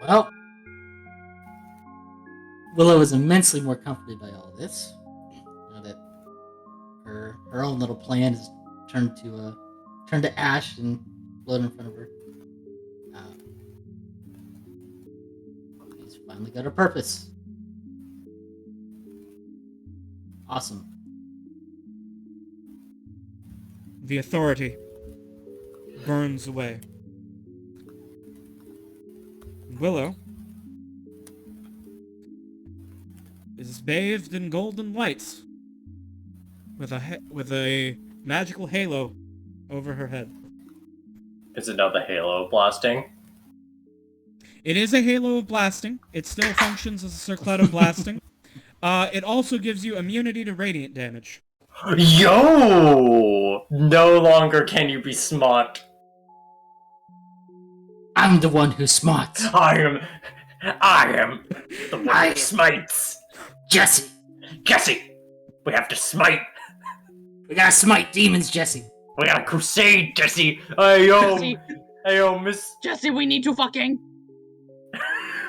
S5: Well, Willow is immensely more comforted by all this. Now that her own little plan is turned to ash and blood in front of her. She's finally got a purpose. Awesome.
S2: The authority burns away. Willow is bathed in golden lights with a magical halo over her head.
S3: Is it now the halo blasting?
S2: It is a halo of blasting. It still functions as a circlet of blasting. It also gives you immunity to radiant damage.
S3: Yo! No longer can you be smart.
S5: I'm the one who smarts.
S3: I am the one who smites.
S5: Jesse!
S3: We have to smite.
S5: We gotta smite demons, Jesse.
S3: We got a crusade, Jesse. Hey yo, Miss.
S1: Jesse, we need to fucking.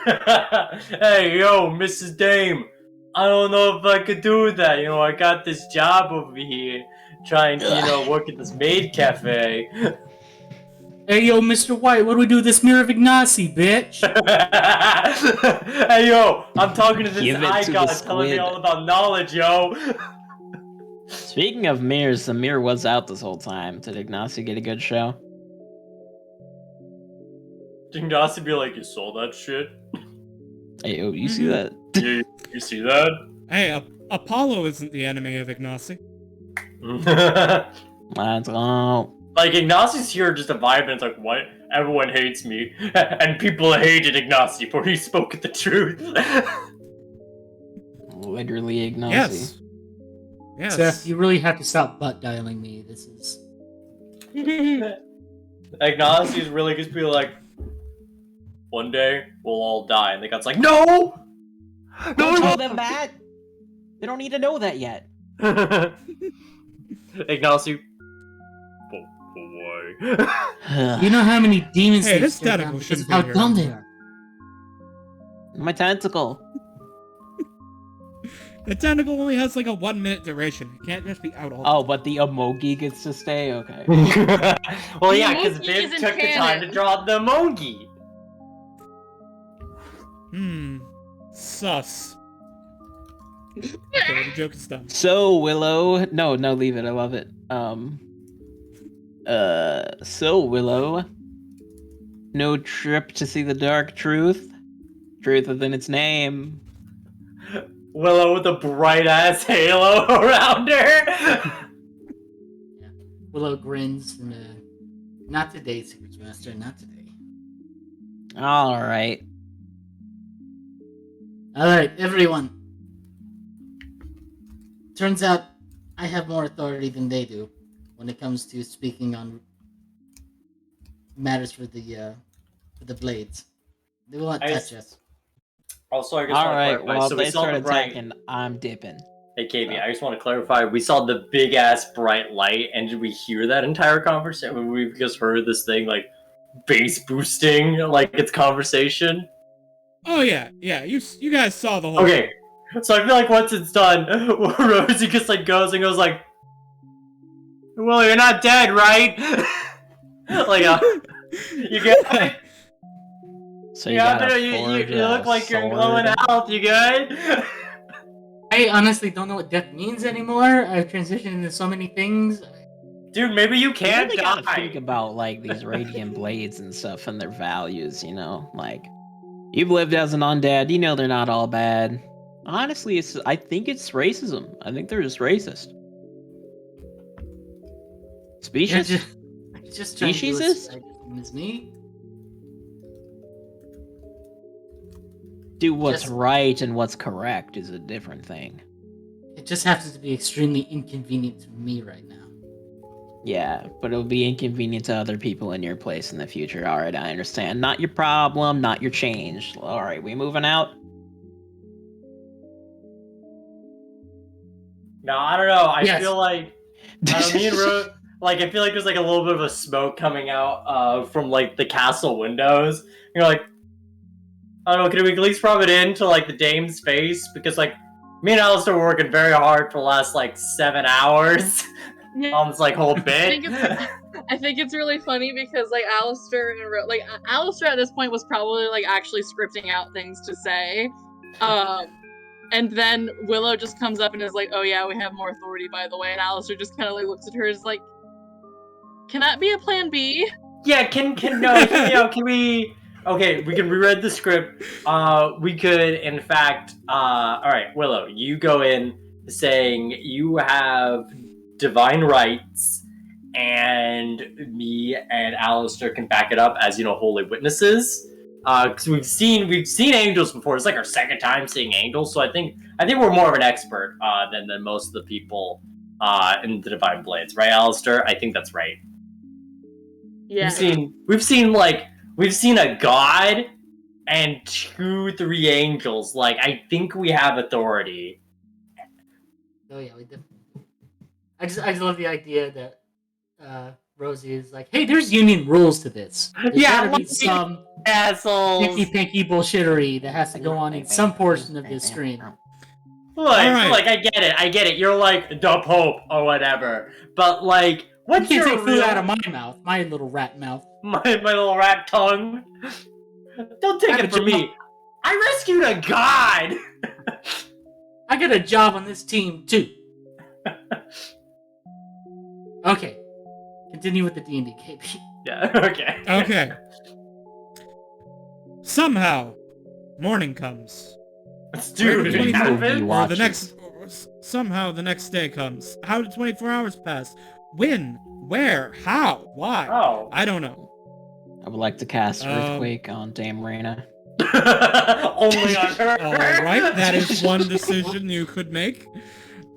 S3: Hey yo, Mrs. Dame. I don't know if I could do that. You know, I got this job over here, trying to, work at this maid cafe.
S5: Hey, yo, Mr. White, what do we do with this mirror of Ignacy, bitch?
S3: Hey, yo, I'm talking to this
S4: Give it
S3: eye
S4: to
S3: god
S4: the
S3: telling me
S4: squid.
S3: all about knowledge, yo.
S4: Speaking of mirrors, the mirror was out this whole time. Did Ignacy get a good show?
S3: Did Ignacy be like, you saw that shit?
S4: Hey, yo, you see that?
S3: You see that?
S2: Hey, Apollo isn't the enemy of Ignacy.
S4: Let's go.
S3: Like, Ignacy's here just a vibe, and it's like, what? Everyone hates me. And people hated Ignacy, for he spoke the truth.
S4: Literally Ignacy.
S2: Yes. Yes.
S5: Seth, you really have to stop butt dialing me. This is...
S3: Ignacy's really just be like, one day, we'll all die. And the god's like, no!
S4: Don't tell them that! They don't need to know that yet.
S3: Ignacy, why?
S5: You know how many demons
S2: Hey,
S5: they
S2: this
S5: stare
S2: tentacle
S5: down because
S2: shouldn't
S5: of how
S2: be here.
S5: dumb they are.
S4: My tentacle.
S2: The tentacle only has like a 1 minute duration. It can't just be out all.
S4: Oh, but the emoji gets to stay? Okay.
S3: Well, yeah, because
S1: emoji
S3: Viv
S1: isn't
S3: took the time to
S1: canon.
S3: draw the emoji.
S2: Sus. Okay, the joke is done.
S4: So, Willow... No, leave it. I love it. So, Willow... No trip to see the dark truth? Truth within its name.
S3: Willow with a bright ass halo around her.
S5: Willow grins and, not today, Secrets Master, not today.
S4: Alright.
S5: Alright, everyone. Turns out I have more authority than they do when it comes to speaking on matters for the blades. They will not touch us.
S3: Also, I just
S4: Alright,
S3: want to clarify.
S4: well,
S3: So
S4: if
S3: we
S4: they
S3: saw
S4: start
S3: the bright.
S4: attacking, I'm dipping.
S3: Hey, KB, I just want to clarify. We saw the big ass bright light, and did we hear that entire conversation? We just heard this thing like bass boosting, like its conversation.
S2: Oh yeah. You guys saw the whole.
S3: Okay, so I feel like once it's done, Rosie just like goes and goes like, "Well, you're not dead, right?" Like, you get it?
S4: So you gotta forge
S3: you look
S4: a
S3: like you're
S4: sword.
S3: glowing out. You good?
S5: I honestly don't know what death means anymore. I've transitioned into so many things.
S3: Dude, maybe you
S4: You
S3: can't
S4: really gotta think
S3: die.
S4: about like these radiant blades and stuff and their values, you know? Like, you've lived as an undead, you know they're not all bad. Honestly, I think it's racism. I think they're just racist. Species?
S5: Just trying to do
S4: Speciesist?
S5: as me.
S4: Do what's
S5: Just-
S4: right and what's correct is a different thing.
S5: It just happens to be extremely inconvenient to me right now.
S4: Yeah, but it'll be inconvenient to other people in your place in the future. Alright, I understand. Not your problem, not your change. Alright, we moving out?
S3: No, I don't know. I
S5: Yes.
S3: feel like me and like I feel like there's like a little bit of a smoke coming out from like the castle windows. You're like, I don't know. Can we at least rub it into like the dame's face? Because like me and Alistair were working very hard for the last like 7 hours on this like whole bit.
S1: I think it's really funny because like Alistair and Alistair at this point was probably like actually scripting out things to say, and then Willow just comes up and is like, "Oh yeah, we have more authority, by the way." And Alistair just kind of like looks at her and is like, "Can that be a plan B?"
S3: Yeah, can we? Okay, we can reread the script. We could, in fact, all right, Willow, you go in saying you have divine rights, and me and Alistair can back it up as holy witnesses. Because we've seen angels before. It's like our second time seeing angels, so I think we're more of an expert than most of the people in the divine blades, right, Alistair? I think that's right.
S1: Yeah.
S3: We've seen a god and 2-3 angels. Like, I think we have authority.
S5: Oh yeah, we definitely. I just love the idea that Rosie is like, "Hey, there's union rules to this. There's
S3: Yeah,
S5: gotta be some
S3: assholes.
S5: pinky pinky bullshittery that has to go on in some portion of this stream."
S2: Alright.
S3: Like I get it. You're like the Pope or whatever. But like,
S5: You
S3: what's
S5: can't
S3: your
S5: take food
S3: real
S5: out of my mouth, my little rat mouth.
S3: my little rat tongue? Don't take
S5: I
S3: it from me. I rescued a god.
S5: I got a job on this team too. Okay, continue with the D&D, KB.
S3: Yeah. Okay.
S2: Okay. Somehow, morning comes.
S3: Dude,
S2: Wait,
S3: it
S2: 24
S3: happened.
S2: Or
S4: watches.
S2: the next... Somehow the next day comes. How did 24 hours pass? When? Where? How? Why?
S3: Oh.
S2: I don't know.
S4: I would like to cast
S2: Um,
S4: Earthquake on Dame Reyna.
S3: Only on her.
S2: Alright, that is one decision you could make.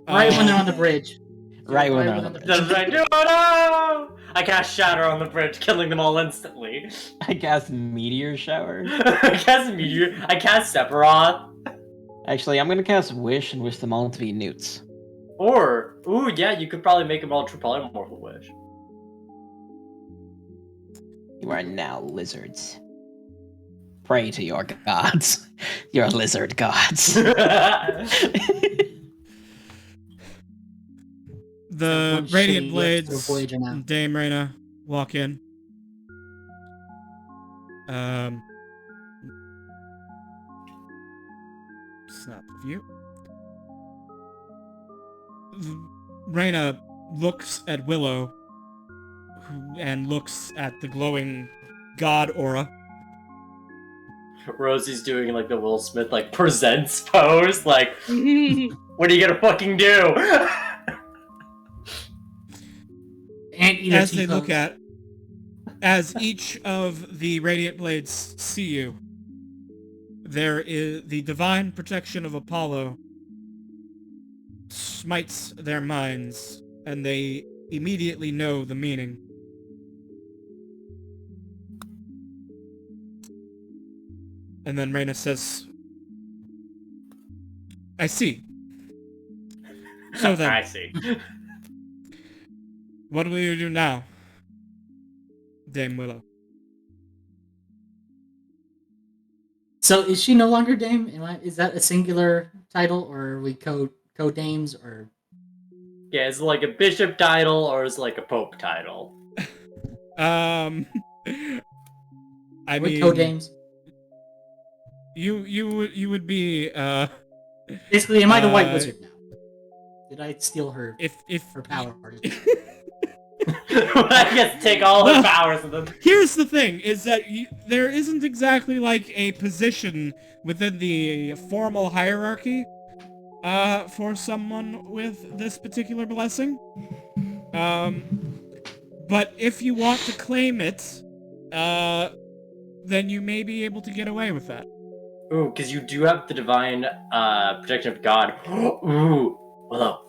S5: Right when they're on the bridge.
S4: Right when they're on
S5: when
S4: the
S3: Does I do? Oh no! I cast Shatter on the bridge, killing them all instantly.
S4: I cast Meteor Shower.
S3: I cast Meteor. I cast Sephiroth.
S4: Actually, I'm gonna cast Wish and wish them all to be newts.
S3: Or, ooh, yeah, you could probably make them all true polymorph wish.
S4: You are now lizards. Pray to your gods. Your lizard gods.
S2: The
S5: One
S2: Radiant
S5: shitty
S2: Blades
S5: extra Voyager now.
S2: and Dame Reyna walk in. Snap view. Reyna looks at Willow and looks at the glowing god aura.
S3: Rosie's doing like the Will Smith like presents pose, like, what are you gonna fucking do?
S5: Anteater
S2: As they
S5: T-pose.
S2: look at, as each of the Radiant Blades see you, there is the divine protection of Apollo smites their minds, and they immediately know the meaning. And then Reyna says, I see. So then,
S3: I see.
S2: what will you do now, Dame Willow?
S5: So is she no longer Dame? Is that a singular title, or are we co-dames, or...
S3: Yeah, is it like a bishop title or is it like a pope title?
S2: I
S5: we
S2: mean,
S5: co-dames?
S2: you would be
S5: Basically, am I the White
S2: uh,
S5: Wizard now? Did I steal her
S2: if
S5: her power?
S3: I get to take all her powers of them.
S2: Here's the thing, is that there isn't exactly like a position within the formal hierarchy for someone with this particular blessing. But if you want to claim it, then you may be able to get away with that.
S3: Ooh, because you do have the divine protection of God. Ooh, Willow,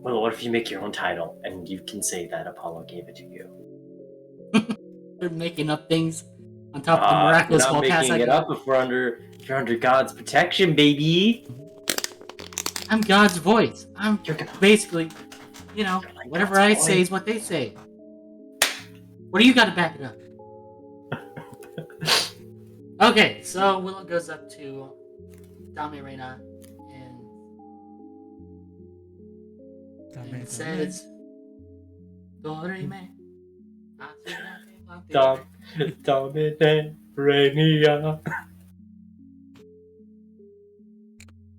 S3: what if you make your own title and you can say that Apollo gave it to you?
S5: They're making up things on top of the miraculous
S3: We're not
S5: spellcast
S3: making
S5: I
S3: it
S5: got.
S3: up if you're under God's protection, baby.
S5: I'm God's voice. I'm
S3: You're gonna-
S5: basically, you know,
S3: You're like
S5: whatever
S3: God's
S5: I
S3: voice.
S5: say is what they say. What do you got to back it up? Okay, so Willow goes up to Dame Reyna and says, Dorime.
S3: Domine Renia.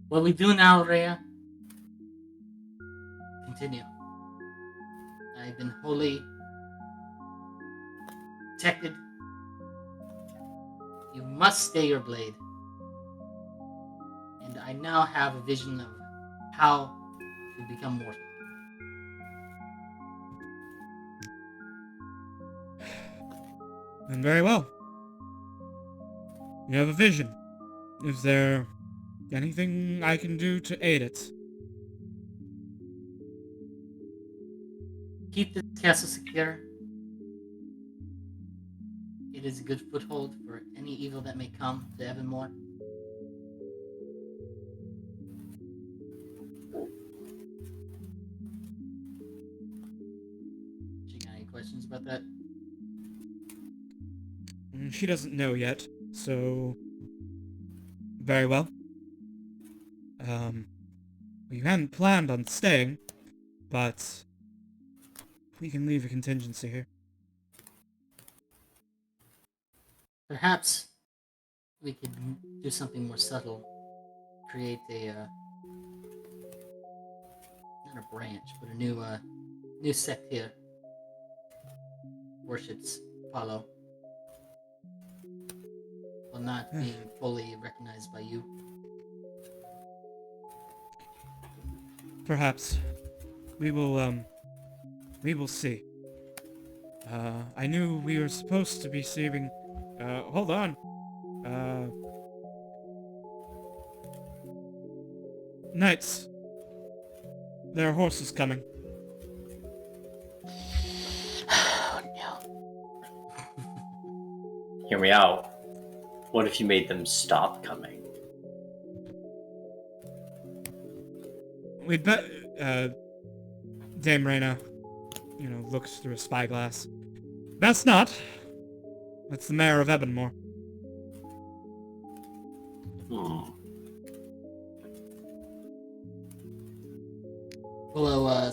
S5: What we do now, Rhea? Continue. I've been wholly protected. You must stay your blade. And I now have a vision of how to become mortal.
S2: And very well. You have a vision. Is there anything I can do to aid it?
S5: Keep this castle secure. It is a good foothold for any evil that may come to Evermore. She got any questions about that?
S2: She doesn't know yet, so... Very well. We hadn't planned on staying, but we can leave a contingency here.
S5: Perhaps we could do something more subtle. Create not a branch, but a new sect here. Worships Apollo, while not being fully recognized by you.
S2: Perhaps. We will see. I knew we were supposed to be saving... hold on. Knights. There are horses coming.
S4: Oh no.
S3: Hear me out. What if you made them stop coming?
S2: We'd bet... Dame Reyna, looks through a spyglass. Best not. That's the mayor of Ebonmore.
S5: Willow,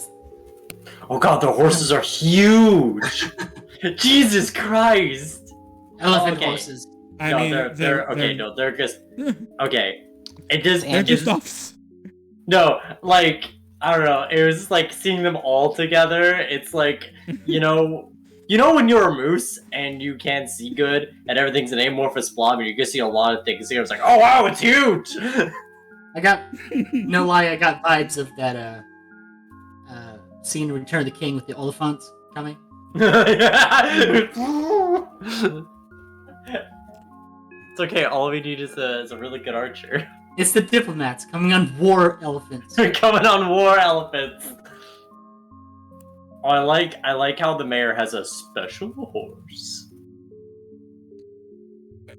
S3: Oh god, the horses are huge! Jesus Christ!
S5: elephant
S3: Okay.
S5: horses.
S2: I
S3: no,
S2: mean,
S3: they're just okay. It just
S2: They're
S3: it
S2: just
S3: just
S2: offs.
S3: no, like I don't know. It was just like seeing them all together. It's like you know when you're a moose and you can't see good and everything's an amorphous blob and you can see a lot of things. It's like, oh wow, it's huge.
S5: I got no lie. I got vibes of that scene in Return of the King with the Oliphants coming.
S3: It's okay. All we need is a really good archer.
S5: It's the diplomats coming on war elephants.
S3: Coming on war elephants. Oh, I like how the mayor has a special horse.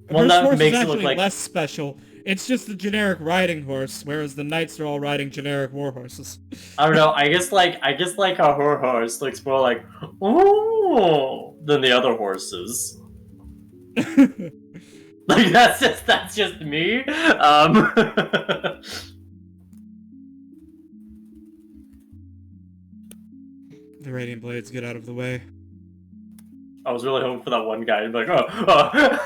S3: One
S2: This
S3: that
S2: horse
S3: makes
S2: is
S3: it look
S2: actually
S3: like
S2: less special. It's just a generic riding horse, whereas the knights are all riding generic war horses.
S3: I don't know. I guess like how her horse looks more like oh than the other horses. Like that's just me.
S2: The Radiant Blades get out of the way.
S3: I was really hoping for that one guy to be like, oh.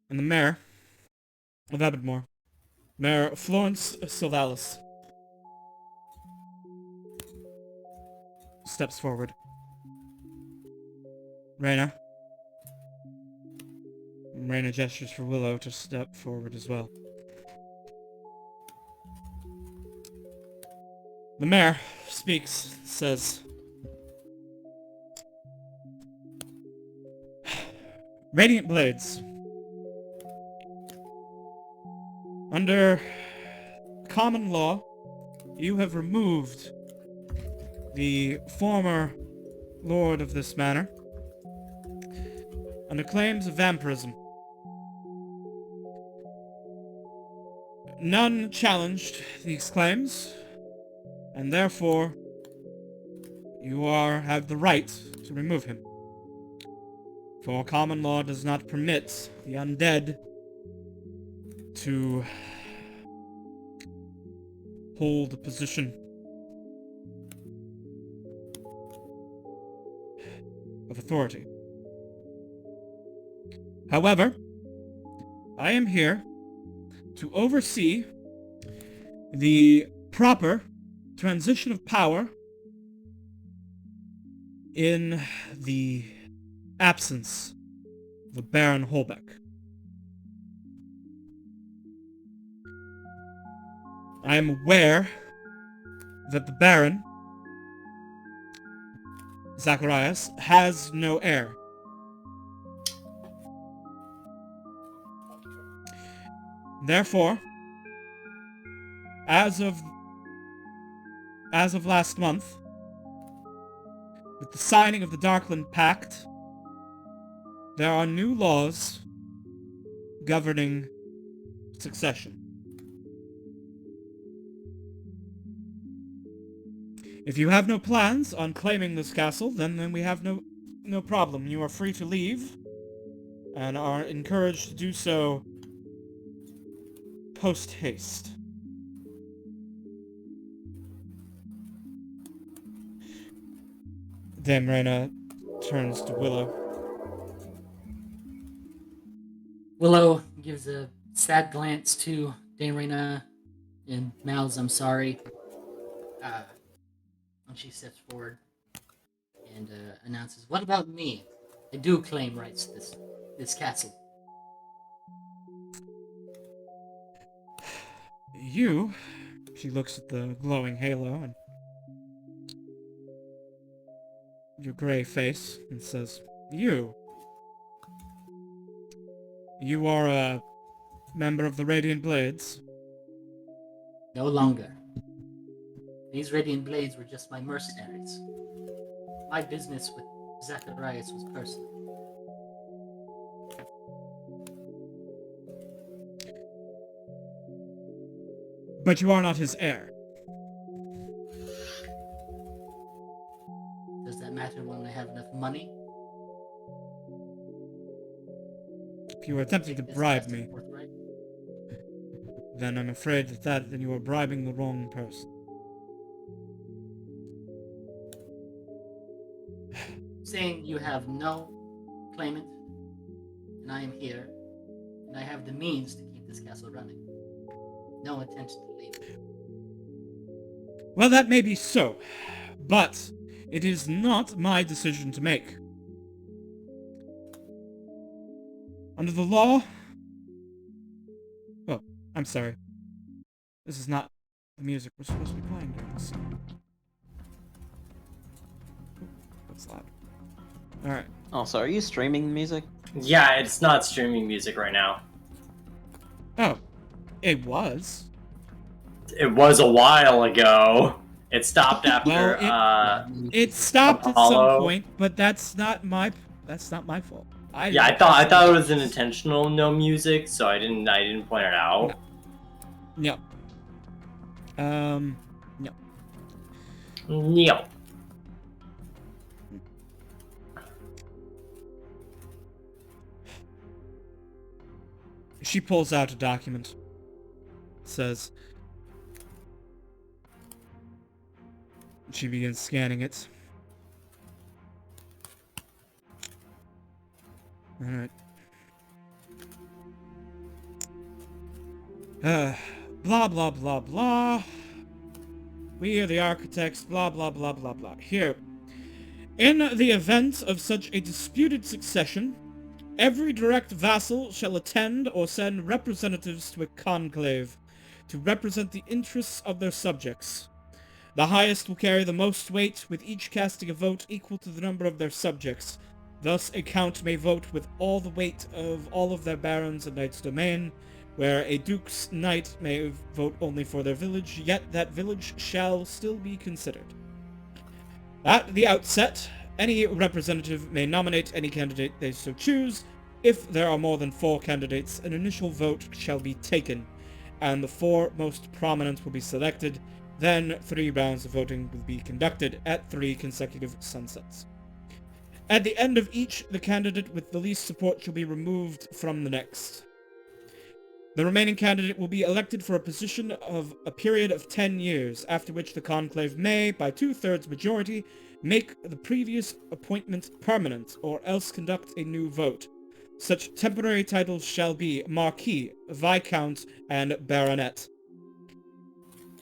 S2: And the mayor of Ebonmore, Mayor Florence Sylvalis, steps forward. Reyna gestures for Willow to step forward as well. The mayor speaks, says, Radiant Blades. Under common law, you have removed the former lord of this manor under claims of vampirism. None challenged these claims, and therefore you have the right to remove him. For common law does not permit the undead to hold a position of authority. However, I am here to oversee the proper transition of power in the absence of the Baron Holbeck. I am aware that the Baron, Zacharias, has no heir. Therefore, as of last month, with the signing of the Darkland Pact, there are new laws governing succession. If you have no plans on claiming this castle, then we have no problem. You are free to leave and are encouraged to do so post-haste. Dame Reyna turns to Willow.
S5: Willow gives a sad glance to Dame Reyna and mouths, "I'm sorry." And she steps forward and announces, "What about me? I do claim rights to this castle."
S2: You? She looks at the glowing halo and your gray face and says, You are a member of the Radiant Blades?
S5: No longer. These Radiant Blades were just my mercenaries. My business with Zacharias was personal.
S2: But you are not his heir.
S5: Does that matter when I have enough money?
S2: If you are attempting to bribe me, then I'm afraid then you are bribing the wrong person.
S5: Saying you have no claimant, and I am here, and I have the means to keep this castle running. No intention to leave.
S2: Well, that may be so, but it is not my decision to make. Under the law... Oh, I'm sorry. This is not the music we're supposed to be playing during this scene. That's loud. Alright.
S4: Oh, so are you streaming the music?
S3: Yeah, it's not streaming music right now.
S2: Oh, it was.
S3: It was a while ago. It stopped after
S2: It stopped at
S3: Apollo.
S2: some point, but that's not my fault.
S3: I thought it was an intentional no music, so I didn't point it out.
S2: No. No.
S3: No.
S2: She pulls out a document. Says. She begins scanning it. Alright. Blah, blah, blah, blah. We are the architects, blah, blah, blah, blah, blah. Here. In the event of such a disputed succession, every direct vassal shall attend or send representatives to a conclave to represent the interests of their subjects. The highest will carry the most weight, with each casting a vote equal to the number of their subjects. Thus, a count may vote with all the weight of all of their barons and knights' domain, where a duke's knight may vote only for their village, yet that village shall still be considered. At the outset, any representative may nominate any candidate they so choose. If there are more than 4 candidates, an initial vote shall be taken, and the 4 most prominent will be selected. Then 3 rounds of voting will be conducted at 3 consecutive sunsets. At the end of each, the candidate with the least support shall be removed from the next. The remaining candidate will be elected for a position of a period of 10 years, after which the conclave may, by 2/3 majority, make the previous appointment permanent, or else conduct a new vote. Such temporary titles shall be Marquis, Viscount, and Baronet.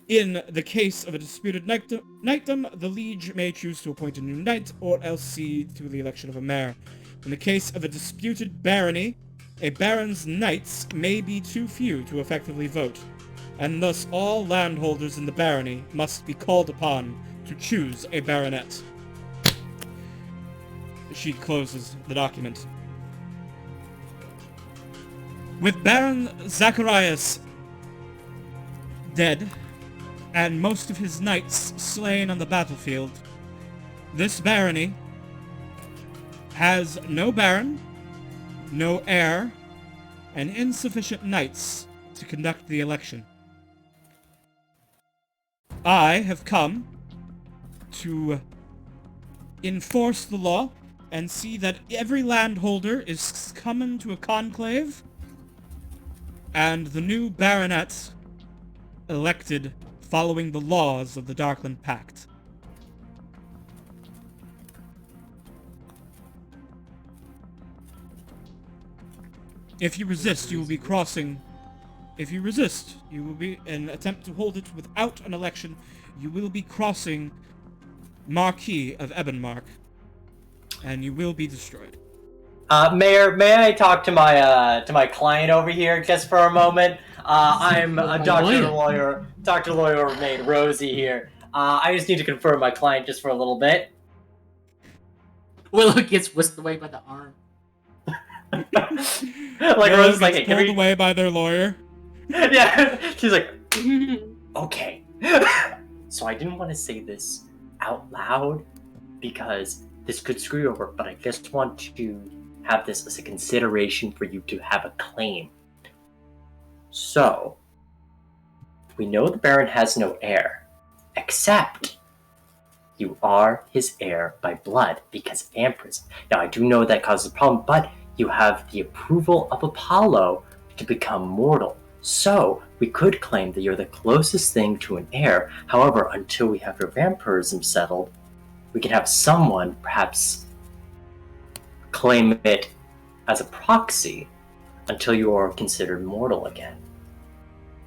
S2: In the case of a disputed knightdom, the liege may choose to appoint a new knight, or else see to the election of a mayor. In the case of a disputed barony, a baron's knights may be too few to effectively vote, and thus all landholders in the barony must be called upon to choose a baronet. She closes the document. With Baron Zacharias dead, and most of his knights slain on the battlefield, this barony has no baron, no heir, and insufficient knights to conduct the election. I have come to enforce the law and see that every landholder is coming to a conclave, and the new baronet elected following the laws of the Darkland Pact. If you resist, you will be crossing... If you resist, you will be... and attempt to hold it without an election, you will be crossing Marquis of Ebonmark, and you will be destroyed.
S3: Mayor, may I talk to my client over here just for a moment? I'm a Dr. Lawyer named Rosie here. I just need to confirm my client just for a little bit.
S5: Willow gets whisked away by the arm.
S3: Like
S2: Rose
S3: Rose, like,
S2: gets
S3: hey,
S2: pulled away by their lawyer.
S3: Yeah, she's like, okay. So I didn't want to say this out loud because this could screw you over, but I just want to have this as a consideration for you to have a claim. So, we know the Baron has no heir, except you are his heir by blood because of vampirism. Now, I do know that causes a problem, but you have the approval of Apollo to become mortal. So, we could claim that you're the closest thing to an heir. However, until we have your vampirism settled, we can have someone perhaps claim it as a proxy until you are considered mortal again.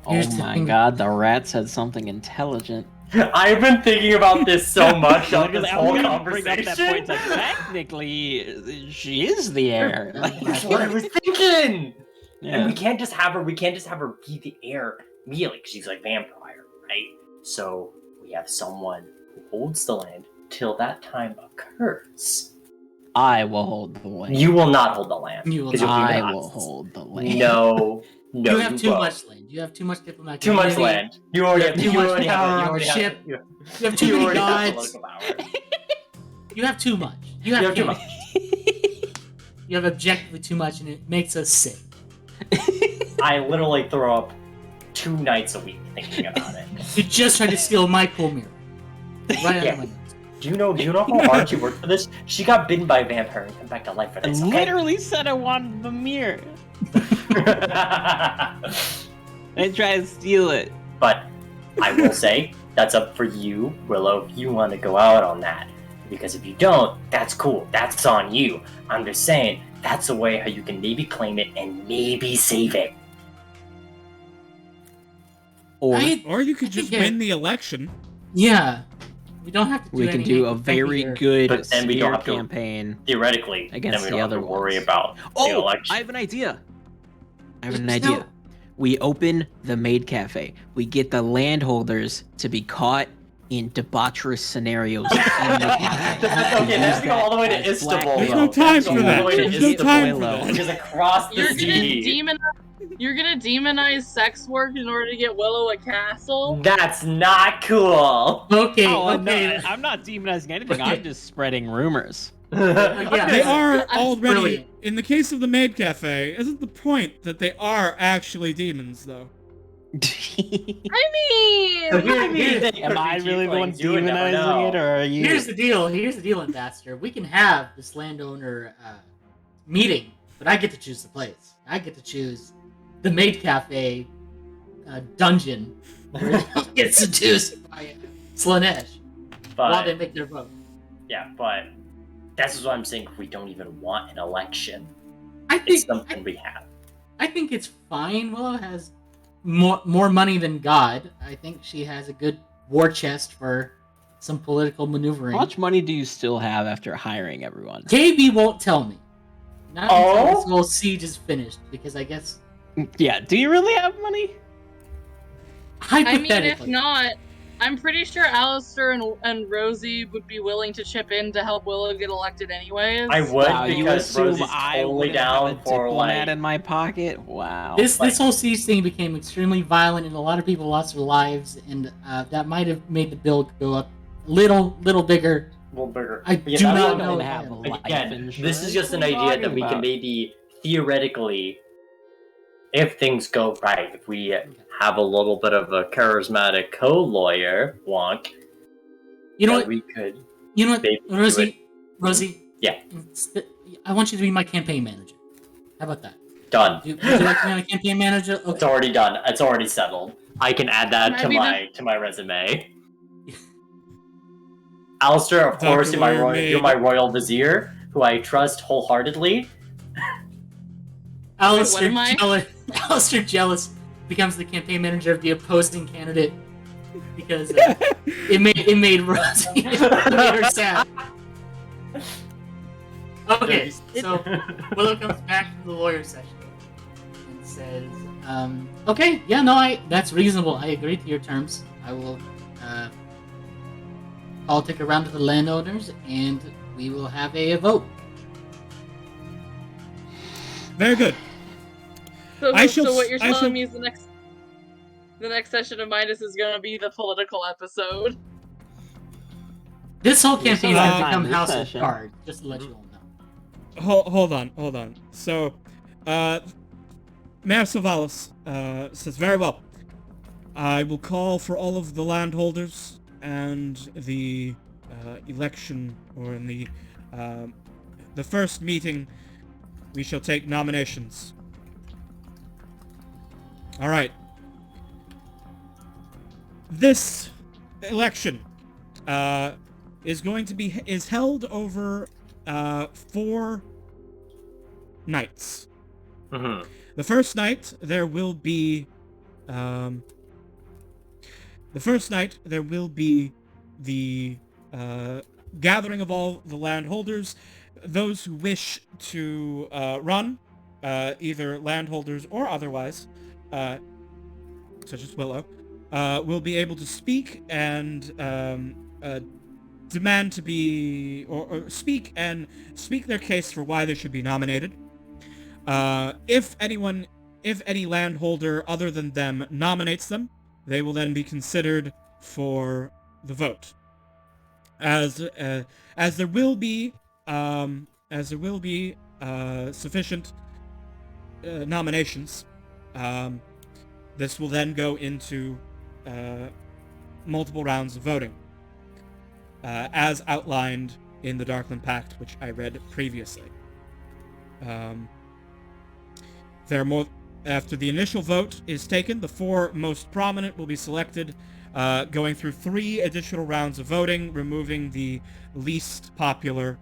S5: Here's
S4: Oh
S5: the
S4: my
S5: thing.
S4: god, the rat said something intelligent.
S3: I've been thinking about this so much on this
S4: Literally, I
S3: whole
S4: was gonna bring up that
S3: conversation.
S4: point. Like, technically, she is the heir. Like,
S3: That's what I was thinking. And
S4: yeah.
S3: we can't just have her be the heir immediately because she's like vampire, right? So we have someone who holds the land till that time occurs.
S4: I will hold the land.
S3: You will not hold the land.
S5: You will
S3: 'cause you'll be
S4: I
S3: nuts.
S4: will hold the land.
S3: No,
S5: you have too
S3: won't.
S5: much land. You have too much diplomatic
S3: Too much
S5: immunity.
S3: land. You already have
S5: too
S3: you
S5: much
S3: already have
S5: power
S3: you
S5: on
S3: already
S5: the
S3: have-
S5: ship.
S3: you-
S5: You have too
S3: you
S5: many
S3: already have
S5: gods.
S3: political power.
S5: You have too much. You have too much. You have objectively too much, and it makes us sick.
S3: I literally throw up 2 nights a week thinking about it.
S5: You just tried to steal my cool mirror. Right
S3: Yeah.
S5: on my nose.
S3: Do you know how hard she worked for this? She got bitten by a vampire and come back to life for
S4: I
S3: this. okay?
S4: literally said I wanted the mirror. I tried to steal it.
S3: But I will say, that's up for you, Willow, if you want to go out on that. Because if you don't, that's cool. That's on you. I'm just saying, that's a way how you can maybe claim it and maybe save it.
S4: Or
S2: Or you could
S5: I
S2: just
S5: think
S2: win the election.
S5: Yeah. We don't have to do
S4: we can
S5: any
S4: do a
S5: hanky-panky
S4: very
S5: here.
S4: good
S3: But then we don't
S4: smear
S3: have to-
S4: campaign.
S3: Theoretically,
S4: Against
S3: then we
S4: the
S3: don't have
S4: other
S3: to worry
S4: ones.
S3: about the
S4: Oh,
S3: election.
S4: I have an idea. I have an
S5: Just
S4: idea.
S5: no.
S4: We open the maid cafe. We get the landholders to be caught in debaucherous scenarios in the cafe.
S3: Okay,
S4: We
S3: they have
S4: use
S3: to go all the way to
S4: that as
S3: Istanbul.
S4: blackmail.
S2: There's no time
S3: That's
S2: for
S3: all
S2: that.
S3: the way to
S2: There's no
S3: Istanbul.
S2: time for
S4: Willow.
S2: that.
S3: Just across the
S1: You're gonna
S3: sea.
S1: demonize sex work in order to get Willow a castle?
S3: That's not cool.
S5: Okay,
S4: Oh,
S5: okay.
S4: no, I'm not demonizing anything.
S5: Okay.
S4: I'm just spreading rumors.
S5: Yeah.
S2: They are
S5: That's
S2: already,
S5: brilliant.
S2: in the case of the maid cafe, isn't the point that they are actually demons, though?
S1: I mean,
S4: Am I really the one demonizing it, or are you?
S5: Here's the deal. Here's the deal, Ambassador. We can have this landowner meeting, but I get to choose the place. I get to choose the maid cafe dungeon where they'll get seduced by Slanesh while they
S3: But
S5: make their vote.
S3: yeah, but that's what I'm saying. We don't even want an election.
S5: I
S3: It's
S5: think
S3: something we have.
S5: I think it's fine. Willow has more money than God. I think she has a good war chest for some political maneuvering.
S4: How much money do you still have after hiring everyone?
S5: KB won't tell me. Not until
S3: Oh?
S5: this whole siege is finished, because I guess
S4: Yeah, do you really have money?
S1: I mean, if
S5: hypothetically.
S1: not, I'm pretty sure Alistair and Rosie would be willing to chip in to help Willow get elected anyways.
S3: I would
S4: Wow, you
S3: because
S4: assume
S3: Rosie's
S4: I
S3: totally
S4: wouldn't have
S3: down
S4: a
S3: for
S4: diplomat
S3: like.
S4: in my pocket? Wow.
S5: This
S3: like-
S5: whole siege thing became extremely violent, and a lot of people lost their lives, and that might have made the bill go up a little bigger.
S3: Well, bigger.
S5: I
S3: Yeah,
S5: do
S3: that's
S5: not
S3: what-
S5: know.
S4: Don't have a life
S3: Again,
S4: insurance.
S3: this is just an
S4: What are you
S3: idea that
S4: talking
S3: we can
S4: about?
S3: maybe theoretically, if things go right, if we have a little bit of a charismatic co-lawyer, wonk,
S5: You know
S3: that
S5: what?
S3: we could.
S5: You know what,
S3: maybe do
S5: Rosie?
S3: Yeah.
S5: I want you to be my campaign manager. How about that?
S3: Done.
S5: Would you like to be my campaign manager? Okay.
S3: It's already done. It's already settled. I can add that
S1: Can I be
S3: to my resume. Alistair, of
S2: Dr.
S3: course,
S2: Lawyer
S3: you're
S2: Maid.
S3: my royal vizier, who I trust wholeheartedly.
S5: Alistair
S1: am I?
S5: jealous. Alistair jealous becomes the campaign manager of the opposing candidate because it made Rosie it made her sad. Okay, so Willow comes back to the lawyer session and says, "Okay, yeah, no, that's reasonable. I agree to your terms. I will politic around to the landowners, and we will have a vote."
S2: Very good.
S1: So,
S2: I shall
S1: so what
S2: s-
S1: you're
S2: I
S1: telling
S2: shall-
S1: me is the next session of Midas is gonna be the political episode.
S5: This whole
S4: You still
S5: campaign is
S4: have
S5: going to
S4: time
S5: become
S4: this
S5: House of
S4: session.
S5: Cards, just to let you all know.
S2: Hold on. So, Mayor Savalas says, very well. I will call for all of the landholders and the election, or in the first meeting, we shall take nominations. All right. This election is held over 4 nights.
S3: Mhm.
S2: The first night there will be the gathering of all the landholders, those who wish to run, either landholders or otherwise, such as Willow, will be able to speak and demand to be, or speak their case for why they should be nominated. If any landholder other than them nominates them, they will then be considered for the vote. As there will be sufficient nominations, this will then go into multiple rounds of voting, as outlined in the Darkland Pact, which I read previously. After the initial vote is taken, the 4 most prominent will be selected, going through 3 additional rounds of voting, removing the least popular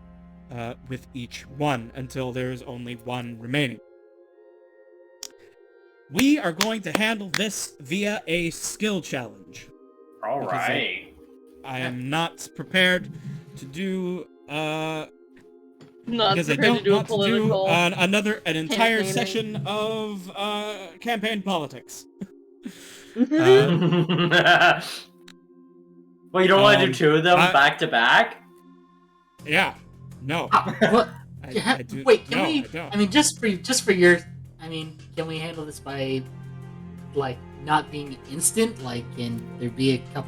S2: with each one, until there's only 1 remaining. We are going to handle this via a skill challenge.
S3: All
S2: Because
S3: right.
S2: I am not prepared to do
S1: Not
S2: because I
S1: prepared to
S2: don't
S1: do a
S2: want to do
S1: political.
S2: an entire
S6: campaigning.
S2: session of campaign politics.
S3: Well, you don't want to do
S2: Um,
S3: 2 of them
S2: I-
S3: back to back?
S2: Yeah, no,
S5: What?
S2: I do.
S5: Wait, can
S2: no,
S5: we?
S2: I don't.
S5: I mean, just for your. I mean, can we handle this by, like, not being instant? Like, can there be a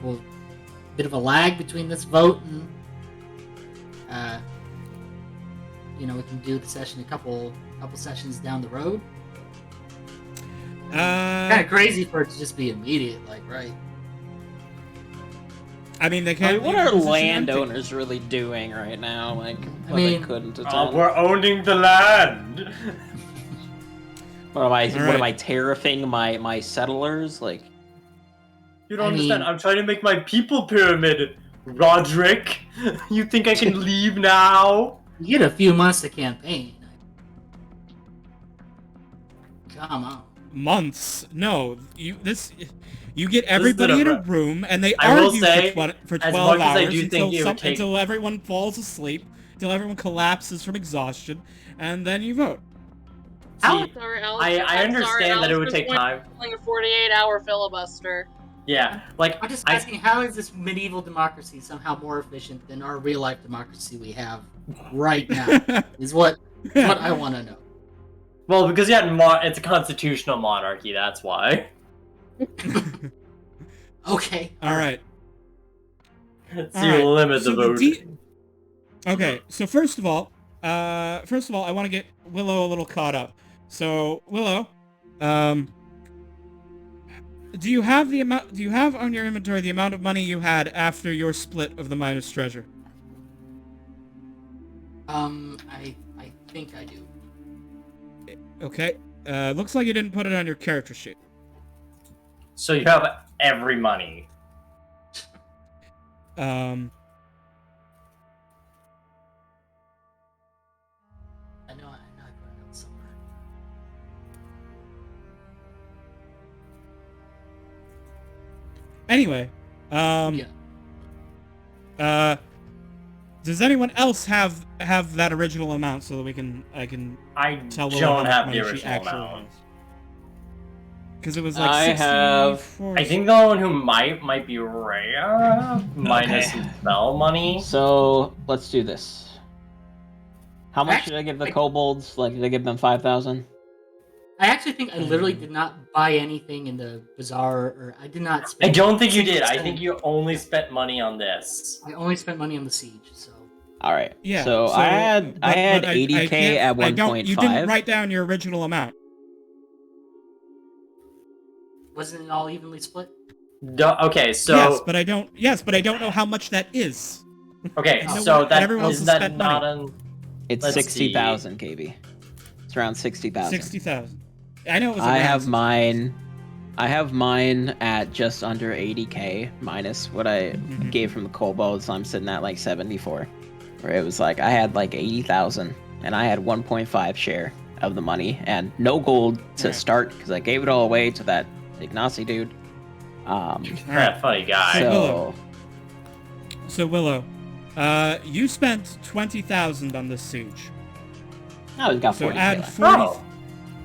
S5: bit of a lag between this vote and, we can do the session a couple sessions down the road? Kind of crazy for it to just be immediate, like, right?
S2: I mean, they
S4: I
S2: can't.
S4: mean, what
S2: leave
S4: are
S2: the position empty.
S4: landowners really doing right now? Like,
S5: I
S4: what they
S5: mean,
S4: couldn't attend?
S3: We're owning the land.
S4: What am I?
S2: All
S4: What
S2: right.
S4: am I tariffing my settlers? Like,
S3: You don't
S5: I
S3: understand.
S5: mean-
S3: I'm trying to make my people pyramid, Roderick. You think I can leave now?
S5: You get a few months to campaign. Come on.
S2: Months? No, you get everybody in a room and they
S3: I will
S2: argue
S3: say,
S2: for
S3: as
S2: 12
S3: much as I
S2: hours
S3: do think it would take-
S2: until everyone falls asleep, until everyone collapses from exhaustion, and then you vote.
S3: See,
S1: Sorry,
S3: I understand that it would take time.
S1: Like a 48-hour filibuster.
S3: Yeah, like
S5: I'm just asking, how is this medieval democracy somehow more efficient than our real life democracy we have right now? is what I want to know.
S3: well, because it's a constitutional monarchy. That's why.
S5: Okay.
S2: All right.
S3: So
S2: All
S3: you
S2: right,
S3: limit
S2: so
S3: the
S2: the
S3: voting.
S2: Okay, so first of all, I want to get Willow a little caught up. So Willow, do you have on your inventory the amount of money you had after your split of the Midas treasure?
S5: I think I do.
S2: Okay. Looks like you didn't put it on your character sheet.
S3: So you have every money.
S5: I know I put it out somewhere.
S2: Anyway,
S5: Yeah.
S2: Does anyone else have that original amount so that I can
S3: I
S2: tell Willow how
S3: don't
S2: much
S3: have
S2: money
S3: the
S2: she
S3: original
S2: actually
S3: amount.
S2: has? Because it was like
S4: I
S2: 60
S4: have-
S2: for-
S3: I think the only one who might be Rhea, minus some spell money.
S4: So let's do this. How much
S5: Actually,
S4: did I give the kobolds? Like, did I give them 5,000?
S5: I actually think I literally did not buy anything in the bazaar, or I did not
S3: I
S5: spend.
S3: don't think you did. I
S5: 6%.
S3: think you only spent money on this.
S5: I only spent money on the siege, so.
S4: All right.
S2: Yeah.
S4: So I had
S2: but
S4: 80K
S2: can't-
S4: at
S2: I don't-
S4: 1.5.
S2: You didn't write down your original amount.
S5: Wasn't it all evenly split?
S3: Okay, so
S2: Yes, but I don't know how much that is.
S3: okay,
S2: I know
S3: so
S2: that
S3: that
S2: everyone else
S3: is
S2: has
S3: that
S2: spent
S3: not
S2: money.
S3: an
S4: It's
S3: Let's
S4: 60,000, KB. It's around 60,000.
S2: 60,000. I know it was.
S4: I
S2: around
S4: have
S2: 60,000.
S4: mine. I have mine at just under 80K minus what I
S2: Mhm.
S4: gave from the kobolds. So I'm sitting at like 74. Where it was like I had like 80,000 and I had 1.5 share of the money and no gold to
S2: Right.
S4: start because I gave it all away to that Ignacy dude.
S3: that funny guy.
S4: So
S2: So Willow, you spent 20,000 on this siege.
S4: I was got
S2: So
S4: 40.
S2: add
S4: left.
S2: 40.
S3: Oh.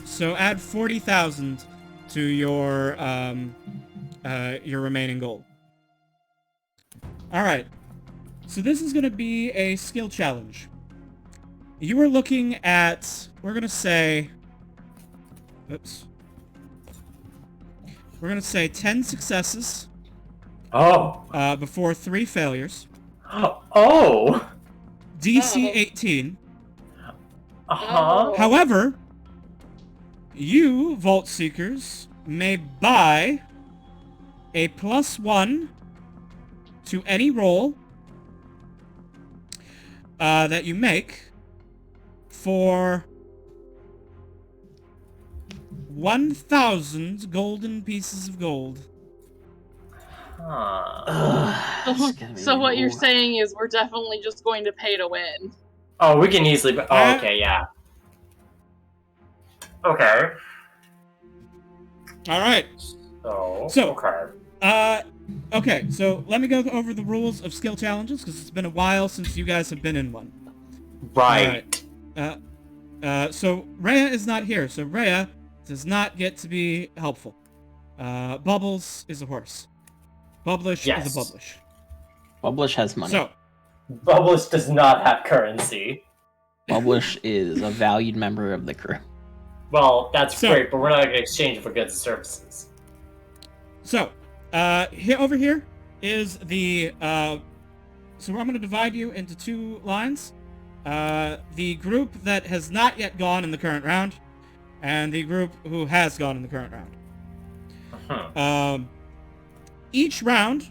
S2: So add 40,000 to your remaining gold. All right. So this is going to be a skill challenge. You are looking at, we're going to say, oops. We're going to say 10 successes
S3: Oh.
S2: before 3 failures.
S3: Oh.
S2: DC
S1: Oh.
S2: 18.
S3: Uh-huh.
S2: However, you, Vault Seekers, may buy a +1 to any roll that you make for 1,000 golden pieces of gold.
S3: Huh.
S4: Ugh, it's gonna be
S1: So what you're
S4: more.
S1: saying is we're definitely just going to pay to win.
S3: Oh, we can easily. Oh, okay, yeah. Okay.
S2: All right.
S3: So. Okay.
S2: Okay, so let me go over the rules of skill challenges, because it's been a while since you guys have been in one.
S3: Right.
S2: So Rhea is not here, so Rhea does not get to be helpful. Bubbles is a horse. Bubblish
S3: Yes.
S2: is a Bubblish.
S4: Bubblish has money.
S2: So,
S3: Bubbles does not have currency.
S4: Bubblish is a valued member of the crew.
S3: Well, that's
S2: So-
S3: great, but we're not going to exchange it for goods and services.
S2: over here is the, so I'm going to divide you into 2 lines. The group that has not yet gone in the current round, and the group who has gone in the current round.
S3: Uh-huh.
S2: Each round,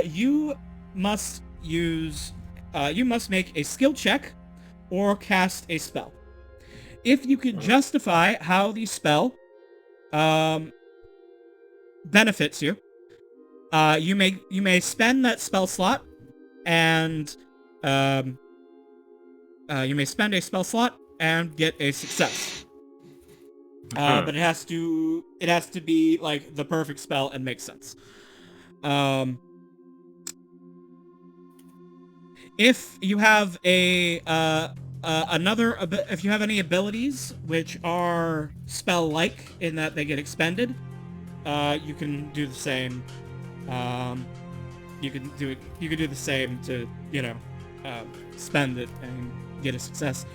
S2: you must make a skill check or cast a spell. If you can justify how the spell benefits you, you may spend that spell slot, and you may spend a spell slot and get a success. But it has to be like the perfect spell and make sense. If you have if you have any abilities which are spell-like in that they get expended, you can do the same. You can do the same to spend it and get a success.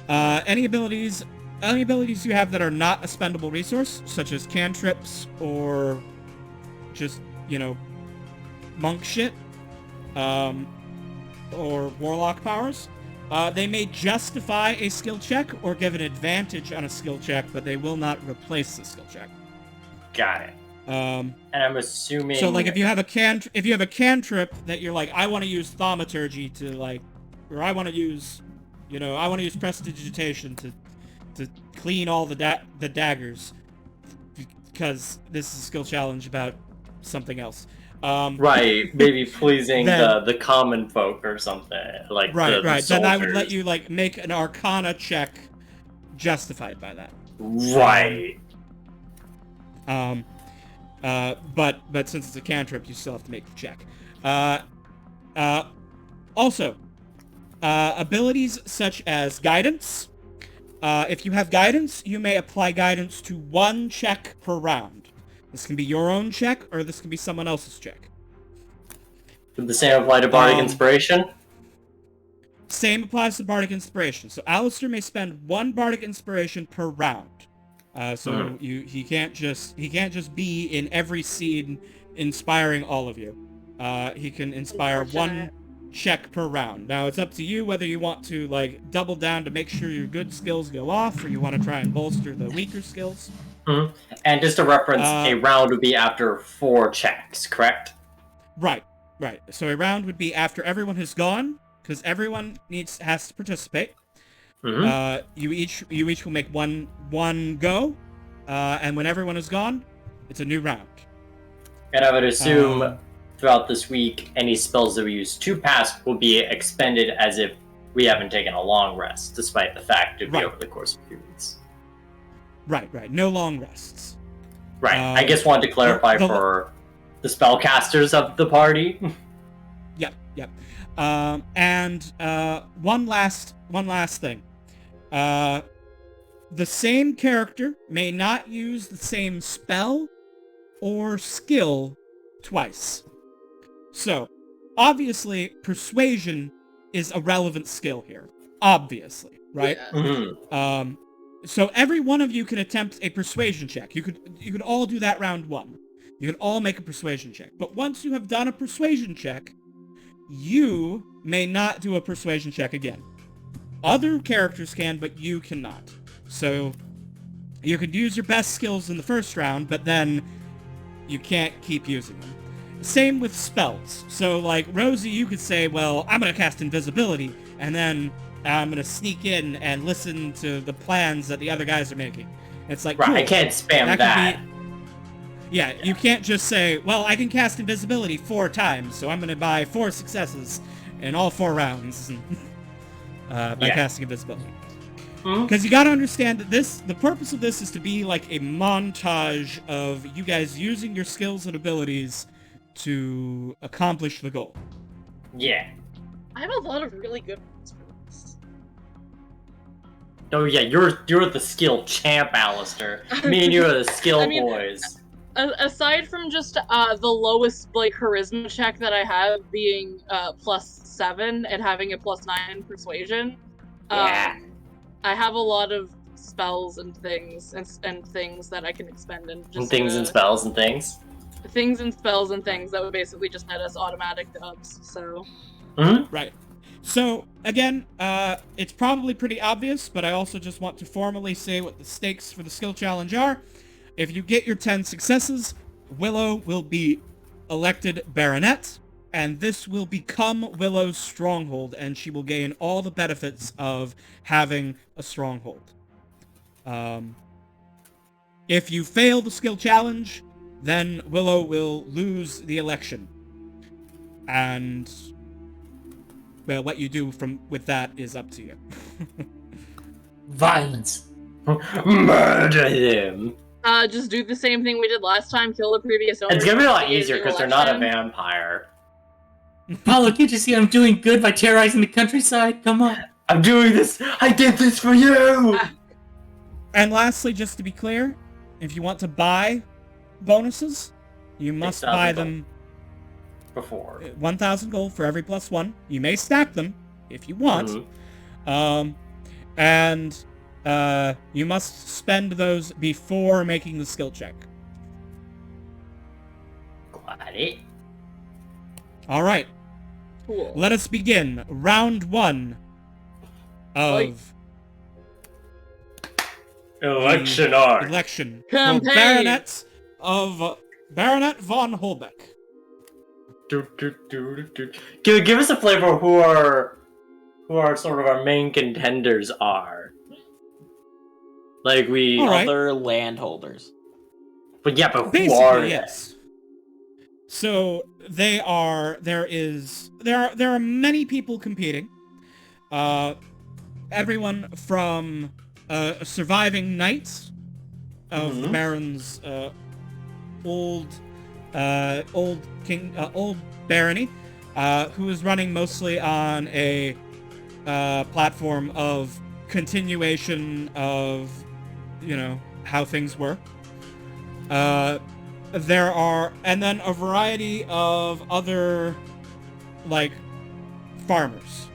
S2: Any abilities you have that are not a spendable resource, such as cantrips or just monk shit, or warlock powers, they may justify a skill check or give an advantage on a skill check, but they will not replace the skill check.
S3: Got it. And I'm assuming...
S2: So, like, if you have a cantrip that you're like, I want to use thaumaturgy to, like, or I want to use I want to use prestidigitation to clean all the daggers, because this is a skill challenge about something else.
S3: Right, maybe pleasing
S2: Then-
S3: the common folk or something, like
S2: Right,
S3: the
S2: right. Then I would let
S3: soldiers.
S2: you make an Arcana check, justified by that.
S3: Right.
S2: But since it's a cantrip, you still have to make the check. Also, abilities such as guidance. If you have guidance, you may apply guidance to one check per round. This can be your own check, or this can be someone else's check.
S3: Would the same apply to Bardic
S2: Um,
S3: Inspiration?
S2: Same applies to Bardic Inspiration. So Alistair may spend one Bardic Inspiration per round. He can't just be in every scene inspiring all of you. He can inspire one check per round. Now it's up to you whether you want to double down to make sure your good skills go off, or you want to try and bolster the weaker skills.
S3: Mm-hmm. And just a reference, a round would be after 4 checks, correct?
S2: Right. So a round would be after everyone has gone, because everyone has to participate.
S3: Mm-hmm.
S2: You each will make one go, and when everyone is gone, it's a new round.
S3: And I would assume throughout this week, any spells that we use to pass will be expended as if we haven't taken a long rest, despite the fact it would be over the course of a few weeks.
S2: Right. No long rests.
S3: Right. I just wanted to clarify for the spellcasters of the party.
S2: Yep. And one last thing. The same character may not use the same spell or skill twice. So, obviously, persuasion is a relevant skill here. Obviously, right?
S1: Yeah.
S3: Mm-hmm.
S2: So every one of you can attempt a persuasion check. You could all do that round 1. You can all make a persuasion check. But once you have done a persuasion check, you may not do a persuasion check again. Other characters can, but you cannot. So you could use your best skills in the first round, but then you can't keep using them. Same with spells. So Rosie, you could say, well, I'm going to cast invisibility, and then I'm going to sneak in and listen to the plans that the other guys are making. It's
S3: Right,
S2: cool.
S3: I can't spam that.
S2: Yeah, you can't just say, well, I can cast invisibility 4 times, so I'm going to buy 4 successes in all 4 rounds by casting invisibility. Because you got to understand that the purpose of this is to be like a montage of you guys using your skills and abilities to accomplish the goal.
S3: Yeah.
S1: I have a lot of really good ones for this.
S3: Oh yeah, you're the skill champ, Alistair. Me and you are the skill boys.
S1: Aside from just the lowest charisma check that I have being +7 and having a +9 persuasion,
S3: Yeah.
S1: I have a lot of spells and things and things that I can expend and just
S3: And spells and things.
S1: Things and spells and things that would basically just net us automatic dubs. So.
S3: Mm-hmm.
S2: Right. So again, it's probably pretty obvious, but I also just want to formally say what the stakes for the skill challenge are. If you get your 10 successes, Willow will be elected Baronet, and this will become Willow's stronghold, and she will gain all the benefits of having a stronghold. If you fail the skill challenge, then Willow will lose the election. And well, what you do with that is up to you.
S5: Violence.
S3: Murder him.
S1: Just do the same thing we did last time, kill the previous owner.
S3: It's gonna be a lot
S1: gain
S3: easier
S1: the
S3: because they're not a
S1: election.
S3: vampire.
S5: Apollo, can't you see I'm doing good by terrorizing the countryside? Come on.
S3: I'm doing this. I did this for you.
S2: And lastly, just to be clear, if you want to buy bonuses, you must
S3: 6,000
S2: buy
S3: gold.
S2: them
S3: Before.
S2: 1,000 gold for every +1. You may stack them if you want.
S3: Mhm.
S2: And you must spend those before making the skill check.
S3: Got it.
S2: All right,
S1: Cool.
S2: let us begin. Round 1 of
S3: Election art.
S2: election
S1: Campaign.
S2: for Baronet von Holbeck.
S3: Give us a flavor of who sort of our main contenders are. Like we,
S2: All right.
S4: Other landholders.
S3: but who
S2: Basically,
S3: are they?
S2: yes. So there are many people competing. Everyone from surviving knights of the Baron's old barony, who is running mostly on a platform of continuation of, how things were. There are, and then a variety of other, like, farmers.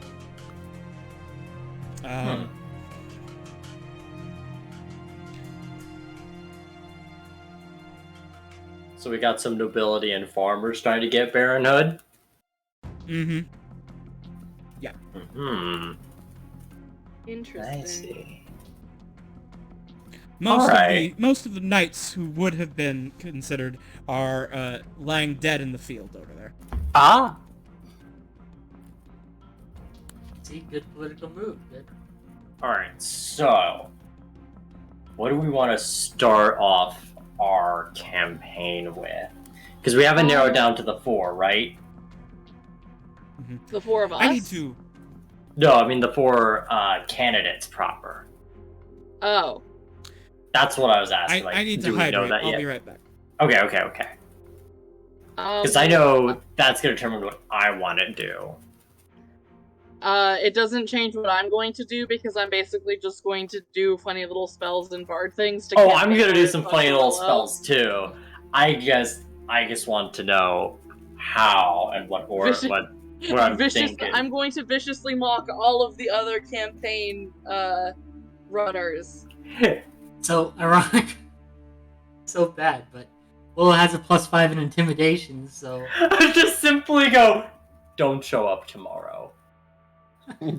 S3: So we got some nobility and farmers trying to get baronhood.
S2: Mm-hmm. Yeah.
S1: Interesting.
S3: I see.
S2: Most of the knights who would have been considered are lying dead in the field over there.
S3: Ah.
S5: See, good political move. Good.
S3: All right. So, what do we want to start off our campaign with? Because we haven't narrowed down to the 4, right?
S1: The 4 of us?
S2: I need to.
S3: No, I mean the 4 candidates proper.
S1: Oh.
S3: That's what I was asking.
S2: I need to
S3: do we know
S2: hydrate.
S3: that
S2: I'll
S3: yet?
S2: be right back.
S3: Okay. Because I know that's going to determine what I want to do.
S1: It doesn't change what I'm going to do because I'm basically just going to do funny little spells and bard things.
S3: Oh, I'm going to do some funny little spells too. I just want to know how and what I'm thinking.
S1: I'm going to viciously mock all of the other campaign runners.
S5: So ironic. So bad, but Willow has a +5 in intimidation, so
S3: I just simply go, don't show up tomorrow.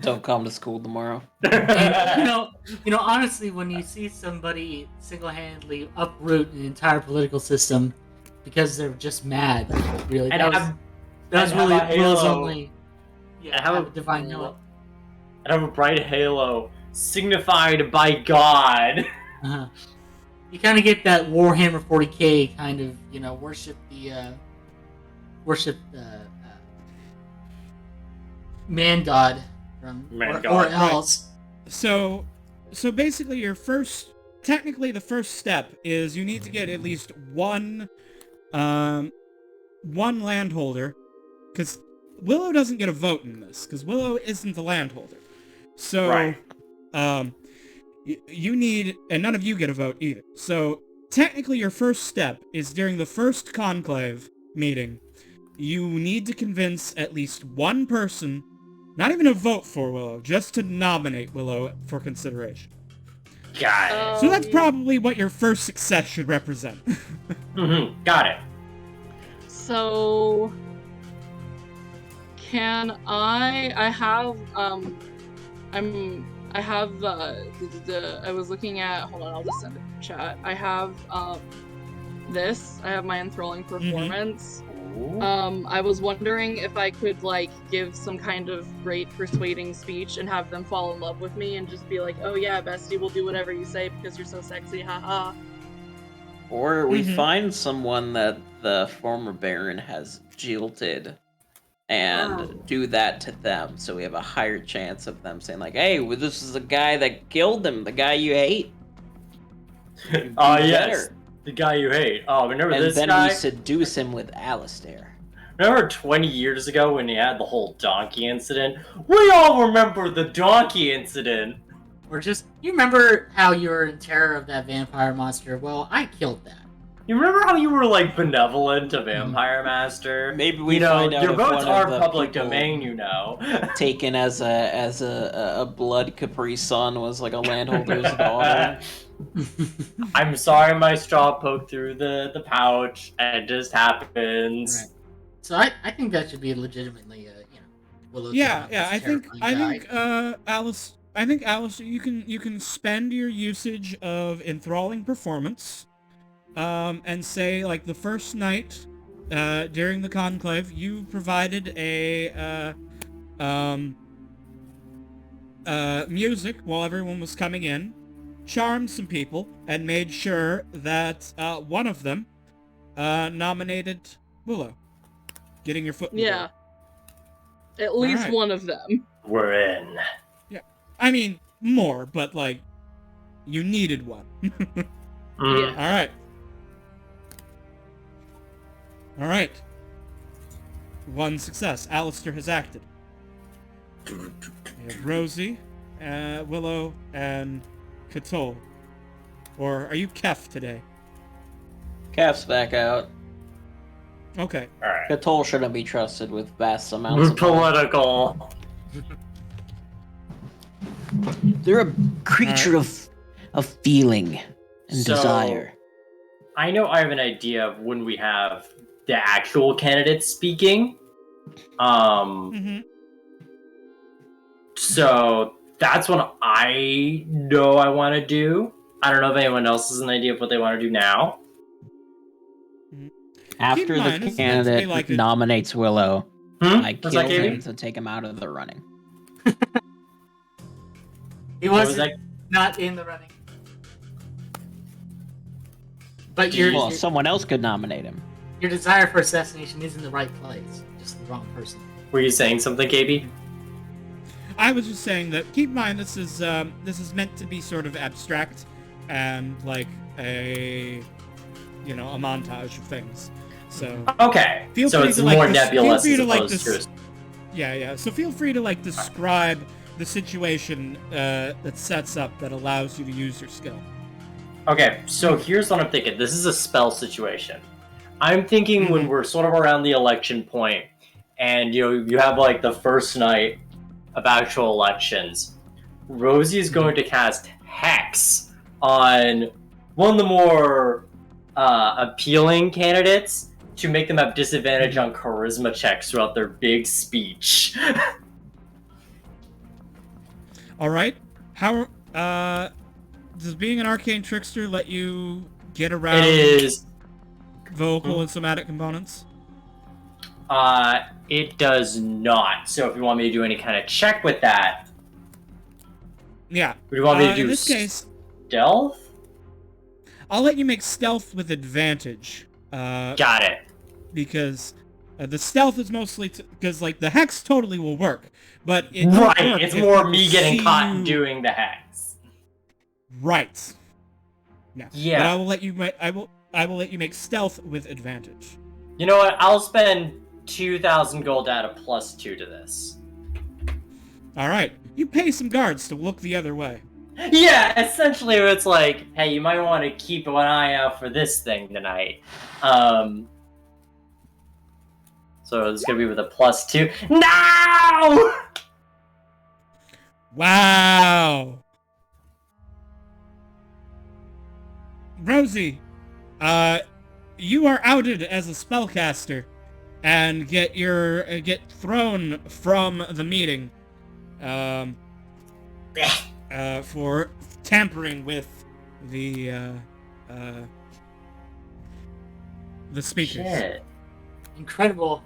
S4: Don't come to school tomorrow.
S5: and, honestly, when you see somebody single-handedly uproot an entire political system because they're just mad, really, that was really Willow's only. Yeah, have a divine halo.
S3: And have a bright halo signified by God.
S5: Uh-huh. You kind of get that Warhammer 40k kind of, worship man god from or else.
S2: So basically, technically the first step is you need to get at least one landholder, because Willow doesn't get a vote in this, because Willow isn't the landholder. So,
S3: right.
S2: You need, and none of you get a vote either. So, technically your first step is during the first conclave meeting, you need to convince at least one person, not even to vote for Willow, just to nominate Willow for consideration.
S3: Got it.
S2: So that's probably what your first success should represent.
S3: Got it.
S1: So, can I was looking at, hold on, I'll just send it to chat. I have my enthralling performance. I was wondering if I could give some kind of great persuading speech and have them fall in love with me and just be like, oh yeah, bestie, we'll do whatever you say because you're so sexy, haha.
S4: Or we find someone that the former Baron has jilted and do that to them, so we have a higher chance of them saying hey, well, this is the guy that killed him, the guy you hate.
S3: Yes, the guy you hate. Oh, remember this guy?
S4: And then we seduce him with Alistair.
S3: Remember 20 years ago when he had the whole donkey incident? We all remember the donkey incident!
S5: Or just, you remember how you were in terror of that vampire monster? Well, I killed that.
S3: You remember how you were benevolent to Vampire Master?
S4: Maybe we find out
S3: your
S4: if
S3: votes
S4: one
S3: are
S4: of the
S3: public
S4: people
S3: domain,
S4: taken as a blood Capri Sun was a landholder's daughter.
S3: I'm sorry my straw poked through the pouch. It just happens.
S5: Right. So I think that should be legitimately Willow's
S2: I think Alice, you can spend your usage of enthralling performance, and say the first night, during the conclave, you provided music while everyone was coming in, charmed some people, and made sure that one of them nominated Willow, getting your foot in the
S1: Yeah.
S2: door.
S1: At least
S2: Alright.
S1: one of them.
S3: We're in.
S2: Yeah. I mean, more, but, like, you needed one.
S3: Mm.
S2: Alright. Alright. One success. Alistair has acted. We have Rosie, Willow, and Katol. Or are you Kef today?
S4: Cap's back out.
S2: Okay.
S3: Alright.
S4: Katol shouldn't be trusted with vast amounts of money.
S3: Political.
S4: They're a creature of feeling and
S3: So-
S4: desire.
S3: I know I have an idea of when we have the actual candidates speaking.
S2: Mm-hmm.
S3: So that's what I know I want to do. I don't know if anyone else has an idea of what they want to do now.
S4: After
S2: Keep in mind,
S4: the
S2: it's meant to be
S4: candidate
S2: like a-
S4: nominates Willow, I
S3: What's
S4: kill
S3: that,
S4: him
S3: Katie?
S4: to take him out of the running.
S5: He
S3: What was
S5: wasn't
S3: that?
S5: not in the running. But your
S4: Well, someone else could nominate him.
S5: your desire for assassination is in the right place, just the wrong person.
S3: Were you saying something, KB?
S2: I was just saying that keep in mind this is meant to be sort of abstract and like a a montage of things. So
S3: Okay.
S2: Feel
S3: So
S2: free
S3: it's
S2: to, like,
S3: more
S2: feel
S3: nebulous
S2: free
S3: as
S2: to, like,
S3: opposed to...
S2: yeah. So feel free to like describe the situation that sets up that allows you to use your skill.
S3: Okay, so here's what I'm thinking. This is a spell situation. I'm thinking when we're sort of around the election point, and you have like the first night of actual elections, Rosie is going to cast Hex on one of the more appealing candidates to make them have disadvantage on charisma checks throughout their big speech.
S2: All right. How does being an arcane trickster let you get around
S3: It is.
S2: vocal and somatic components?
S3: It does not. So if you want me to do any kind of check with that,
S2: Yeah.
S3: would you want me to do
S2: in this case,
S3: stealth?
S2: I'll let you make stealth with advantage.
S3: Got it.
S2: Because the stealth is mostly because like the hex totally will work, but it won't
S3: Right,
S2: work
S3: it's
S2: if
S3: more
S2: people
S3: me getting
S2: see
S3: caught
S2: you-
S3: and doing the hex.
S2: Right. No.
S3: Yeah.
S2: But I will let you. I will let you make stealth with advantage.
S3: You know what? I'll spend 2,000 gold at a +2 to this.
S2: All right. You pay some guards to look the other way.
S3: Yeah, essentially it's like, hey, you might want to keep an eye out for this thing tonight. So this is gonna be with a +2. No!
S2: Wow. Rosie, you are outed as a spellcaster, and get thrown from the meeting, for tampering with the speakers.
S3: Shit.
S5: Incredible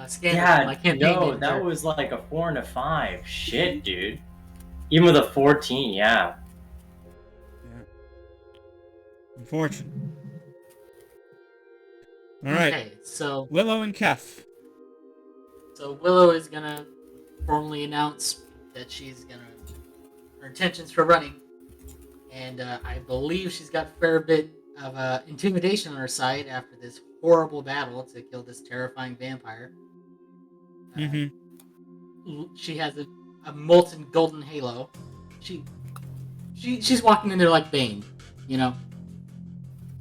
S5: scandal.
S3: Yeah,
S5: My campaign
S3: no,
S5: didn't
S3: that
S5: work.
S3: was like a 4 and a 5. Shit, dude. Even with a 14, yeah.
S2: Unfortunate. All right.
S5: Okay, so
S2: Willow and Kef.
S5: Willow is gonna formally announce that her intentions for running, and I believe she's got a fair bit of intimidation on her side after this horrible battle to kill this terrifying vampire. She has a molten golden halo. She's walking in there like Bane, you know.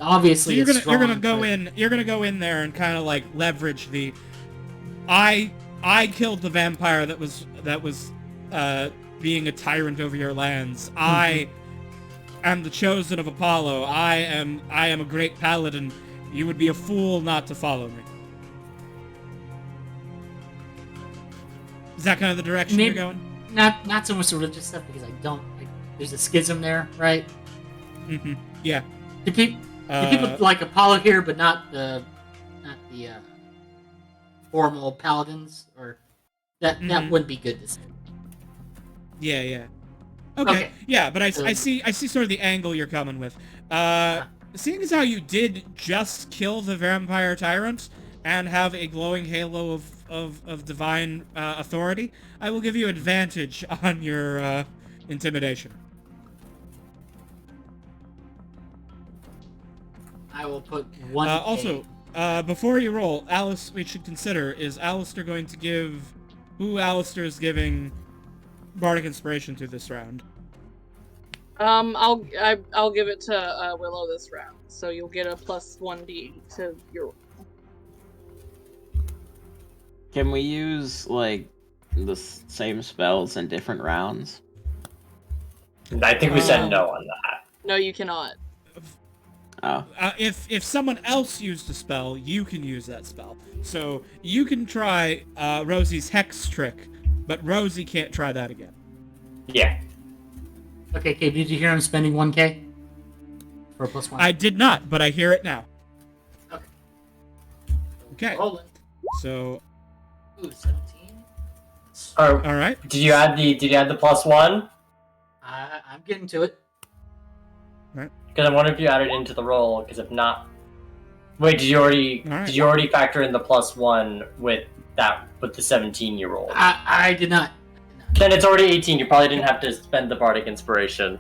S5: Obviously,
S2: So you're
S5: it's
S2: gonna
S5: strong,
S2: go
S5: but-
S2: in. You're gonna go in there and kind of like leverage the. I killed the vampire that was being a tyrant over your lands. I am the chosen of Apollo. I am a great paladin. You would be a fool not to follow me. Is that kind of the direction
S5: Maybe-
S2: you're going?
S5: Not so much the religious stuff because I don't. There's a schism there, right?
S2: Yeah.
S5: Do people like Apollo here, but not the formal paladins, or that wouldn't be good to say.
S2: Yeah. Okay. Yeah, but I
S5: So-
S2: see sort of the angle you're coming with. Seeing as how you did just kill the vampire tyrant and have a glowing halo of divine authority, I will give you advantage on your intimidation.
S5: I will put 1K.
S2: Also, before you roll, Alice, we should consider, is Alistair going to give... Who Alistair is giving Bardic Inspiration to this round?
S1: I'll give it to Willow this round, so you'll get a plus 1d to your.
S4: Can we use like the same spells in different rounds?
S3: I think we said no on that.
S1: No, you cannot.
S4: Oh,
S2: If someone else used a spell, you can use that spell. So you can try Rosie's Hex trick, but Rosie can't try that again.
S3: Yeah.
S5: Okay, Kate, did you hear him spending 1K? For a plus 1?
S2: I did not, but I hear it now.
S5: Okay.
S2: Okay,
S5: Rolling.
S2: so,
S5: Ooh, 17?
S2: all right.
S3: Did you add the plus 1?
S5: I'm getting to it.
S3: Because I wonder if you added it into the roll. Because if not, wait, did you
S2: Alright.
S3: already factor in the plus 1 with the 17-year-old?
S5: I did not.
S3: Then it's already 18. You probably didn't have to spend the bardic inspiration.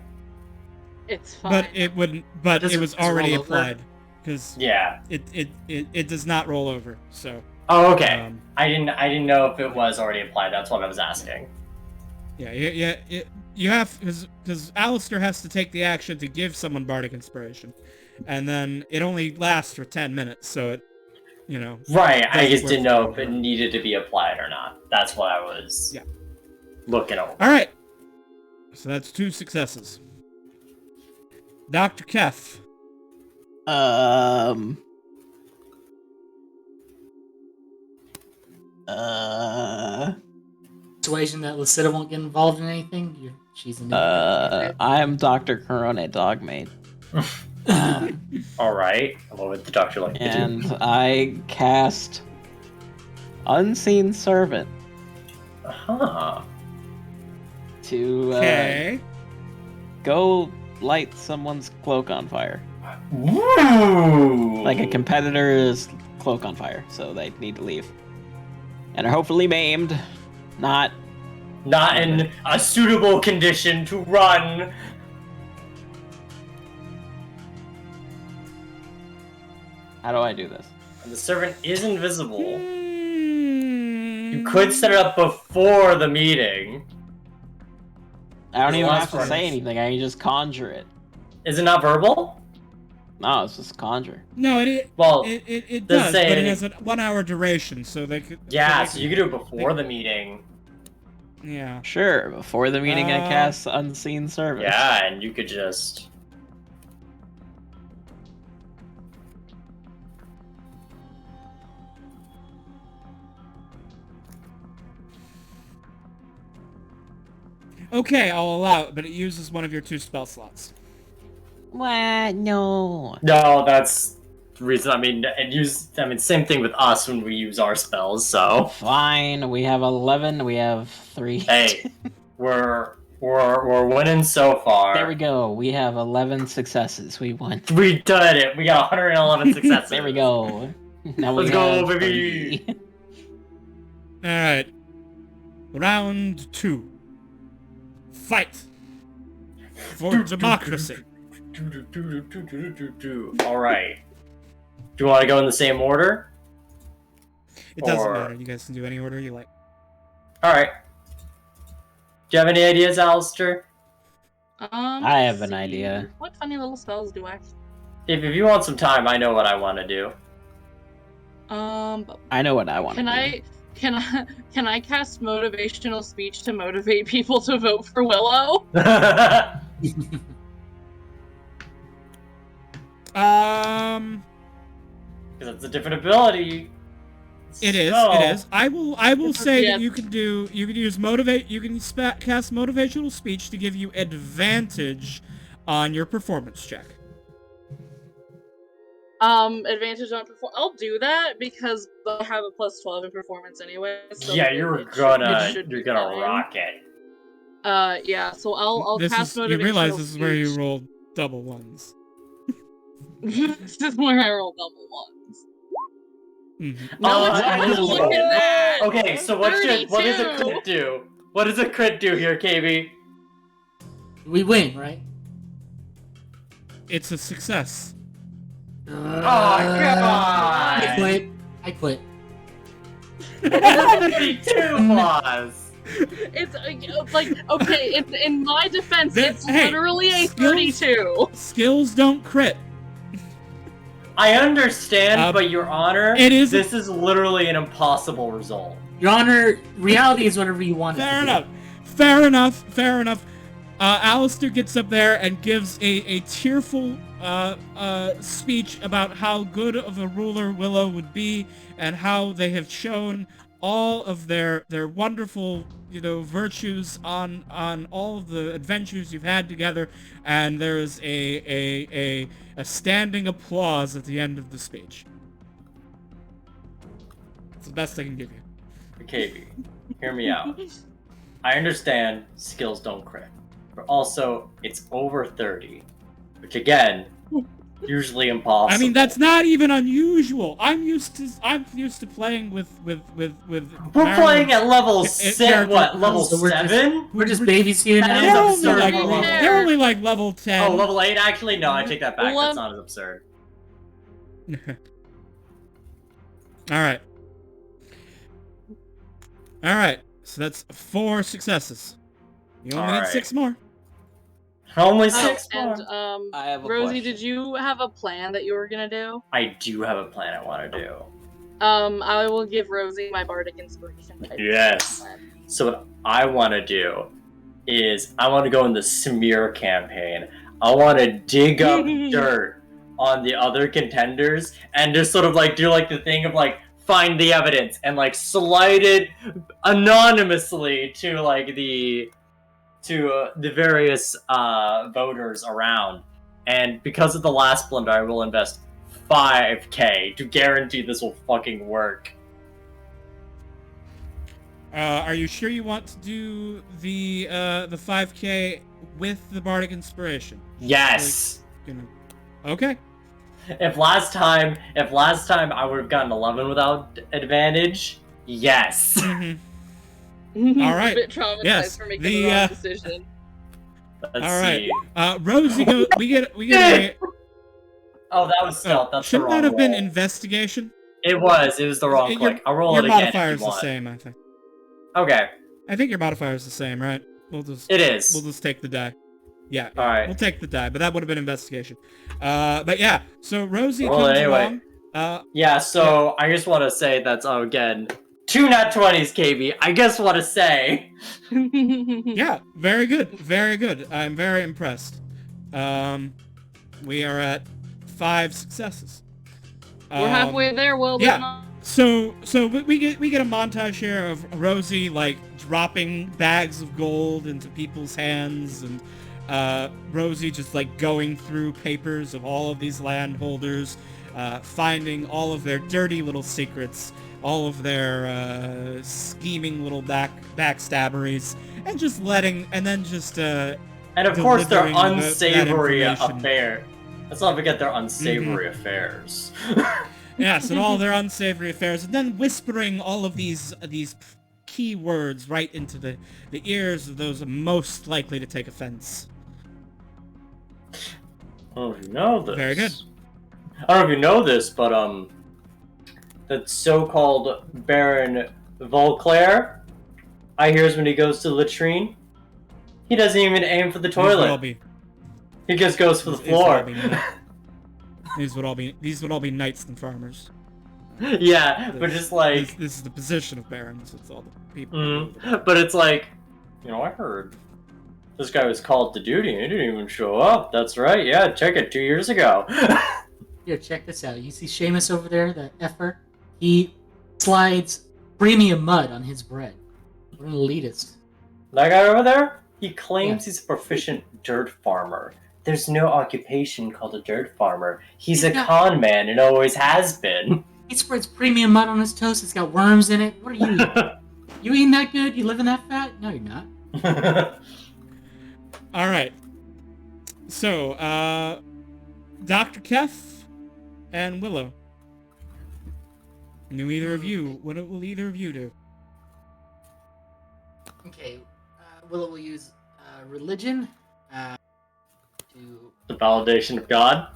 S1: It's fine.
S2: But it wouldn't. But
S5: Does
S2: it
S5: it
S2: was
S5: roll
S2: already
S5: over?
S2: applied because
S3: Yeah.
S2: it does not roll over. So
S3: Oh, okay.
S2: um,
S3: I didn't know if it was already applied. That's what I was asking.
S2: yeah. You have because Alistair has to take the action to give someone bardic inspiration, and then it only lasts for 10 minutes. So it,
S3: Right. I
S2: That's
S3: just
S2: worth
S3: didn't know if
S2: it.
S3: it needed to be applied or not. That's what I was looking over.
S2: All right. So that's 2 successes. Dr. Kef.
S5: Persuasion that Lucida won't get involved in anything. She's an independent.
S4: I'm Dr. Corona Dogmate,
S3: All right. What would the doctor like to do?
S4: and I cast Unseen Servant
S3: Huh.
S4: to
S2: Okay.
S4: go light someone's cloak on fire.
S3: Woo!
S4: Like a competitor's cloak on fire, so they need to leave. And are hopefully maimed, not...
S3: Not in a suitable condition to run.
S4: How do I do this?
S3: And the servant is invisible.
S2: You
S3: You could set it up before the meeting.
S4: I don't
S3: The
S4: even
S3: last
S4: have to
S3: one
S4: say
S3: is-
S4: anything, I can just conjure it.
S3: Is it not verbal?
S4: No, it's just conjure.
S2: No, it
S3: Well,
S2: does,
S3: does
S2: but
S3: say
S2: it
S3: any-
S2: has a 1 hour duration, so they could.
S3: yeah,
S2: so
S3: so you could do it before the meeting.
S2: Yeah.
S4: Sure, before the meeting I
S2: Uh,
S4: cast Unseen Servant.
S3: Yeah, and you could just...
S2: Okay, I'll allow it, but it uses one of your 2 spell slots.
S4: What? No.
S3: No, that's the reason. Same thing with us when we use our spells. So
S4: Fine, we have 11, we have 3.
S3: hey, we're winning so far.
S4: There we go, we have 11 successes, we won.
S3: We did it. We got 111 successes.
S4: There we go. Now we
S3: Let's go,
S4: have
S3: baby.
S4: 3.
S2: Alright. Round 2. Fight! For democracy.
S3: All right. Do you want to go in the same order?
S2: It doesn't
S3: Or-
S2: matter. You guys can do any order you like.
S3: All right. Do you have any ideas, Alistair?
S4: I have
S1: let's
S4: an
S1: see.
S4: idea.
S1: What funny little spells do I?
S3: If you want some time, I know what I want to do.
S4: I know what I want
S1: Can
S4: to do.
S1: can I cast motivational speech to motivate people to vote for Willow?
S3: Because it's a different ability.
S2: It is.
S3: So-
S2: It is. I will say
S1: Yeah.
S2: that you can use motivate. You can cast motivational speech to give you advantage on your performance check.
S1: Advantage on performance. I'll do that because I have a plus 12 in performance anyway. So
S3: Yeah,
S1: it
S3: you're
S1: should-
S3: gonna
S1: it should be
S3: you're gonna
S1: fine.
S3: rock it.
S1: Yeah. So I'll cast
S2: you
S1: motivational
S2: realize this is where you
S1: speech.
S2: roll double ones.
S1: This is where I roll double ones.
S2: Mhm.
S1: No,
S3: Oh,
S1: let's
S3: I
S1: have a look
S3: know.
S1: at that.
S3: Okay, so what does a
S1: 32.
S3: crit do? What does a crit do here, KB?
S5: We win, right?
S2: It's a success.
S3: Oh, come on!
S5: I quit. I quit.
S3: 32 plus!
S1: It's like okay. In my defense, it's
S2: Hey,
S1: literally a
S2: skills-
S1: 32.
S2: Skills don't crit.
S3: I understand, but Your Honor,
S2: it is-
S3: this is literally an impossible result.
S5: Your Honor, reality is whatever you want it
S2: Fair
S5: to be.
S2: enough. Fair enough. Fair enough. Alistair gets up there and gives a tearful speech about how good of a ruler Willow would be and how they have shown all of their wonderful, virtues on all of the adventures you've had together, and there is a standing applause at the end of the speech. It's the best I can give you.
S3: KB, hear me out. I understand skills don't crit, but also it's over 30, which again, usually impossible.
S2: I mean, that's not even unusual. I'm used to playing with.
S3: We're playing at level level
S5: So we're
S3: 7?
S5: We're just babies here now.
S2: They're
S3: That's
S2: only,
S3: absurd.
S2: like, they're only like level 10.
S3: Oh, level 8? Actually, no, I take that back.
S1: Well,
S3: That's not as absurd.
S2: Alright. Alright, so that's 4 successes. You only need
S3: Alright.
S2: 6 more.
S3: Only 6 more.
S1: And
S4: I have a
S1: Rosie,
S4: question.
S1: did you have a plan that you were gonna do?
S3: I do have a plan I want to do.
S1: I will give Rosie my bardic inspiration.
S3: Yes. So what I want to do is I want to go in the smear campaign. I want to dig up dirt on the other contenders and just sort of like do like the thing of like find the evidence and like slide it anonymously to like the various voters around. And because of the last blunder, I will invest 5k to guarantee this will fucking work.
S2: Are you sure you want to do the 5k with the bardic inspiration?
S3: Yes.
S2: Okay.
S3: If last time I would have gotten 11 without advantage, yes.
S2: Mhm. All right.
S1: A bit traumatized
S2: Yes,
S1: for making
S2: the,
S1: the wrong decision.
S3: Let's
S2: All right.
S3: see.
S2: Rosie, we get a.
S3: Oh, that was stealth. That's the
S2: Shouldn't
S3: wrong
S2: that have been
S3: roll.
S2: investigation?
S3: It was the wrong click. I'll roll
S2: your
S3: it again
S2: modifier
S3: if
S2: is
S3: you
S2: the
S3: want.
S2: same, I think.
S3: Okay,
S2: I think your modifier is the same, right? We'll just
S3: it
S2: We'll
S3: is.
S2: just take the die. Yeah.
S3: All right.
S2: We'll take the die, but that would have been investigation. But yeah. So Rosie
S3: Well,
S2: comes
S3: anyway.
S2: along.
S3: Yeah, so I just want to say that's, again, 2 nat 20s, KB. I just want to say.
S2: Yeah. Very good. Very good. I'm very impressed. We are at 5 successes.
S1: We're halfway there. Well
S2: yeah.
S1: done.
S2: So we get a montage here of Rosie like dropping bags of gold into people's hands, and Rosie just like going through papers of all of these landholders, finding all of their dirty little secrets, all of their scheming little backstabberies, and just
S3: And of course, their
S2: delivering that
S3: unsavory
S2: information.
S3: affair. Let's not forget their unsavory affairs.
S2: Yes, and all their unsavory affairs, and then whispering all of these key words right into the ears of those most likely to take offense.
S3: I don't know if you know this.
S2: Very good.
S3: I don't know if you know this, but that so-called Baron Volclair, I hears when he goes to the latrine, he doesn't even aim for the toilet. He just goes for the floor.
S2: These would all be knights and farmers.
S3: Yeah, but just like
S2: this is the position of barons. It's all the people.
S3: But it's like, I heard this guy was called to duty and he didn't even show up. That's right. Yeah, check it 2 years ago.
S5: Here, check this out. You see Seamus over there, the effer? He slides premium mud on his bread. What an elitist.
S3: That guy over there? He claims he's a proficient dirt farmer. There's no occupation called a dirt farmer. He's a con man and always has been.
S5: He spreads premium mud on his toast. It's got worms in it. What are you eating? You eating that good? You living that fat? No, you're not.
S2: All right. So, Dr. Kef and Willow. What will either of you do?
S5: Okay, Willow will use religion to
S3: The validation of God.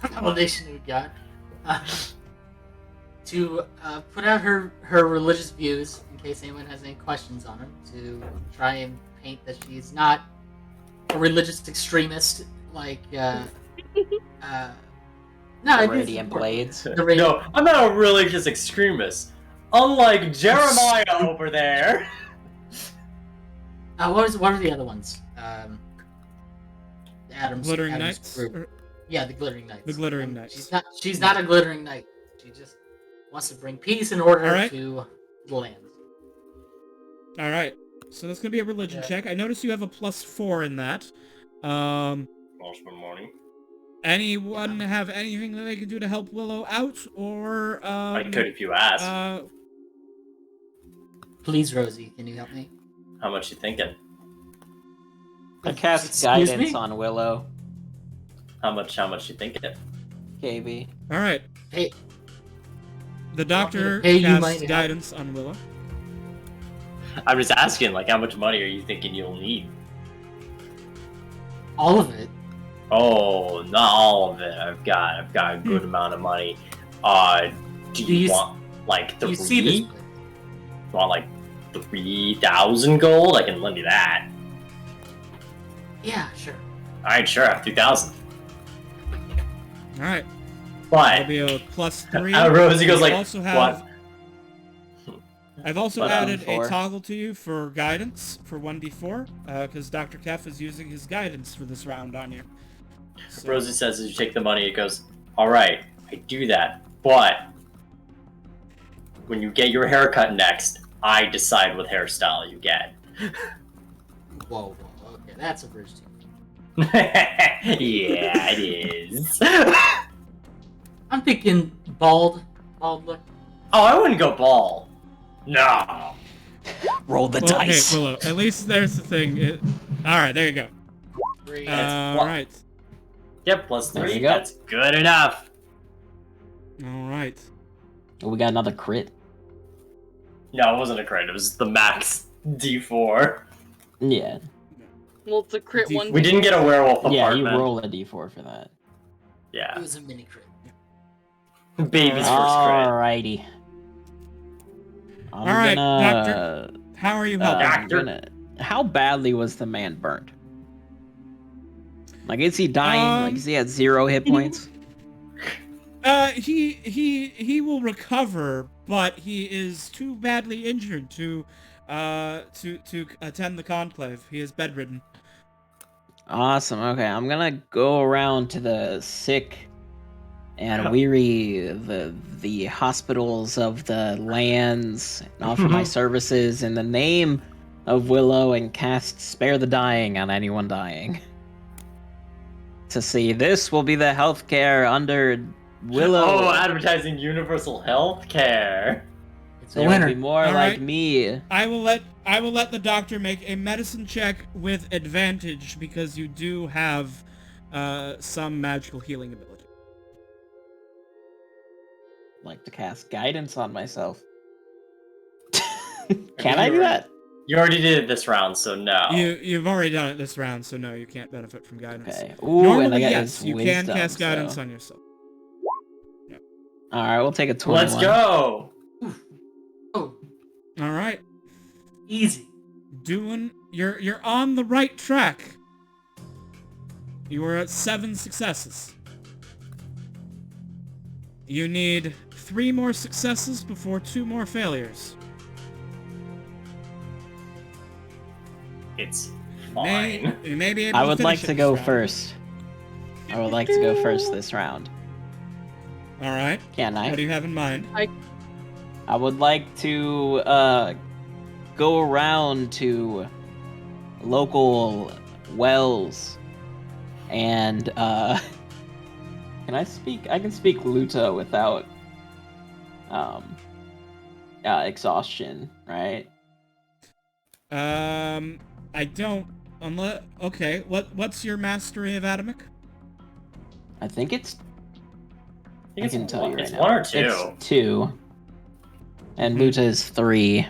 S5: validation of God to put out her religious views in case anyone has any questions on them. To try and paint that she's not a religious extremist like. No,
S4: The
S5: I think it's
S4: radiant
S5: important.
S4: blades.
S5: The radiant.
S3: No, I'm not a religious extremist. Unlike Jeremiah over there.
S5: What were the other ones?
S2: Glittering
S5: Adam's
S2: Knights?
S5: group. Yeah, the Glittering Knights.
S2: The Glittering Knights.
S5: She's not a Glittering Knight. She just wants to bring peace and order
S2: Alright.
S5: to the land.
S2: All right. So that's gonna be a religion
S5: Yeah.
S2: check. I notice you have a +4 in that.
S3: One morning.
S2: Anyone have anything that they can do to help Willow out, or
S3: I could if you ask.
S5: Please, Rosie, can you help me?
S3: How much you thinking?
S4: I cast
S5: Excuse
S4: guidance
S5: me?
S4: on Willow.
S3: How much you thinking?
S4: KB.
S2: All right.
S5: Hey,
S2: The doctor
S5: pay you money
S2: casts
S5: to help?
S2: guidance on Willow.
S3: I'm just asking, like, how much money are you thinking you'll need?
S5: all of it.
S3: Oh, not all of it. I've got a good amount of money. Do you want like
S5: Do you see this?
S3: You want like 3,000 gold? I can lend you that.
S5: Yeah, sure.
S3: All right, sure. 3,000.
S2: All right.
S3: But
S2: That'll be a +3.
S3: Rosie goes
S2: We
S3: like,
S2: also have,
S3: what?
S2: I've also
S3: What,
S2: added a
S4: 1d4?
S2: toggle to you for guidance for 1d4, because Dr. Kef is using his guidance for this round on you. So,
S3: Rosie says as you take the money, it goes, all right, I do that, but when you get your haircut next, I decide what hairstyle you get.
S5: Whoa. Okay, that's a bridge too.
S3: Yeah, it is.
S5: I'm thinking bald look.
S3: Oh, I wouldn't go bald. No.
S4: Roll the
S2: well,
S4: dice.
S2: Hey, Willow, at least there's the thing. All right, there you go.
S5: Great.
S2: All right.
S3: Yep, +3.
S4: There you go.
S3: That's good enough.
S2: All right.
S4: Oh, we got another crit.
S3: No, it wasn't a crit. It was the max D4.
S4: Yeah.
S1: Well, it's a crit
S2: D-
S1: one.
S3: We didn't get a werewolf
S4: Yeah,
S3: apartment.
S4: you roll a d4 for that.
S5: It
S3: Yeah.
S5: was a mini crit.
S3: Baby's first crit.
S4: Alrighty. I'm
S2: All right,
S4: gonna,
S2: How are you
S4: uh,
S2: helping?
S4: I'm gonna- How badly was the man burnt? Like, is he dying? Like, is he at 0 hit points?
S2: He will recover, but he is too badly injured to attend the conclave. He is bedridden.
S4: Awesome. Okay, I'm gonna go around to the sick and weary, the hospitals of the lands, and offer my services in the name of Willow, and cast Spare the Dying on anyone dying. To see, this will be the healthcare under Willow.
S3: Oh, advertising universal health care.
S5: It's a
S4: There will
S5: winner.
S4: be more
S2: All
S4: like
S2: right.
S4: me.
S2: I will let the doctor make a medicine check with advantage because you do have some magical healing ability.
S4: Like to cast guidance on myself. Can I do that?
S3: You already did it this round, so no.
S2: You've already done it this round, so no, you can't benefit from guidance.
S4: Okay. Ooh,
S2: Normally,
S4: and I got
S2: yes,
S4: his
S2: you
S4: wisdom,
S2: can cast guidance
S4: so-
S2: on yourself.
S4: All right, we'll take a 21.
S3: Let's go.
S5: Oh,
S2: All right,
S5: easy.
S2: you're on the right track. You are at 7 successes. You need 3 more successes before 2 more failures.
S3: It's
S2: May,
S3: fine.
S2: you may be able
S4: I
S2: to
S4: would like
S2: finish it
S4: to
S2: this
S4: go
S2: round.
S4: first. I would like to go first this round.
S2: All right.
S4: Can
S2: What do
S4: I?
S2: you have in mind?
S4: I would like to go around to local wells and can I speak? I can speak Luta without exhaustion, right?
S2: I don't. Unless. Okay. What's your mastery of atomic?
S4: I think it's. I
S3: it's
S4: can tell you right
S3: it's
S4: now.
S3: 1 or 2.
S4: It's 2. And
S2: Mhm.
S4: Muta is 3.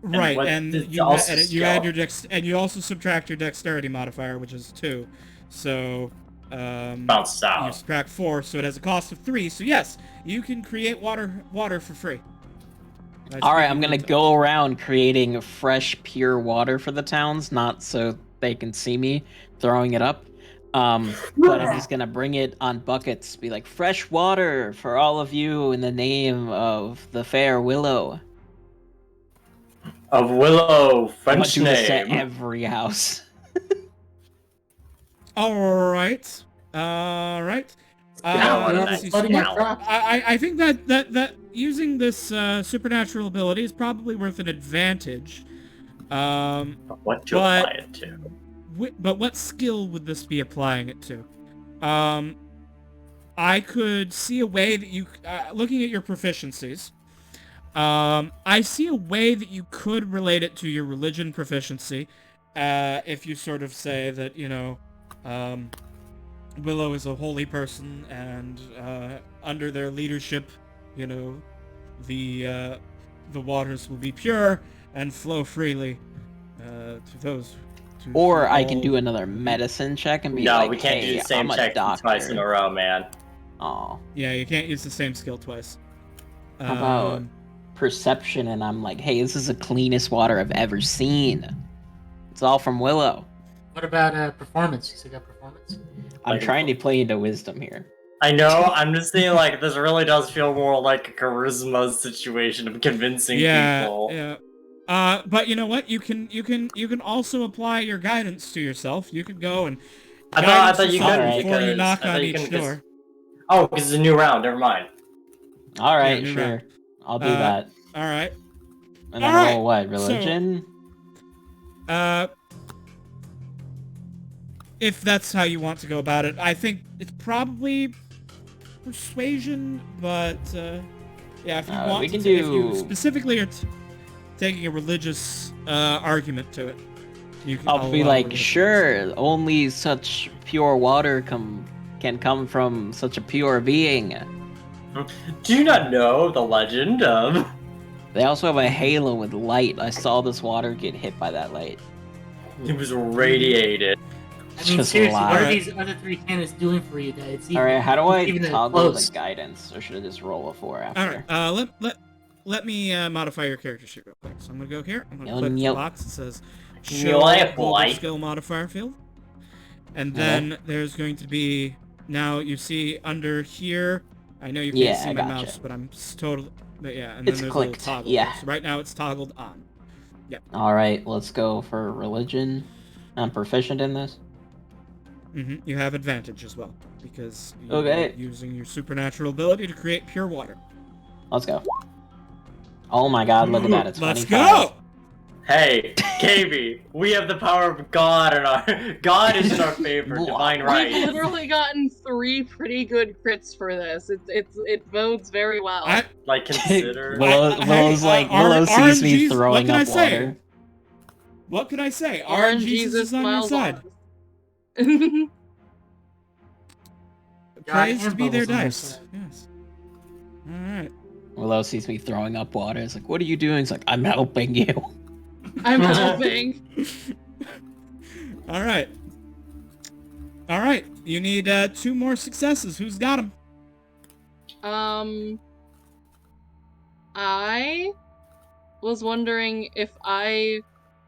S2: Right,
S3: what
S2: and
S3: is
S2: you
S3: also
S2: and you
S3: skill?
S2: add your and you also subtract your dexterity modifier, which is 2. So
S3: Bounces
S2: you
S3: out.
S2: subtract 4, so it has a cost of 3. So yes, you can create water for free.
S4: All right, I'm gonna go around creating fresh, pure water for the towns, not so they can see me throwing it up. But I'm just gonna bring it on buckets, be like, fresh water for all of you in the name of the fair Willow.
S3: Of Willow,
S4: I want
S3: French
S4: to do this to
S3: name.
S4: every house.
S2: All right. All right.
S3: Yeah,
S5: Yeah,
S2: Let's see.
S5: flooding
S3: my
S5: my crop.
S2: I think that using this supernatural ability is probably worth an advantage.
S3: What to
S2: but-
S3: apply it to?
S2: But what skill would this be applying it to? I could see a way that you, looking at your proficiencies, I see a way that you could relate it to your religion proficiency, if you sort of say that, Willow is a holy person, and under their leadership, the waters will be pure and flow freely to those.
S4: Or I can do another medicine check and be
S3: No,
S4: like,
S3: we can't
S4: hey,
S3: do the same
S4: I'm a
S3: check
S4: doctor.
S3: twice in a row, man.
S4: Aw.
S2: Yeah, you can't use the same skill twice.
S4: How about perception? And I'm like, hey, this is the cleanest water I've ever seen. It's all from Willow.
S5: What about performance? You still got performance?
S4: I'm
S3: Like-
S4: trying to play into wisdom here.
S3: I know, I'm just saying, like, this really does feel more like a charisma situation of convincing people.
S2: Yeah. But you know what? You can also apply your guidance to yourself. You could go and
S3: I
S2: guidance
S3: thought you
S2: yourself
S4: couldn't
S2: before you
S3: because-
S2: knock
S3: I thought
S2: on
S3: you
S2: each
S3: couldn't 'cause-
S2: door.
S3: Oh, because it's a new round, never mind.
S4: All right,
S2: new
S4: sure.
S2: round.
S4: I'll do
S2: Uh,
S4: that.
S2: All right.
S4: And then
S2: all right,
S4: roll what? Religion?
S2: If that's how you want to go about it, I think it's probably persuasion, but yeah, if you want
S4: we can
S2: to, if you
S4: do-
S2: specifically are taking a religious argument to it, you can.
S4: I'll be like, sure, only such pure water can come from such a pure being.
S3: Do you not know the legend of...
S4: They also have a halo with light. I saw this water get hit by that light.
S3: It was radiated.
S5: I mean,
S4: Just
S5: seriously, what are
S4: lie.
S5: these other 3 cannons doing for you that it's even,
S4: All right, how do I
S5: it's even
S4: toggle
S5: close?
S4: the guidance, or should I just roll a 4
S2: All
S4: after?
S2: right. Let me modify your character sheet real quick. So I'm gonna go here. I'm gonna click the
S4: Yep.
S2: box that says
S3: You
S2: show
S3: like
S2: global
S3: light.
S2: skill modifier field, and then there's going to be now you see under here. I know you can't
S4: Yeah,
S2: see
S4: I
S2: my
S4: gotcha.
S2: mouse, but I'm totally. But yeah, and
S4: It's
S2: then there's
S4: clicked,
S2: a little toggle.
S4: yeah.
S2: there. So right now it's toggled on.
S4: All right, let's go for religion. I'm proficient in this.
S2: You have advantage as well because you're
S4: Okay.
S2: using your supernatural ability to create pure water.
S4: Let's go. Oh my god, look at that. It's
S2: Let's
S4: 25.
S2: go.
S3: Hey, KB, we have the power of God in our... God is in our favor, divine
S1: We've
S3: right.
S1: literally gotten 3 pretty good crits for this. It bodes very well.
S3: Like, consider...
S4: Willow's like, Willow sees me
S2: RNG's
S4: throwing
S2: what can
S4: up
S2: I say?
S4: water.
S2: What could I say?
S1: RNG
S2: RNG's is on your
S1: smiles
S2: side.
S1: on.
S2: Praise
S5: and
S2: to be their
S5: Bubbles on their
S2: dice.
S5: side.
S2: Yes. All right.
S4: Willow sees me throwing up water. It's like, what are you doing? It's like, I'm helping you.
S1: I'm helping.
S2: All right. All right. You need 2 more successes. Who's got them?
S1: I was wondering if I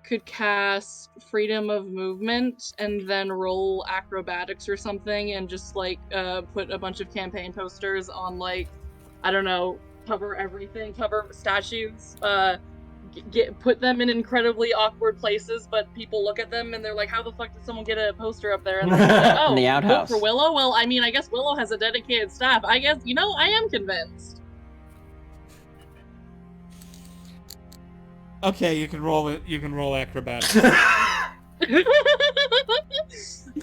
S1: could cast freedom of movement and then roll acrobatics or something and just like put a bunch of campaign posters on, like, I don't know, cover everything, cover statues, put them in incredibly awkward places, but people look at them and they're like, how the fuck did someone get a poster up there? And then they're like, oh,
S4: In the
S1: vote
S4: outhouse.
S1: for Willow? Well, I mean, I guess Willow has a dedicated staff. I guess, I am convinced.
S2: Okay, you can roll it. You can roll acrobatics.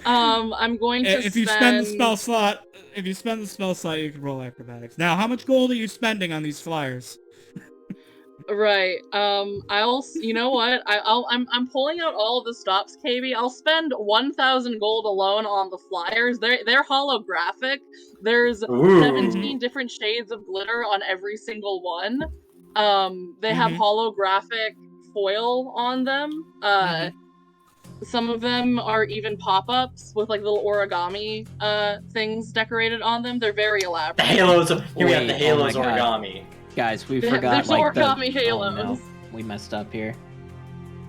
S1: I'm going to
S2: If you spend the spell slot, you can roll acrobatics. Now, how much gold are you spending on these flyers?
S1: Right. You know what? I'm pulling out all of the stops, KB. I'll spend 1,000 gold alone on the flyers. They're holographic. There's
S3: Ooh.
S1: 17 different shades of glitter on every single one. They have
S2: Mhm.
S1: holographic foil on them. Some of them are even pop-ups with like little origami things decorated on them. They're very
S3: The
S1: elaborate.
S3: halos. Here we have the
S4: Wait, oh my
S3: halos
S4: God.
S3: origami.
S4: Guys, we
S1: There's
S4: forgot like the.
S1: origami
S4: Oh no,
S1: halos.
S4: we messed up here.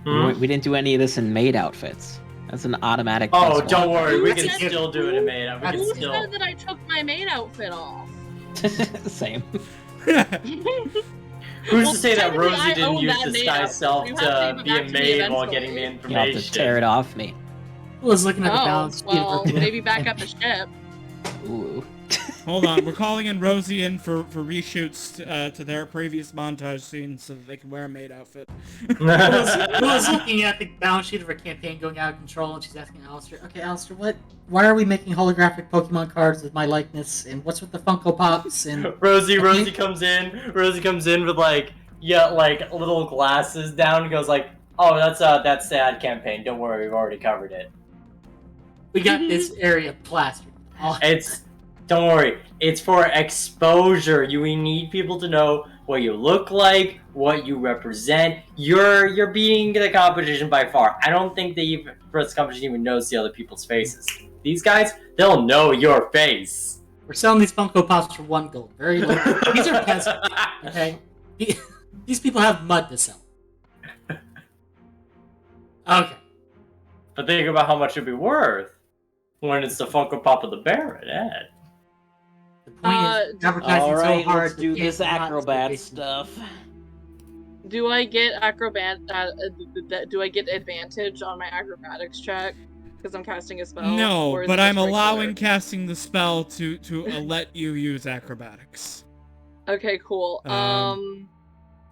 S3: Hmm?
S4: We didn't do any of this in maid outfits. That's an automatic.
S3: Oh,
S4: plus
S3: don't
S4: one.
S3: worry. We
S1: Who
S3: can
S1: said-
S3: still do it in maid. We can
S1: Who
S3: still.
S1: said that I took my maid outfit off?
S4: Same.
S3: Who's
S1: Well,
S3: to say that
S1: technically,
S3: Rosie
S1: I
S3: didn't
S1: own
S3: use
S1: that maid
S3: disguise
S1: outfit,
S3: self
S1: so you have to
S3: to
S1: give it
S3: be a
S1: back to me
S3: maid while getting the
S1: eventually.
S4: You'll have to tear
S3: information?
S4: it off me.
S5: I was looking at the
S1: Oh,
S5: balance sheet.
S1: well,
S5: of her
S1: maybe back up the ship.
S4: Ooh.
S2: Hold on, we're calling in Rosie in for reshoots to their previous montage scenes so that they can wear a maid outfit.
S5: I was looking at the balance sheet of her campaign going out of control, and she's asking Alistair, okay, Alistair, why are we making holographic Pokemon cards with my likeness, and what's with the Funko Pops, and...
S3: Rosie comes in. Rosie comes in with like little glasses down and goes like, "Oh, that's the ad campaign. Don't worry, we've already covered it.
S5: We got this area plastered.
S3: Don't worry. It's for exposure. We need people to know what you look like, what you represent. You're beating the competition by far. I don't think the first competition even knows the other people's faces. These guys, they'll know your face.
S5: We're selling these Funko Pops for 1 gold. Very low. These are peasants, okay? These people have mud to sell. Okay.
S3: But think about how much it'd be worth when it's the Funko Pop of the Baron, Ed.
S5: The point is, advertising
S4: All right,
S5: so hard
S4: let's
S5: that
S4: do
S5: they
S4: this
S5: can't
S4: acrobat
S5: stay-
S4: stuff.
S1: Do I get do I get advantage on my acrobatics check? Because I'm casting a spell?
S2: No,
S1: or is
S2: but
S1: it
S2: I'm
S1: just
S2: allowing
S1: regular?
S2: casting the spell to let you use acrobatics.
S1: Okay, cool.
S2: Um,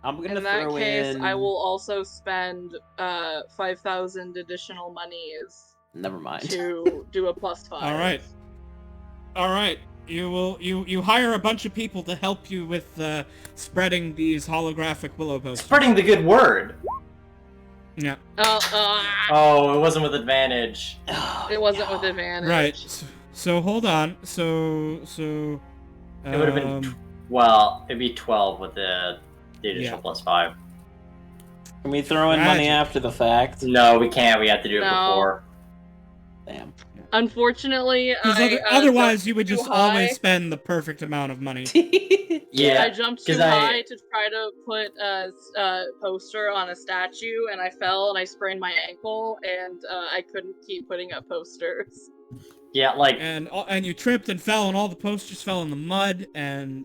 S4: I'm gonna
S1: In that
S4: throw
S1: case,
S4: in.
S1: I will also spend 5,000 additional monies
S4: Never mind.
S1: to do a +5.
S2: All right. You hire a bunch of people to help you with spreading these holographic willow posters.
S3: Spreading the good word.
S2: Yeah.
S3: Oh, it wasn't with advantage.
S1: It wasn't with advantage.
S2: Right. So hold on. So
S3: It would have been it'd be 12 with the additional +5.
S8: Can we throw in money after the fact?
S3: No, we can't. We have to do it
S1: No.
S3: before.
S8: Damn.
S1: Unfortunately,
S2: otherwise you would
S1: jumped
S2: just
S1: too high.
S2: always spend the perfect amount of money.
S3: Yeah.
S1: I jumped too high to try to put a poster on a statue, and I fell and I sprained my ankle, and I couldn't keep putting up posters.
S3: Yeah, like
S2: and you tripped and fell, and all the posters fell in the mud, and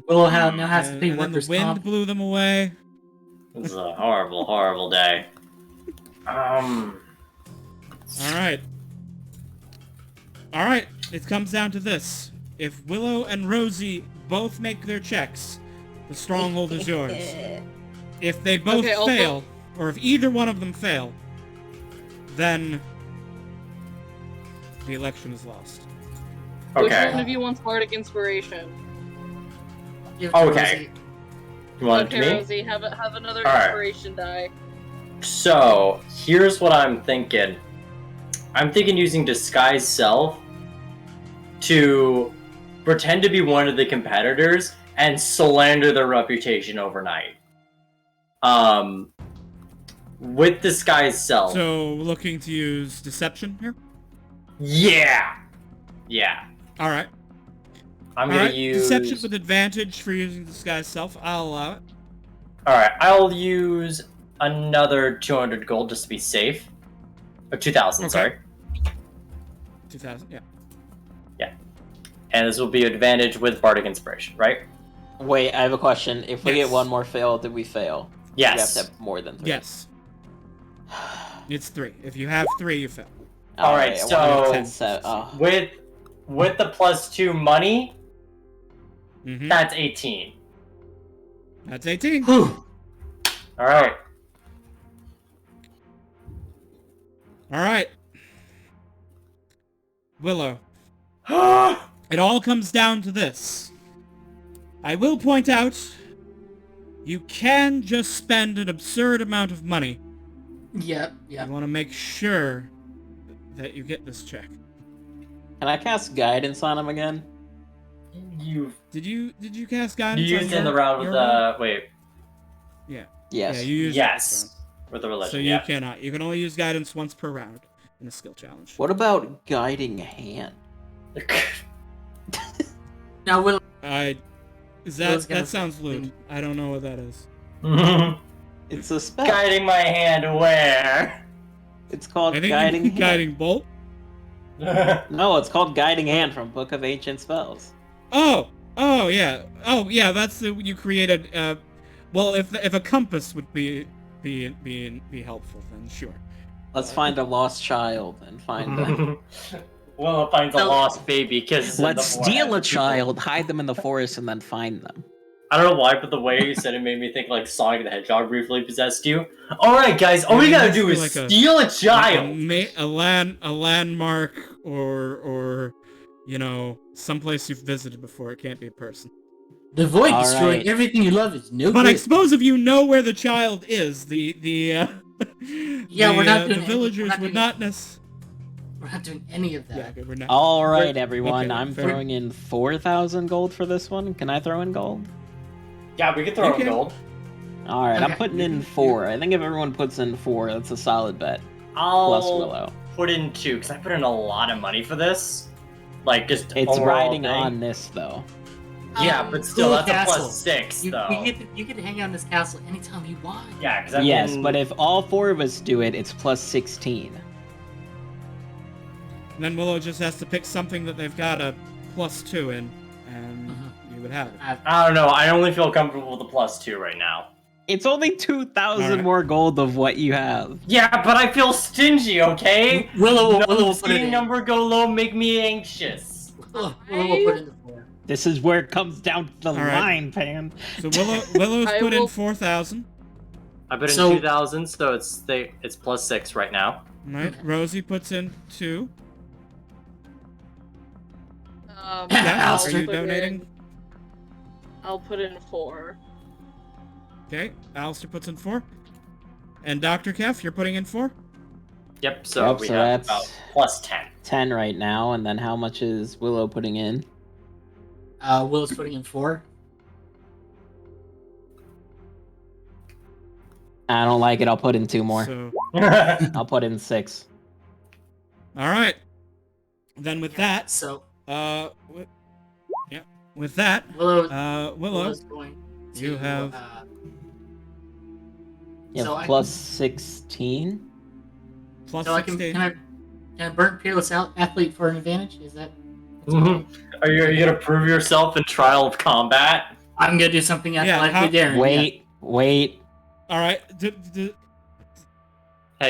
S5: Willow now has to pay
S2: and then the
S5: workers'
S2: wind
S5: comp.
S2: blew them away.
S3: this is a horrible, horrible day.
S2: All right. It comes down to this: if Willow and Rosie both make their checks, the stronghold is yours. If they both
S1: Okay, also-
S2: fail, or if either one of them fail, then the election is lost.
S1: Which
S3: Okay.
S1: one of you wants Bardic Inspiration?
S5: Give it to
S3: Okay.
S5: Rosie.
S3: You want
S1: Okay,
S3: it to me?
S1: Rosie, have another
S3: All right.
S1: inspiration die.
S3: So, here's what I'm thinking. I'm thinking using Disguise Self to pretend to be one of the competitors and slander their reputation overnight. With Disguise Self.
S2: So, looking to use deception here?
S3: Yeah! Yeah.
S2: All right.
S3: I'm
S2: All
S3: gonna
S2: right.
S3: use...
S2: Deception with advantage for using disguise self. I'll allow it.
S3: Alright, I'll use another 200 gold just to be safe. Or 2,000,
S2: Okay.
S3: sorry.
S2: 2,000, yeah.
S3: And this will be advantage with Bardic Inspiration, right?
S8: Wait, I have a question. If we
S2: Yes.
S8: get one more fail, did we fail?
S3: Yes.
S8: We have to have more than 3.
S2: Yes. It's 3. If you have 3, you fail.
S3: Alright,
S8: I
S3: so-
S8: wanted to set- oh.
S3: With the +2 money,
S2: Mm-hmm.
S3: that's 18.
S2: That's 18.
S5: Whew.
S3: Alright.
S2: All right. Willow. It all comes down to this. I will point out you can just spend an absurd amount of money.
S5: Yep.
S2: You want to make sure that you get this check.
S8: Can I cast guidance on him again?
S2: Did you cast guidance?
S3: You
S2: on
S3: used in
S2: your-
S3: the round with
S2: your roll?
S3: wait.
S2: Yeah.
S8: Yes.
S2: Yeah, you used it this round.
S3: Yes. With the religion.
S2: So you
S3: yeah.
S2: cannot. You can only use guidance once per round in a skill challenge.
S8: What about guiding hand?
S5: Now, Will,
S2: That sounds lewd. I don't know what that is.
S8: It's a spell.
S3: Guiding my hand where?
S8: It's called
S2: I think
S8: guiding hand.
S2: guiding bolt.
S8: No, it's called guiding hand from Book of Ancient Spells.
S2: Oh yeah. That's the you created. Well, if a compass would be helpful, then sure.
S8: Let's find a lost child and find them.
S3: Willow finds a lost baby because
S4: Let's steal a child, hide them in the forest, and then find them.
S3: I don't know why, but the way you said it made me think like Sonic the Hedgehog briefly possessed you. All right, guys, all we gotta do is
S2: like
S3: steal a child.
S2: A landmark or someplace you've visited before. It can't be a person.
S5: the void
S8: All
S5: destroying
S8: right.
S5: everything you love is no
S2: But
S5: good.
S2: I suppose if you know where the child is, the
S5: we're not doing
S2: the
S5: it.
S2: villagers
S5: We're not
S2: would
S5: doing
S2: not
S5: it.
S2: necessarily.
S5: We're not doing any of that.
S2: Yeah, okay, we're not.
S8: All right, everyone.
S2: Okay,
S8: I'm
S2: fair.
S8: throwing in 4,000 gold for this one. Can I throw in gold?
S3: Yeah, we could throw
S2: You
S3: in
S2: can.
S3: gold.
S8: All right, I'm
S5: Okay.
S8: putting in 4. I think if everyone puts in 4, that's a solid bet. Plus
S3: I'll
S8: Willow.
S3: put in 2 because I put in a lot of money for this. Like just
S8: It's
S3: overall
S8: riding
S3: thing.
S8: on this though.
S3: Yeah, but still,
S5: Cool
S3: that's
S5: castle.
S3: a plus 6
S5: You
S3: though.
S5: get to hang out in this castle anytime you want.
S3: Yeah, because
S8: Yes, but if all 4 of us do it, it's plus 16.
S2: Then Willow just has to pick something that they've got a +2 in, and you would have it.
S3: I don't know. I only feel comfortable with the plus 2 right now.
S8: It's only 2,000
S2: Alright.
S8: more gold of what you have.
S3: Yeah, but I feel stingy. Okay.
S5: Willow will put it
S3: Seeing
S5: in.
S3: number go low make me anxious.
S5: Willow will put in the 4.
S8: This is where it comes down to the
S2: Alright.
S8: line, Pan.
S2: So Willow's
S1: I
S2: put in
S1: will-
S2: 4,000.
S3: I put in
S5: So-
S3: 2,000, so it's plus 6 right now.
S2: Right. Rosie puts in 2.
S1: Are
S2: Yeah, are
S5: Alistair.
S2: you donating?
S1: I'll put in 4.
S2: Okay. Alistair puts in 4. And Dr. Kef, you're putting in 4?
S3: Yep. So
S8: Yep,
S3: we
S8: so
S3: have
S8: that's-
S3: about plus 10.
S8: 10 right now, and then how much is Willow putting in?
S5: Willow's putting in 4.
S8: I don't like it. I'll put in 2 more.
S2: So,
S8: I'll put in 6.
S2: all right. Then with that,
S5: So
S2: with that,
S5: Willow,
S2: Willow,
S5: Willow's going to,
S2: you have-
S8: You have
S5: So I-
S8: plus 16?
S2: plus
S5: so I
S2: 16.
S5: can I burn Peerless out athlete for an advantage? Is that?
S3: Are you gonna prove yourself in Trial of Combat?
S5: I'm gonna do something
S2: Yeah,
S5: athletically daring.
S8: Wait.
S2: All right.
S3: Hey,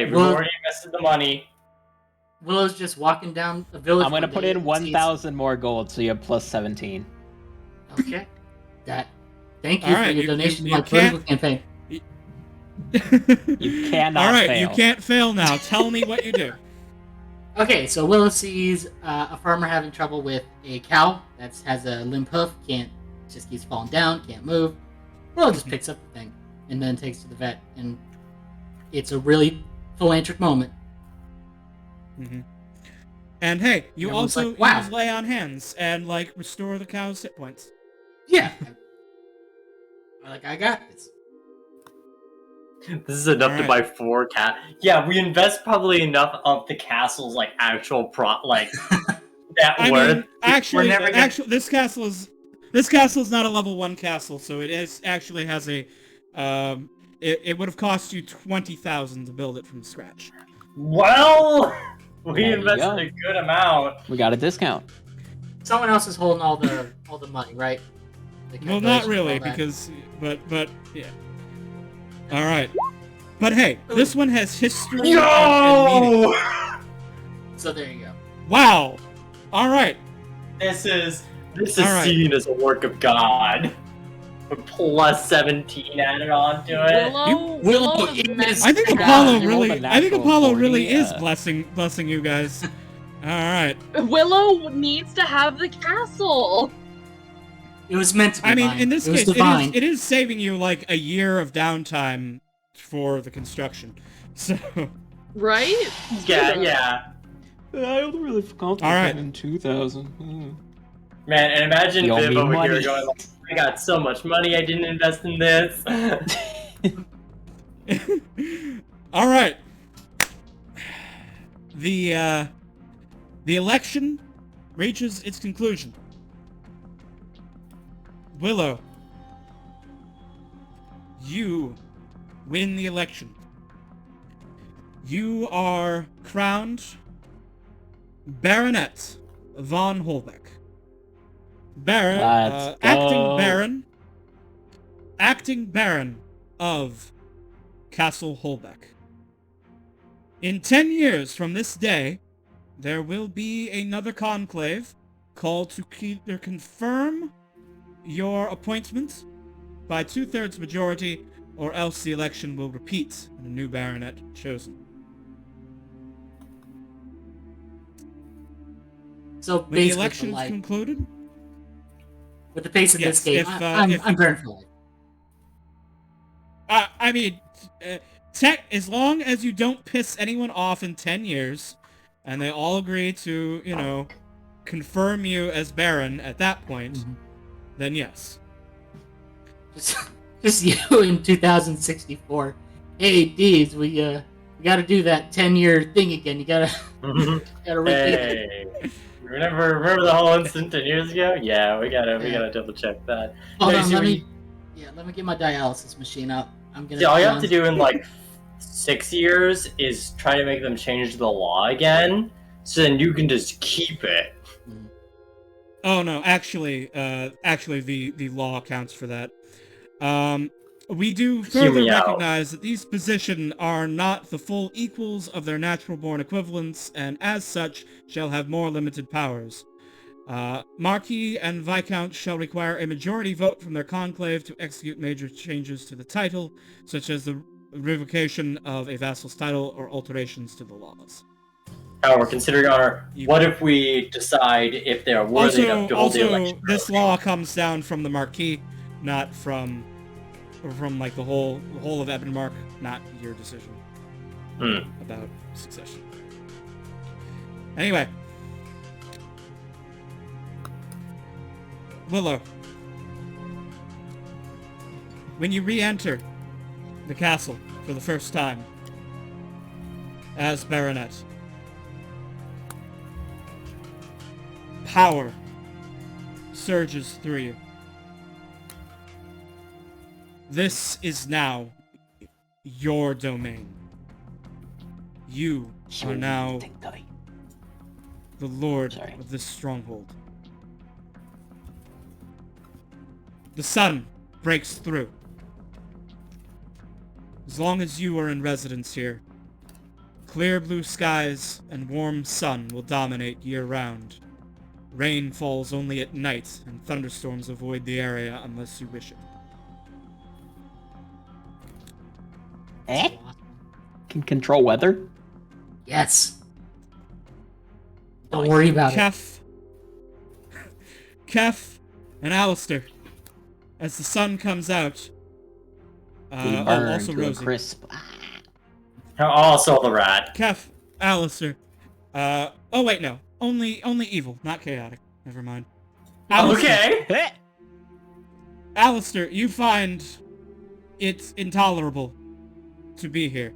S3: we've
S5: Well-
S3: already invested the money.
S5: Yeah. Willow's just walking down the village.
S8: I'm gonna
S5: one
S8: put
S5: day
S8: in
S5: and
S8: 1,000 more gold, so you have plus 17.
S5: sees- Okay. Thank you
S2: All
S5: for
S2: right,
S5: your
S2: you-
S5: donation
S2: you
S5: to my political campaign.
S8: You cannot
S2: All right,
S8: fail.
S2: you can't fail now. Tell me what you do.
S5: Okay, so Willow sees a farmer having trouble with a cow that has a limp hoof, just keeps falling down, can't move. Willow just picks up the thing and then takes it to the vet, and it's a really philanthropic moment.
S2: hmm And hey, you
S5: Everyone's
S2: also
S5: like, wow.
S2: use lay on hands and restore the cow's hit points.
S5: Yeah. I got this.
S3: This is enough to
S2: Alright.
S3: buy 4 cat. Yeah, we invest probably enough of the castle's actual that
S2: I
S3: worth.
S2: mean, actually,
S3: never gonna-
S2: actually, this castle is not a level 1 castle, so it actually has a. It would have cost you 20,000 to build it from scratch.
S3: Well, we
S8: There you
S3: invested
S8: go.
S3: a good amount.
S8: We got a discount.
S5: Someone else is holding all the money, right? The
S2: Well, not
S5: calculations,
S2: really,
S5: all that.
S2: because but yeah. All right, but hey, this one has history and meaning.
S3: Yo!
S5: So there you go.
S2: Wow. All right.
S3: This is
S2: Alright.
S3: seen as a work of God. With plus 17 added on to it.
S5: Willow
S1: is
S5: is-
S1: meant
S2: I think
S1: to
S2: Apollo
S1: have-
S8: You rolled a
S2: really. I think
S8: natural
S2: Apollo
S8: 40,
S2: really is blessing you guys. All right.
S1: Willow needs to have the castle.
S5: It was meant to be
S2: I mean,
S5: mine.
S2: in this
S5: it was
S2: case,
S5: divine.
S2: it is saving you like a year of downtime for the construction. So,
S1: Right?
S3: Yeah.
S8: I only really forgot
S2: All right.
S8: in 2000.
S3: Man, and imagine
S8: You owe
S3: Viv
S8: me
S3: over
S8: money.
S3: here going like, I got so much money I didn't invest in this.
S2: all right. The election reaches its conclusion. Willow, you win the election. You are crowned Baronet von Holbeck.
S8: Let's
S2: acting Baron of Castle Holbeck. In 10 years from this day, there will be another conclave called to either confirm your appointment by 2/3 majority, or else the election will repeat and a new baronet chosen.
S5: So
S2: When the
S5: basically,
S2: election is
S5: like,
S2: concluded,
S5: with the pace of
S2: yes,
S5: this game,
S2: if,
S5: I'm Baron for life.
S2: I mean, as long as you don't piss anyone off in 10 years, and they all agree to, confirm you as Baron at that point, then yes.
S5: Just you in 2064. Hey, Deeds, we gotta do that 10-year thing again. You gotta repeat it.
S3: Hey, remember the whole incident 10 years ago? Yeah, we gotta double check that.
S5: Hold
S3: No,
S5: on,
S3: see,
S5: let
S3: when
S5: me get my dialysis machine up. I'm gonna.
S3: See, all you have to do in like 6 years is try to make them change the law again, so then you can just keep it.
S2: Oh no, actually, the law accounts for that. We do further
S3: me out.
S2: recognize that these positions are not the full equals of their natural-born equivalents, and as such, shall have more limited powers. Marquis and Viscount shall require a majority vote from their conclave to execute major changes to the title, such as the revocation of a vassal's title or alterations to the laws.
S3: However, considering our, what if we decide if they are worthy enough to hold the election?
S2: This law comes down from the Marquis, not from like the whole of Ebonmark, not your decision about succession. Anyway, Willow, when you re-enter the castle for the first time as Baronet, power surges through you. This is now your domain. You are now the lord of this stronghold. The sun breaks through. As long as you are in residence here, clear blue skies and warm sun will dominate year-round. Rain falls only at night, and thunderstorms avoid the area unless you wish it.
S8: Can control weather?
S5: Yes. Don't worry about it.
S2: Kef and Alistair, as the sun comes out, also
S8: to a
S2: Rosie.
S8: crisp.
S3: Also the rat.
S2: Kef, Alistair, oh wait, no. Only evil, not chaotic. Never mind. Alistair,
S3: Okay.
S2: Alistair, you find it's intolerable to be here.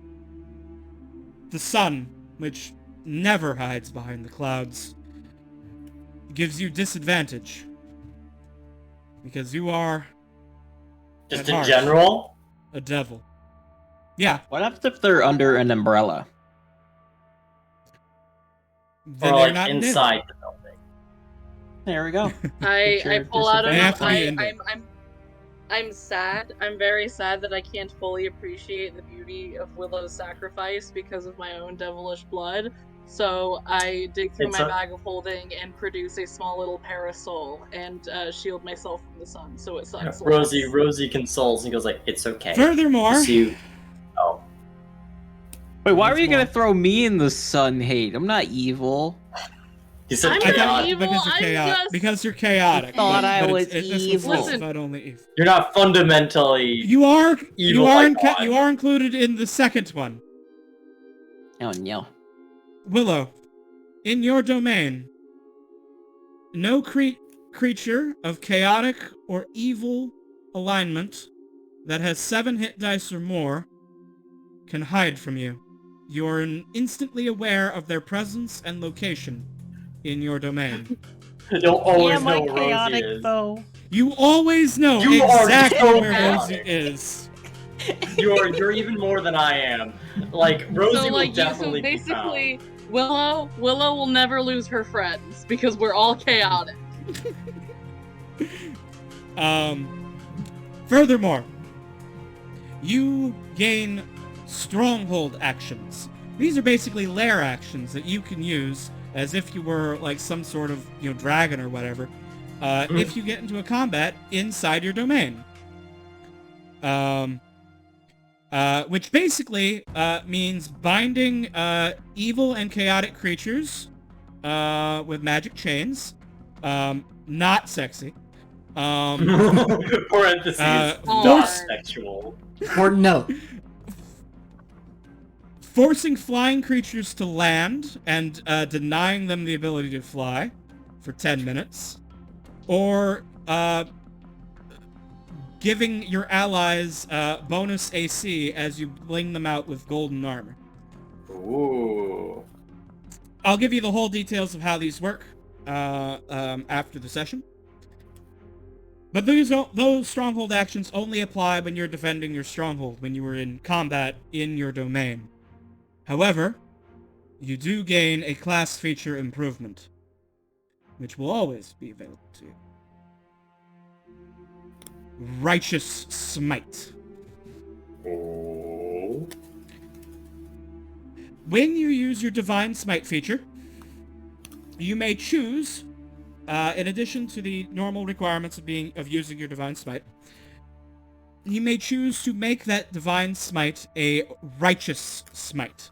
S2: The sun, which never hides behind the clouds, gives you disadvantage. Because you are,
S3: Just
S2: at
S3: in
S2: heart,
S3: general?
S2: a devil. Yeah.
S8: What happens if they're under an umbrella?
S2: Then
S3: Or
S2: they're
S3: like
S2: not in
S3: inside the building.
S8: There we go.
S1: I pull out of
S2: They have to be
S1: my,
S2: in
S1: I'm sad. I'm very sad that I can't fully appreciate the beauty of Willow's sacrifice because of my own devilish blood. So I dig through my bag of holding and produce a small little parasol and shield myself from the sun, so it sucks.
S3: Rosie consoles and goes like, "It's okay."
S2: Furthermore,
S3: Oh.
S8: Wait, why are you gonna throw me in the sun, Hate? I'm not evil.
S3: He said
S1: I'm
S2: I
S1: not
S2: thought
S1: evil,
S2: because you're
S1: I'm
S2: chaotic.
S1: just-
S2: Because you're chaotic.
S4: thought I
S2: but
S4: was
S2: this one
S4: evil.
S2: specified only evil.
S3: You're not fundamentally
S2: You are.
S3: evil
S2: You are.
S3: like God.
S2: You are included in the second one.
S4: Oh no.
S2: Willow, in your domain, no creature of chaotic or evil alignment that has 7 hit dice or more can hide from you. You are instantly aware of their presence and location in your domain.
S3: You'll always
S8: Am I
S3: know where Rosie
S8: chaotic
S3: is.
S8: though?
S2: You always know
S3: You are
S2: exactly
S3: so
S2: where Rosie
S3: chaotic.
S2: is.
S3: You're even more than I am. Like Rosie
S1: So
S3: will
S1: like,
S3: definitely be
S1: basically,
S3: found.
S1: Willow will never lose her friends because we're all chaotic.
S2: Furthermore, you gain stronghold actions. These are basically lair actions that you can use as if you were like some sort of, dragon or whatever, if you get into a combat inside your domain. Which basically means binding evil and chaotic creatures with magic chains. Not sexy.
S3: Parentheses.
S1: Aw.
S3: Not sexual.
S5: Important note.
S2: Forcing flying creatures to land and denying them the ability to fly for 10 minutes. Or giving your allies bonus AC as you bling them out with golden armor.
S3: Ooh.
S2: I'll give you the whole details of how these work after the session. But those stronghold actions only apply when you're defending your stronghold, when you were in combat in your domain. However, you do gain a class feature improvement, which will always be available to you. Righteous Smite.
S3: Oh.
S2: When you use your Divine Smite feature, you may choose, in addition to the normal requirements of using your Divine Smite, you may choose to make that Divine Smite a Righteous Smite.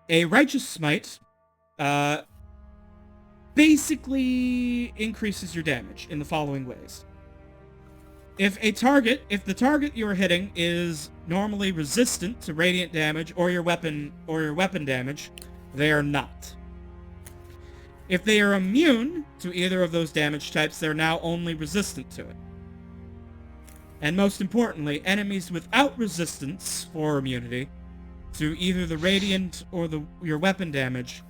S2: A Righteous Smite basically increases your damage in the following ways. If the target you are hitting is normally resistant to radiant damage or your weapon damage, they are not. If they are immune to either of those damage types, they're now only resistant to it. And most importantly, enemies without resistance or immunity to either the radiant or your weapon damage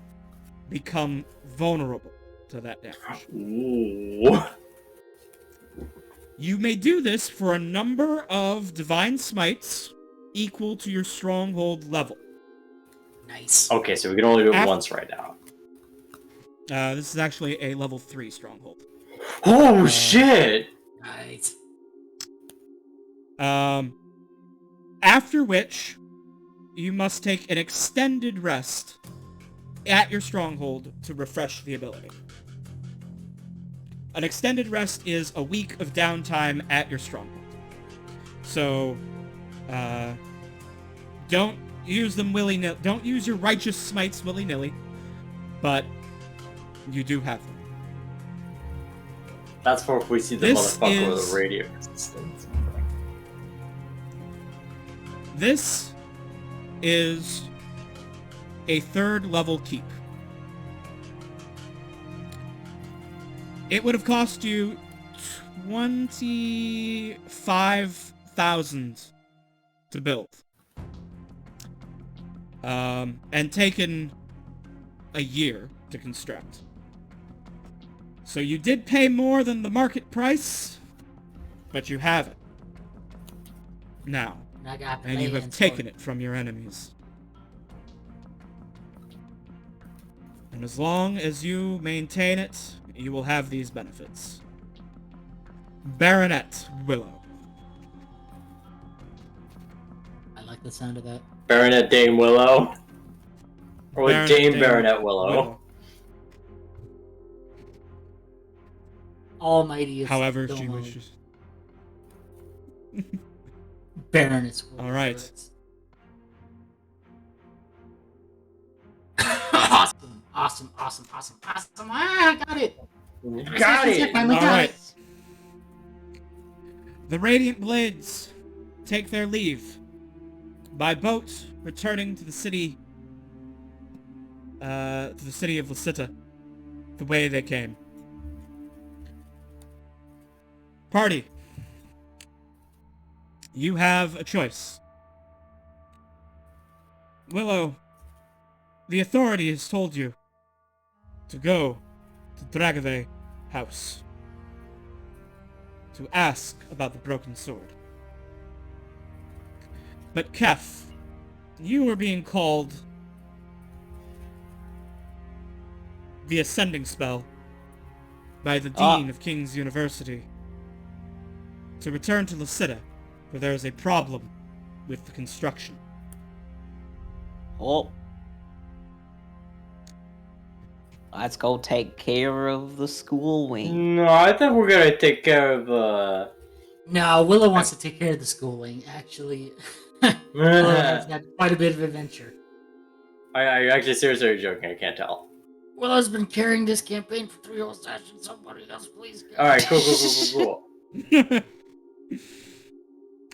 S2: become vulnerable to that damage.
S3: Ooh.
S2: You may do this for a number of Divine Smites equal to your stronghold level.
S5: Nice.
S3: Okay, so we can only do it once right now.
S2: This is actually a level 3 stronghold.
S3: Oh shit!
S5: Nice.
S2: After which, you must take an extended rest at your stronghold to refresh the ability. An extended rest is a week of downtime at your stronghold. So, don't use them willy-nilly. Don't use your righteous smites willy-nilly, but you do have them.
S3: That's for if we see the
S2: This
S3: motherfucker
S2: is-
S3: with a radio resistance.
S2: This is a 3rd level keep. It would have cost you 25,000 to build. And taken a year to construct. So you did pay more than the market price, but you have it now.
S5: I got the
S2: And you have
S5: lay-ins
S2: taken
S5: for
S2: it from your enemies. And as long as you maintain it, you will have these benefits. Baronet Willow.
S5: I like the sound of that.
S3: Baronet Dame Willow? Or with
S2: Baronet
S3: Dame
S2: Dame
S3: Baronet Willow?
S5: Almighty is
S2: However
S5: still
S2: she
S5: known.
S2: wishes.
S5: Baroness.
S2: All right.
S5: Awesome. Awesome. I got it.
S3: Got
S5: I
S3: it!
S5: finally got
S2: Alright.
S5: it.
S2: The Radiant Blades take their leave by boat, returning to the city of Lysita, the way they came. Party, you have a choice. Willow, the authority has told you to go to Dragave House to ask about the broken sword. But Kef, you were being called the Ascending Spell by the Dean of King's University to return to Lysita, where there is a problem with the construction.
S4: Oh. Let's go take care of the school wing.
S3: No, I think we're gonna take care of,
S5: No, Willow wants to take care of the school wing, actually. Willow has had quite a bit of adventure.
S3: Are you actually seriously or joking? I can't tell.
S5: Willow's been carrying this campaign for 3 whole sessions. Somebody else, please go.
S3: Alright, cool.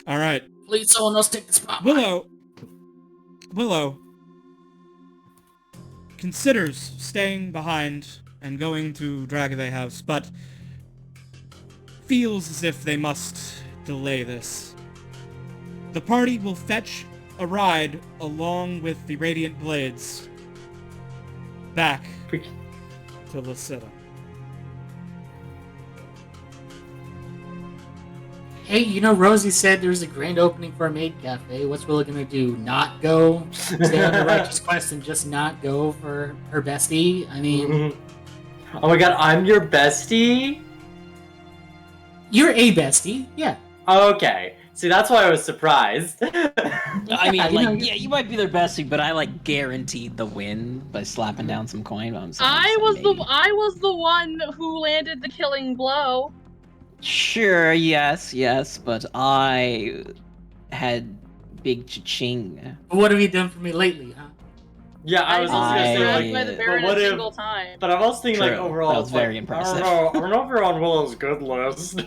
S2: Alright.
S5: Please, someone else take the spotlight.
S2: Willow considers staying behind and going to Dragave House, but feels as if they must delay this. The party will fetch a ride along with the Radiant Blades back to Lysita.
S5: Hey, you know, Rosie said there's a grand opening for a maid cafe. What's Willow gonna do? Not go? Stay on the righteous quest and just not go for her bestie? I mean...
S3: Oh my god, I'm your bestie?
S5: You're a bestie, yeah.
S3: Okay. See, that's why I was surprised.
S4: I mean,
S5: you know,
S4: yeah, you might be their bestie, but I guaranteed the win by slapping down some coin.
S1: I was the one who landed the killing blow.
S4: Sure, yes, but I had big cha-ching.
S5: What have you done for me lately, huh?
S3: Yeah, I was also gonna say,
S1: surprised
S3: like,
S1: by the Baron
S3: but what
S1: a
S3: if-
S1: single time.
S3: But I'm also thinking, like,
S4: True.
S3: overall,
S4: That was
S3: it's like,
S4: very impressive.
S3: I don't know if you're on Willow's good list.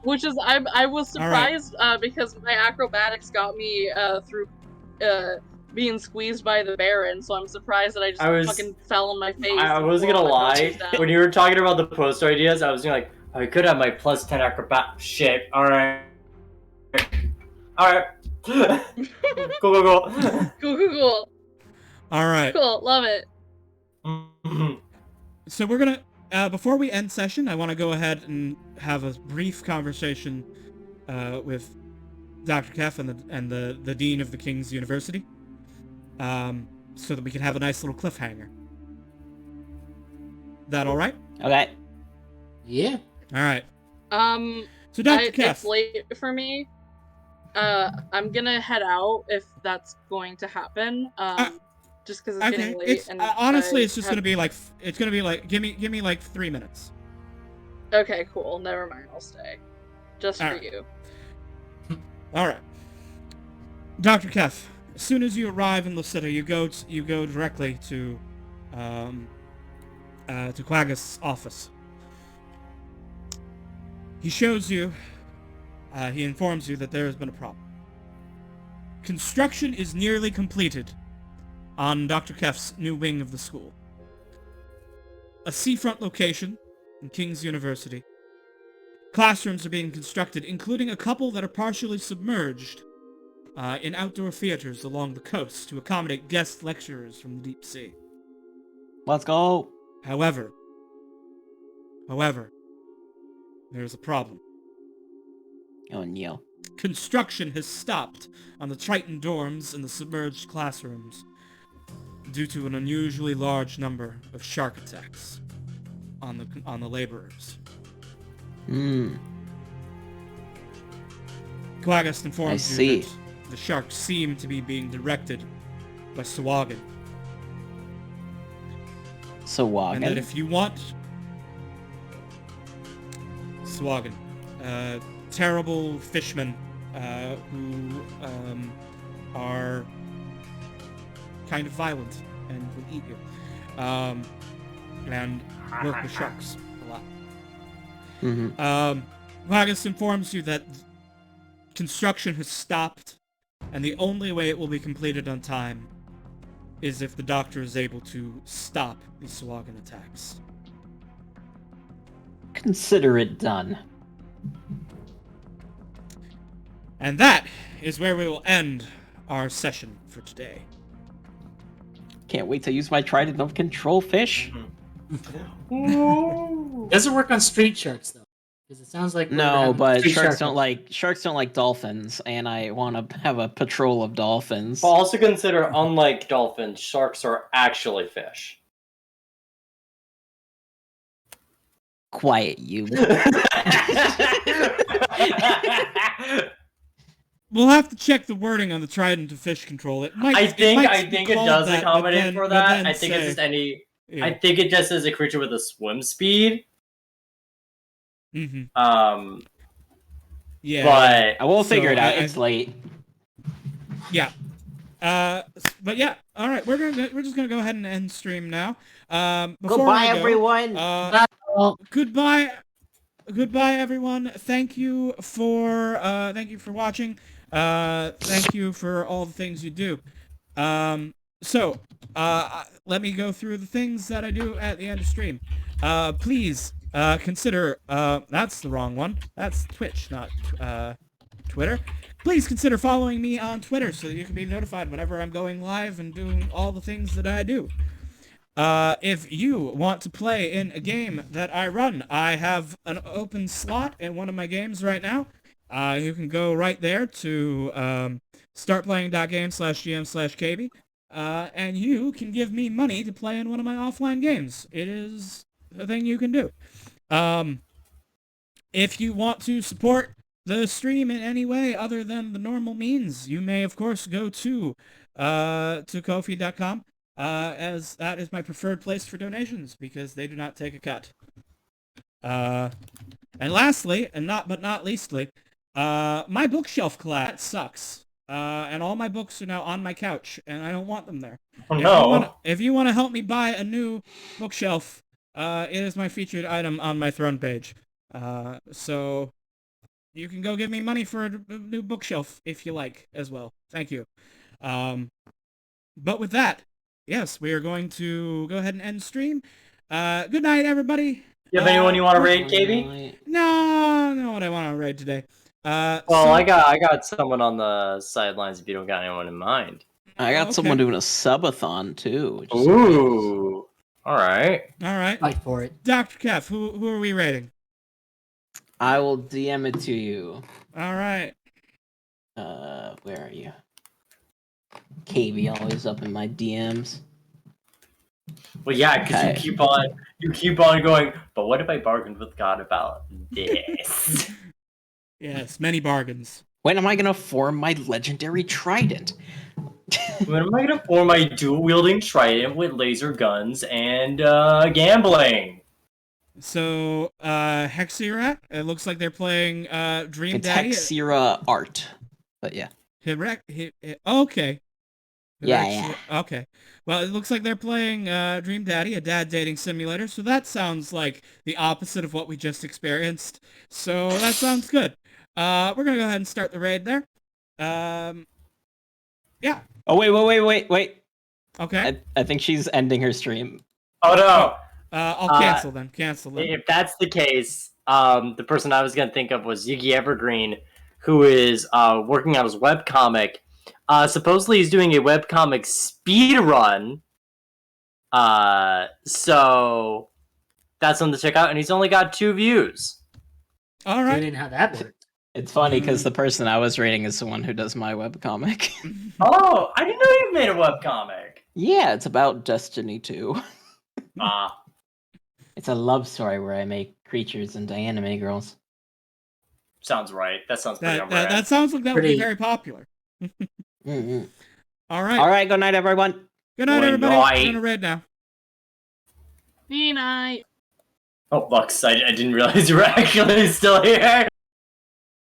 S1: Which is, I was surprised because my acrobatics got me through being squeezed by the Baron, so I'm surprised that I just fucking fell on my face.
S3: I wasn't gonna lie. When you were talking about the poster ideas, I was like, I could have my plus 10 acrobat. Shit. Alright. Cool.
S1: Cool.
S2: Alright.
S1: Cool, love it.
S2: So we're gonna, before we end session, I want to go ahead and have a brief conversation with Dr. Kef and the Dean of the King's University, so that we can have a nice little cliffhanger. That alright?
S4: Okay.
S5: Yeah.
S2: Alright. So Dr. Kef.
S1: It's late for me. I'm gonna head out if that's going to happen. Just because it's getting late.
S2: It's,
S1: and
S2: honestly, it's just gonna be like, give me like 3 minutes.
S1: Okay, cool. Never mind. I'll stay. Just for
S2: Alright.
S1: you.
S2: Alright. Dr. Kef, as soon as you arrive in Lysita, you go directly to Quaggas' office. He shows you, he informs you that there has been a problem. Construction is nearly completed on Dr. Kef's new wing of the school. A seafront location in King's University. Classrooms are being constructed, including a couple that are partially submerged in outdoor theaters along the coast to accommodate guest lecturers from the deep sea.
S4: Let's go.
S2: However, there's a problem.
S4: Oh, no.
S2: Construction has stopped on the Triton dorms and the submerged classrooms due to an unusually large number of shark attacks on the laborers. Quaggas informs you that the sharks seem to be being directed by Sawagan. And that if you want... Sawagan. Terrible fishmen who are kind of violent and would eat you. And work with sharks a lot. Magus informs you that construction has stopped, and the only way it will be completed on time is if the doctor is able to stop the Swagan attacks.
S4: Consider it done.
S2: And that is where we will end our session for today.
S4: Can't wait to use my trident of control fish.
S5: Doesn't work on street sharks though, because it sounds like
S4: No, but
S5: street
S4: sharks
S5: shark
S4: don't like dolphins, and I want to have a patrol of dolphins.
S3: But also consider, unlike dolphins, sharks are actually fish.
S4: Quiet, you.
S2: We'll have to check the wording on the trident of fish control. It might.
S3: I think it
S2: called
S3: does
S2: that,
S3: accommodate for
S2: but
S3: that.
S2: then
S3: I think it's
S2: say-
S3: just any.
S2: Yeah.
S3: I think it just is a creature with a swim speed.
S2: Mm-hmm. Yeah.
S3: But
S4: I will figure
S2: So
S4: it out.
S2: I-
S4: It's late.
S2: Yeah. But yeah. All right. We're just gonna go ahead and end stream now. Before
S4: Goodbye,
S2: I go,
S4: everyone.
S2: Goodbye. Goodbye, everyone. Thank you for watching. Thank you for all the things you do. Let me go through the things that I do at the end of stream. Please consider. That's the wrong one. That's Twitch, not Twitter. Please consider following me on Twitter so that you can be notified whenever I'm going live and doing all the things that I do. If you want to play in a game that I run, I have an open slot in one of my games right now. You can go right there to startplaying.game/gm/kb, and you can give me money to play in one of my offline games. It is a thing you can do. If you want to support the stream in any way other than the normal means, you may, of course, go to Ko-fi.com. As that is my preferred place for donations because they do not take a cut. And lastly, and not leastly, my bookshelf collapse sucks. And all my books are now on my couch, and I don't want them there.
S3: oh no.
S2: If you want to help me buy a new bookshelf, it is my featured item on my throne page. So you can go give me money for a new bookshelf if you like as well. Thank you. But with that, yes, we are going to go ahead and end stream. Good night, everybody.
S3: You have anyone you want to raid, KB?
S2: No, no one I want to raid today.
S3: Well,
S2: So-
S3: I got someone on the sidelines if you don't got anyone in mind.
S4: I got
S2: okay.
S4: someone doing a subathon too. which is
S3: Ooh. All right.
S2: All right.
S5: Fight for it.
S2: Dr. Kef, who are we raiding?
S4: I will DM it to you.
S2: All right.
S4: Where are you? KB always up in my DMs.
S3: Well, yeah, because
S4: Okay.
S3: you keep on going. But what if I bargained with God about this?
S2: Yes, many bargains.
S4: When am I gonna form my legendary trident?
S3: When am I gonna form my dual wielding trident with laser guns and gambling?
S2: So, Hexirat, it looks like they're playing Dream
S4: It's
S2: Daddy.
S4: Hexira art. But yeah.
S2: Okay.
S4: Yeah.
S2: Okay. Well, it looks like they're playing Dream Daddy, a dad dating simulator. So that sounds like the opposite of what we just experienced. So that sounds good. We're gonna go ahead and start the raid there. Yeah.
S4: Oh wait.
S2: Okay.
S4: I think she's ending her stream.
S3: Oh no!
S2: I'll cancel then. Cancel then.
S3: If that's the case, the person I was gonna think of was Ziggy Evergreen, who is working on his webcomic. Supposedly he's doing a webcomic speed run. So that's something to check out, and he's only got 2 views.
S2: All right.
S5: Didn't how that worked.
S4: It's funny because the person I was rating is the one who does my webcomic.
S3: Oh, I didn't know you made a webcomic.
S4: Yeah, it's about Destiny 2.
S3: Ah,
S4: It's a love story where I make creatures into anime girls.
S3: sounds right. That sounds pretty
S2: That sounds like that would be
S5: Pretty-
S2: very popular.
S4: Mm-mm.
S2: All right.
S4: All right, good night, everyone.
S2: Good night,
S3: Good
S2: everybody.
S3: night.
S2: I'm gonna raid now.
S1: Good night.
S3: Oh, Lux, I didn't realize you were actually still here.